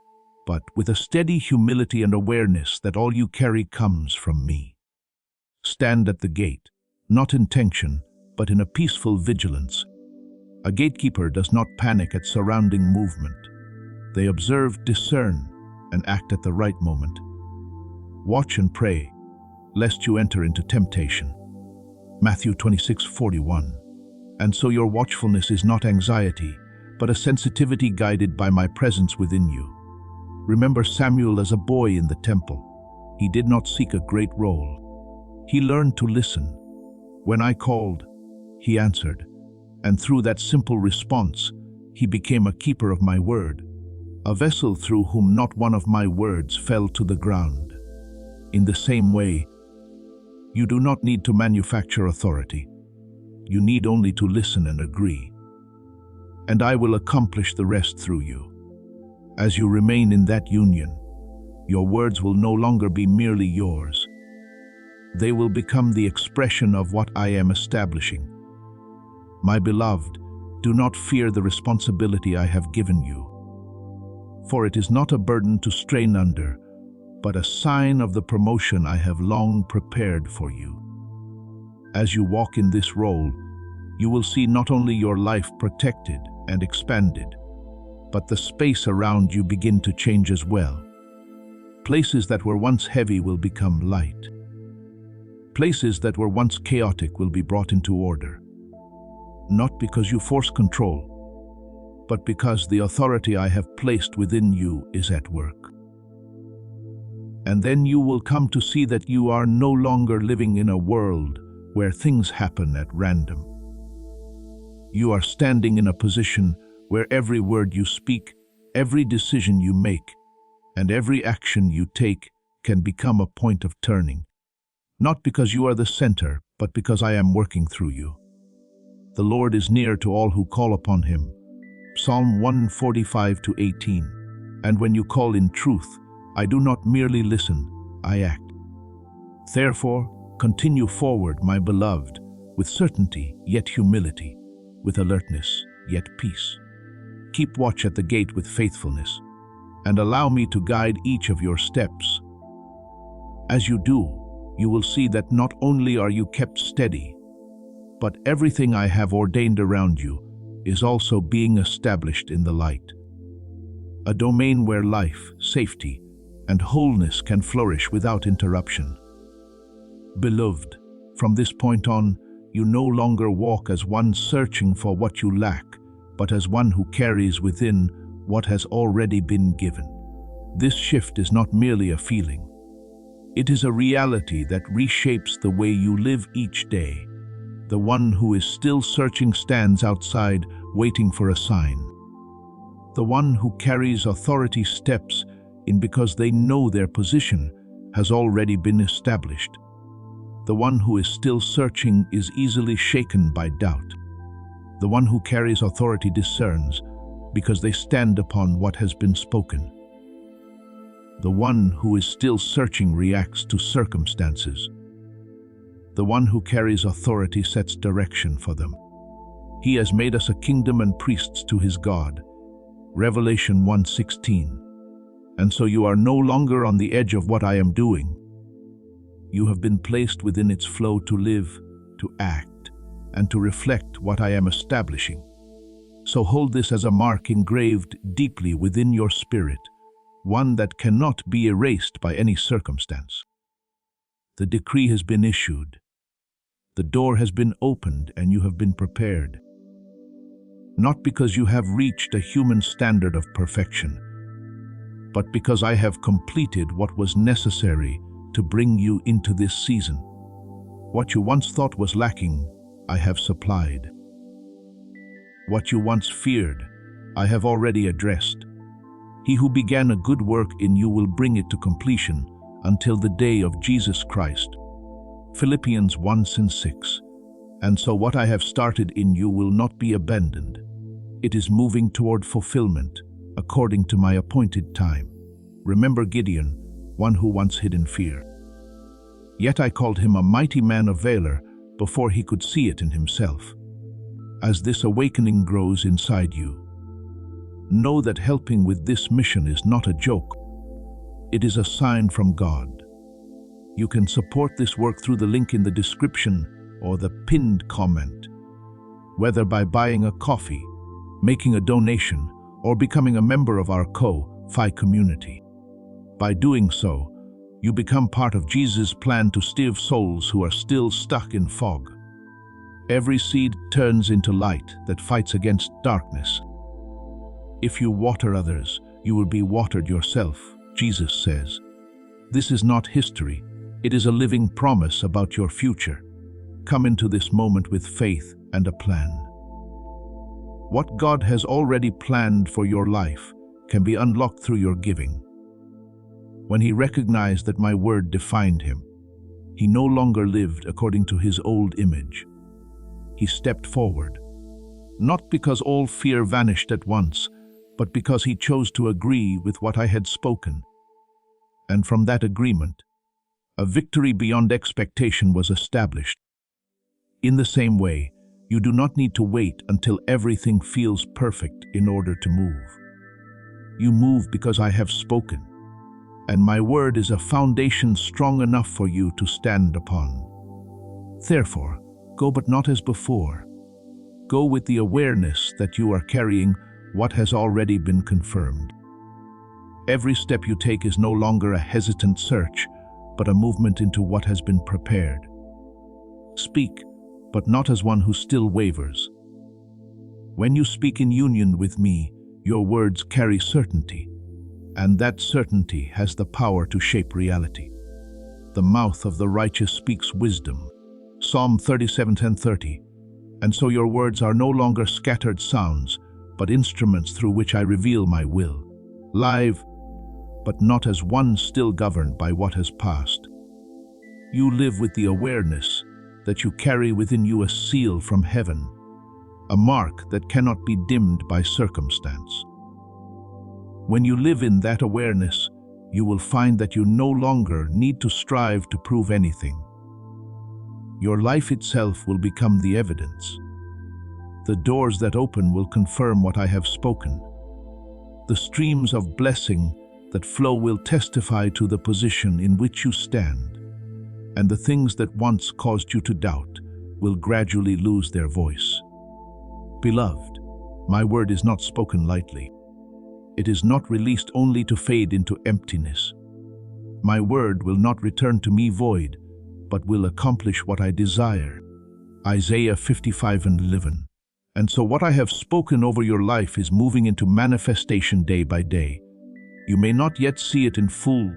but with a steady humility and awareness that all you carry comes from me. Stand at the gate, not in tension, but in a peaceful vigilance. A gatekeeper does not panic at surrounding movement. They observe, discern, and act at the right moment. Watch and pray, lest you enter into temptation. Matthew 26:41. And so your watchfulness is not anxiety, but a sensitivity guided by my presence within you. Remember Samuel as a boy in the temple. He did not seek a great role. He learned to listen. When I called, he answered, and through that simple response, he became a keeper of my word, a vessel through whom not one of my words fell to the ground. In the same way, you do not need to manufacture authority. You need only to listen and agree. And I will accomplish the rest through you. As you remain in that union, your words will no longer be merely yours. They will become the expression of what I am establishing. My beloved, do not fear the responsibility I have given you. For it is not a burden to strain under, but a sign of the promotion I have long prepared for you. As you walk in this role, you will see not only your life protected and expanded, but the space around you begin to change as well. Places that were once heavy will become light. Places that were once chaotic will be brought into order. Not because you force control, but because the authority I have placed within you is at work. And then you will come to see that you are no longer living in a world where things happen at random. You are standing in a position where every word you speak, every decision you make, and every action you take can become a point of turning. Not because you are the center, but because I am working through you. The Lord is near to all who call upon him. Psalm 145:18. And when you call in truth, I do not merely listen, I act. Therefore, continue forward, my beloved, with certainty, yet humility, with alertness, yet peace. Keep watch at the gate with faithfulness, and allow me to guide each of your steps. As you do, you will see that not only are you kept steady, but everything I have ordained around you is also being established in the light. A domain where life, safety, and wholeness can flourish without interruption. Beloved, from this point on, you no longer walk as one searching for what you lack, but as one who carries within what has already been given. This shift is not merely a feeling. It is a reality that reshapes the way you live each day. The one who is still searching stands outside, waiting for a sign. The one who carries authority steps in because they know their position has already been established. The one who is still searching is easily shaken by doubt. The one who carries authority discerns because they stand upon what has been spoken. The one who is still searching reacts to circumstances. The one who carries authority sets direction for them. He has made us a kingdom and priests to his God. Revelation 1:16. And so you are no longer on the edge of what I am doing. You have been placed within its flow to live, to act, and to reflect what I am establishing. So hold this as a mark engraved deeply within your spirit, one that cannot be erased by any circumstance. The decree has been issued. The door has been opened and you have been prepared. Not because you have reached a human standard of perfection, but because I have completed what was necessary to bring you into this season. What you once thought was lacking, I have supplied. What you once feared, I have already addressed. He who began a good work in you will bring it to completion until the day of Jesus Christ. Philippians 1:6. And so what I have started in you will not be abandoned. It is moving toward fulfillment, according to my appointed time. Remember Gideon, one who once hid in fear. Yet I called him a mighty man of valor before he could see it in himself. As this awakening grows inside you, know that helping with this mission is not a joke. It is a sign from God. You can support this work through the link in the description or the pinned comment, whether by buying a coffee, making a donation, or becoming a member of our Ko-Fi community. By doing so, you become part of Jesus' plan to save souls who are still stuck in fog. Every seed turns into light that fights against darkness. If you water others, you will be watered yourself, Jesus says. This is not history. It is a living promise about your future. Come into this moment with faith and a plan. What God has already planned for your life can be unlocked through your giving. When he recognized that my word defined him, he no longer lived according to his old image. He stepped forward, not because all fear vanished at once, but because he chose to agree with what I had spoken. And from that agreement, a victory beyond expectation was established. In the same way, you do not need to wait until everything feels perfect in order to move. You move because I have spoken, and my word is a foundation strong enough for you to stand upon. Therefore, go but not as before. Go with the awareness that you are carrying what has already been confirmed. Every step you take is no longer a hesitant search, but a movement into what has been prepared. Speak, but not as one who still wavers. When you speak in union with me, your words carry certainty, and that certainty has the power to shape reality. The mouth of the righteous speaks wisdom. Psalm 37:10-30. And so your words are no longer scattered sounds, but instruments through which I reveal my will. Live, but not as one still governed by what has passed. You live with the awareness that you carry within you a seal from heaven, a mark that cannot be dimmed by circumstance. When you live in that awareness, you will find that you no longer need to strive to prove anything. Your life itself will become the evidence. The doors that open will confirm what I have spoken. The streams of blessing that flow will testify to the position in which you stand, and the things that once caused you to doubt will gradually lose their voice. Beloved, my word is not spoken lightly. It is not released only to fade into emptiness. My word will not return to me void, but will accomplish what I desire. Isaiah 55:11. And so what I have spoken over your life is moving into manifestation day by day. You may not yet see it in full,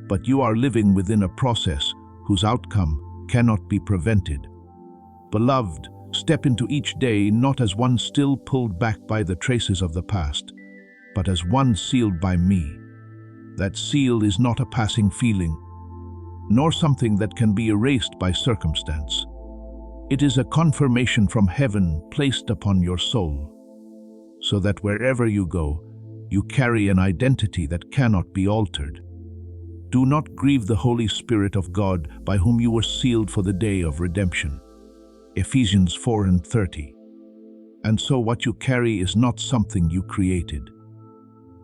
but you are living within a process whose outcome cannot be prevented. Beloved, step into each day not as one still pulled back by the traces of the past, but as one sealed by me. That seal is not a passing feeling, nor something that can be erased by circumstance. It is a confirmation from heaven placed upon your soul, so that wherever you go, you carry an identity that cannot be altered. Do not grieve the Holy Spirit of God, by whom you were sealed for the day of redemption. Ephesians 4:30. And so what you carry is not something you created.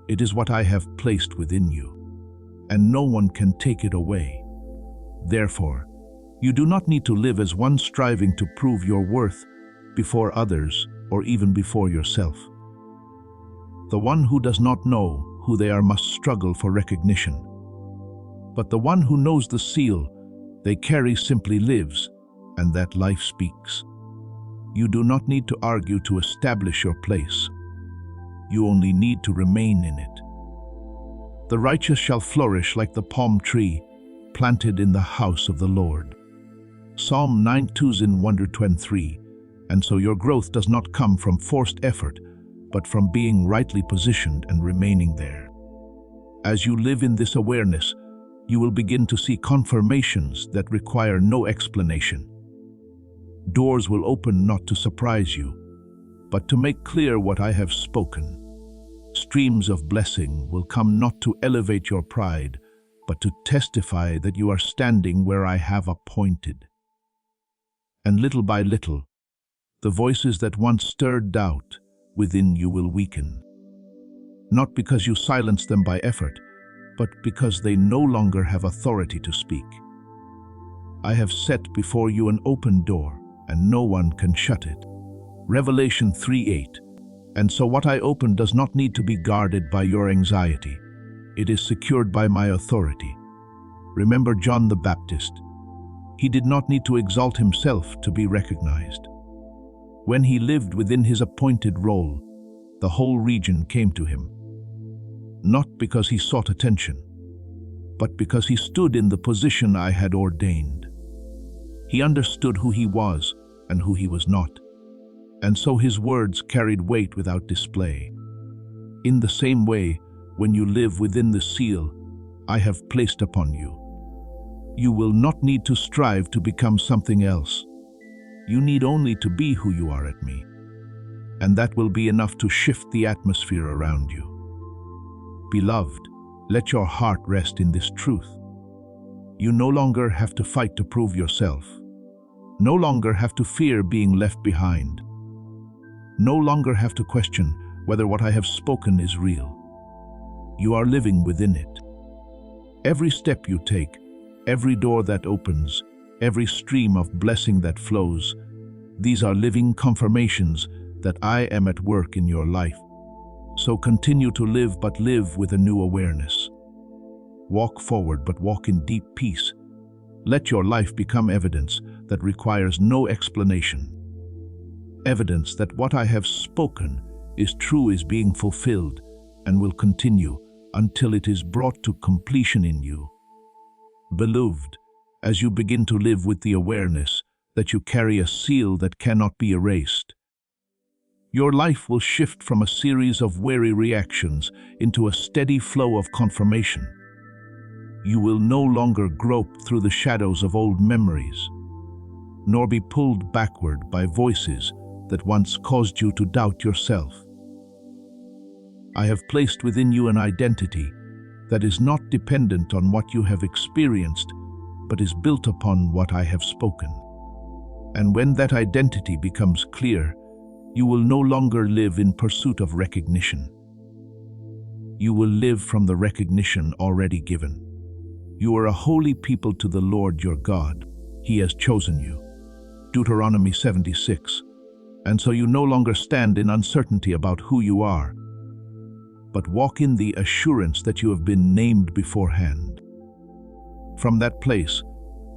It is what I have placed within you, and no one can take it away. Therefore, you do not need to live as one striving to prove your worth before others or even before yourself. The one who does not know who they are must struggle for recognition. But the one who knows the seal they carry simply lives, and that life speaks. You do not need to argue to establish your place. You only need to remain in it. The righteous shall flourish like the palm tree planted in the house of the Lord. Psalm 9:2-123. And so your growth does not come from forced effort, but from being rightly positioned and remaining there. As you live in this awareness, you will begin to see confirmations that require no explanation. Doors will open not to surprise you, but to make clear what I have spoken. Streams of blessing will come not to elevate your pride, but to testify that you are standing where I have appointed. And little by little, the voices that once stirred doubt within you will weaken. Not because you silence them by effort, but because they no longer have authority to speak. I have set before you an open door, and no one can shut it. Revelation 3:8. And so what I open does not need to be guarded by your anxiety. It is secured by my authority. Remember John the Baptist. He did not need to exalt himself to be recognized. When he lived within his appointed role, the whole region came to him. Not because he sought attention, but because he stood in the position I had ordained. He understood who he was and who he was not, and so his words carried weight without display. In the same way, when you live within the seal I have placed upon you, you will not need to strive to become something else. You need only to be who you are at me, and that will be enough to shift the atmosphere around you. Beloved, let your heart rest in this truth. You no longer have to fight to prove yourself. No longer have to fear being left behind. No longer have to question whether what I have spoken is real. You are living within it. Every step you take, every door that opens, every stream of blessing that flows, these are living confirmations that I am at work in your life. So continue to live, but live with a new awareness. Walk forward, but walk in deep peace. Let your life become evidence that requires no explanation. Evidence that what I have spoken is true, is being fulfilled, and will continue until it is brought to completion in you. Beloved, as you begin to live with the awareness that you carry a seal that cannot be erased, your life will shift from a series of wary reactions into a steady flow of confirmation. You will no longer grope through the shadows of old memories, nor be pulled backward by voices that once caused you to doubt yourself. I have placed within you an identity that is not dependent on what you have experienced, but is built upon what I have spoken. And when that identity becomes clear, you will no longer live in pursuit of recognition. You will live from the recognition already given. You are a holy people to the Lord your God. He has chosen you. Deuteronomy 76. And so you no longer stand in uncertainty about who you are, but walk in the assurance that you have been named beforehand. From that place,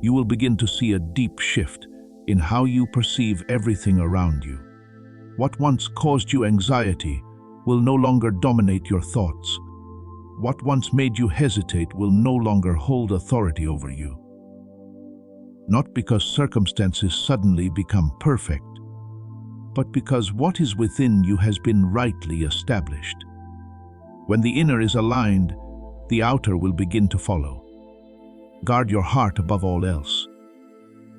you will begin to see a deep shift in how you perceive everything around you. What once caused you anxiety will no longer dominate your thoughts. What once made you hesitate will no longer hold authority over you. Not because circumstances suddenly become perfect, but because what is within you has been rightly established. When the inner is aligned, the outer will begin to follow. Guard your heart above all else,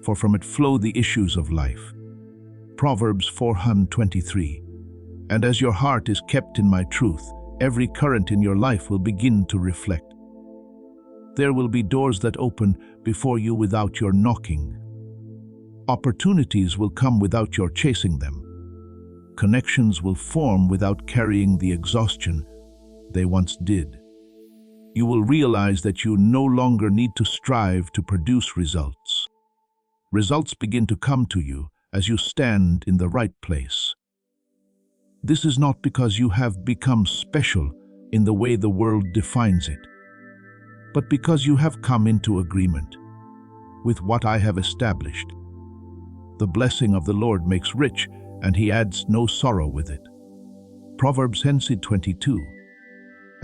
for from it flow the issues of life. Proverbs 4:23. And as your heart is kept in my truth, every current in your life will begin to reflect. There will be doors that open before you without your knocking. Opportunities will come without your chasing them. Connections will form without carrying the exhaustion they once did. You will realize that you no longer need to strive to produce results. Results begin to come to you as you stand in the right place. This is not because you have become special in the way the world defines it, but because you have come into agreement with what I have established. The blessing of the Lord makes rich, and he adds no sorrow with it. Proverbs 10:22.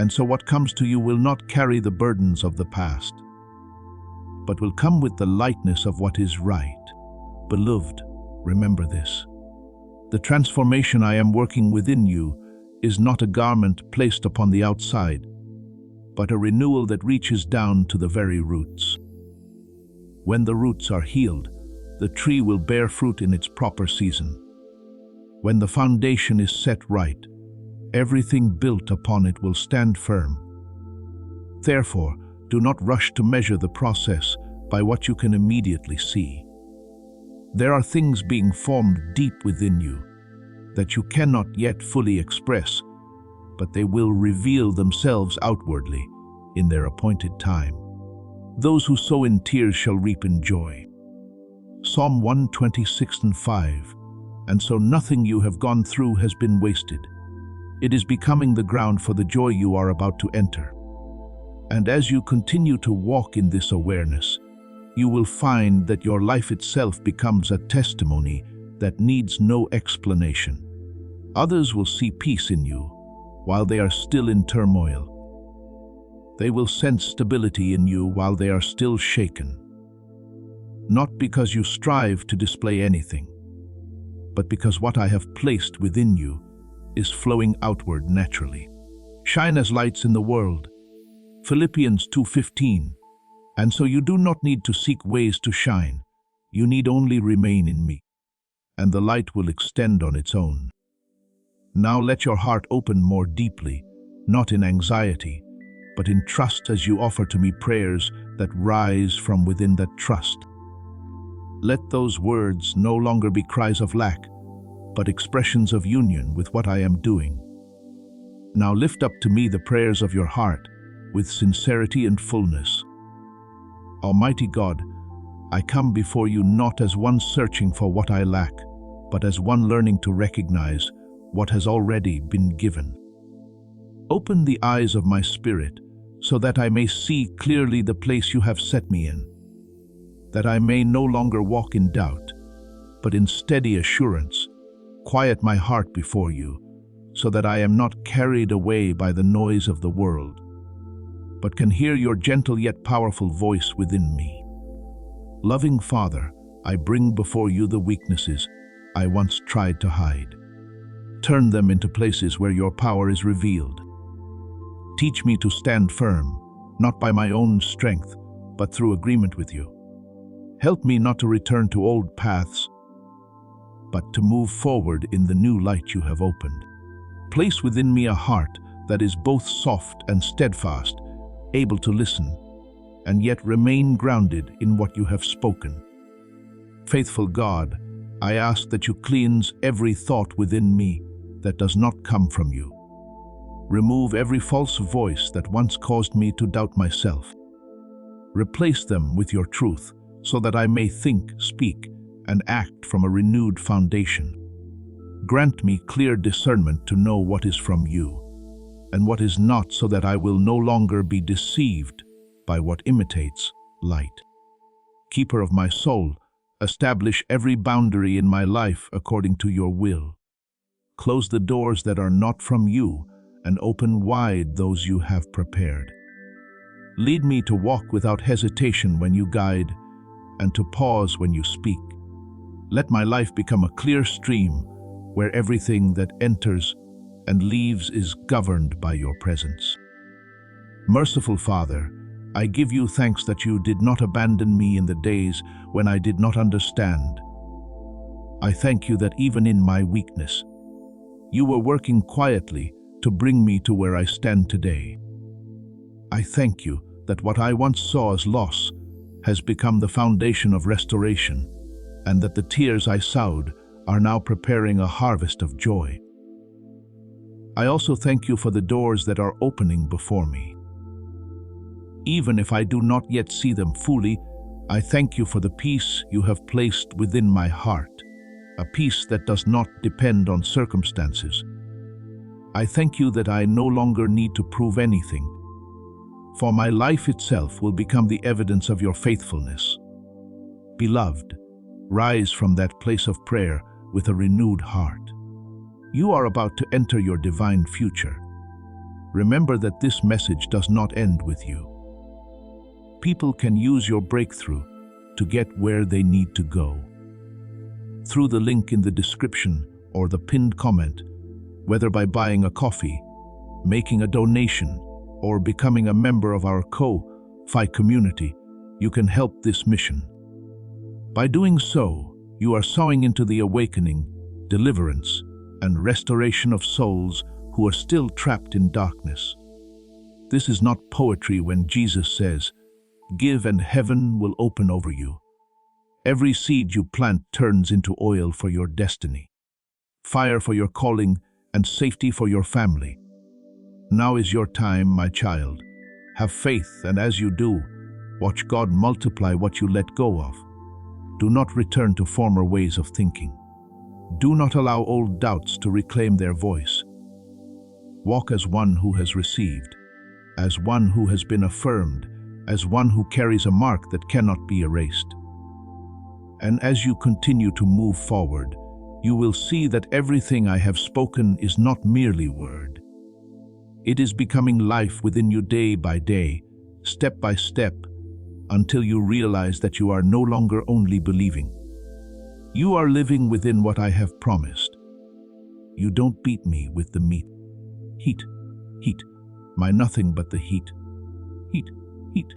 And so what comes to you will not carry the burdens of the past, but will come with the lightness of what is right. Beloved, remember this. The transformation I am working within you is not a garment placed upon the outside, but a renewal that reaches down to the very roots. When the roots are healed, the tree will bear fruit in its proper season. When the foundation is set right, everything built upon it will stand firm. Therefore, do not rush to measure the process by what you can immediately see. There are things being formed deep within you that you cannot yet fully express, but they will reveal themselves outwardly in their appointed time. Those who sow in tears shall reap in joy. Psalm 126:5. And so nothing you have gone through has been wasted. It is becoming the ground for the joy you are about to enter. And as you continue to walk in this awareness, you will find that your life itself becomes a testimony that needs no explanation. Others will see peace in you while they are still in turmoil. They will sense stability in you while they are still shaken. Not because you strive to display anything, but because what I have placed within you is flowing outward naturally. Shine as lights in the world. Philippians 2:15. And so you do not need to seek ways to shine. You need only remain in me, and the light will extend on its own. Now let your heart open more deeply, not in anxiety, but in trust as you offer to me prayers that rise from within that trust. Let those words no longer be cries of lack, but expressions of union with what I am doing. Now lift up to me the prayers of your heart with sincerity and fullness. Almighty God, I come before you not as one searching for what I lack, but as one learning to recognize what has already been given. Open the eyes of my spirit so that I may see clearly the place you have set me in, that I may no longer walk in doubt, but in steady assurance. Quiet my heart before you, so that I am not carried away by the noise of the world, but can hear your gentle yet powerful voice within me. Loving Father, I bring before you the weaknesses I once tried to hide. Turn them into places where your power is revealed. Teach me to stand firm, not by my own strength, but through agreement with you. Help me not to return to old paths, but to move forward in the new light you have opened. Place within me a heart that is both soft and steadfast, able to listen, and yet remain grounded in what you have spoken. Faithful God, I ask that you cleanse every thought within me that does not come from you. Remove every false voice that once caused me to doubt myself. Replace them with your truth, so that I may think, speak, and act from a renewed foundation. Grant me clear discernment to know what is from you and what is not, so that I will no longer be deceived by what imitates light. Keeper of my soul, establish every boundary in my life according to your will. Close the doors that are not from you and open wide those you have prepared. Lead me to walk without hesitation when you guide, and to pause when you speak. Let my life become a clear stream where everything that enters and leaves is governed by your presence. Merciful Father, I give you thanks that you did not abandon me in the days when I did not understand. I thank you that even in my weakness, you were working quietly to bring me to where I stand today. I thank you that what I once saw as loss has become the foundation of restoration, and that the tears I sowed are now preparing a harvest of joy. I also thank you for the doors that are opening before me. Even if I do not yet see them fully, I thank you for the peace you have placed within my heart, a peace that does not depend on circumstances. I thank you that I no longer need to prove anything, for my life itself will become the evidence of your faithfulness. Beloved, rise from that place of prayer with a renewed heart. You are about to enter your divine future. Remember that this message does not end with you. People can use your breakthrough to get where they need to go. Through the link in the description or the pinned comment, whether by buying a coffee, making a donation, or becoming a member of our Ko-Fi community, you can help this mission. By doing so, you are sowing into the awakening, deliverance, and restoration of souls who are still trapped in darkness. This is not poetry when Jesus says, "Give and heaven will open over you." Every seed you plant turns into oil for your destiny, fire for your calling, and safety for your family. Now is your time, my child. Have faith, and as you do, watch God multiply what you let go of. Do not return to former ways of thinking. Do not allow old doubts to reclaim their voice. Walk as one who has received, as one who has been affirmed, as one who carries a mark that cannot be erased. And as you continue to move forward, you will see that everything I have spoken is not merely word. It is becoming life within you day by day, step by step, until you realize that you are no longer only believing. You are living within what I have promised. You don't beat me with the meat. Heat, heat, my nothing but the heat. Heat, heat.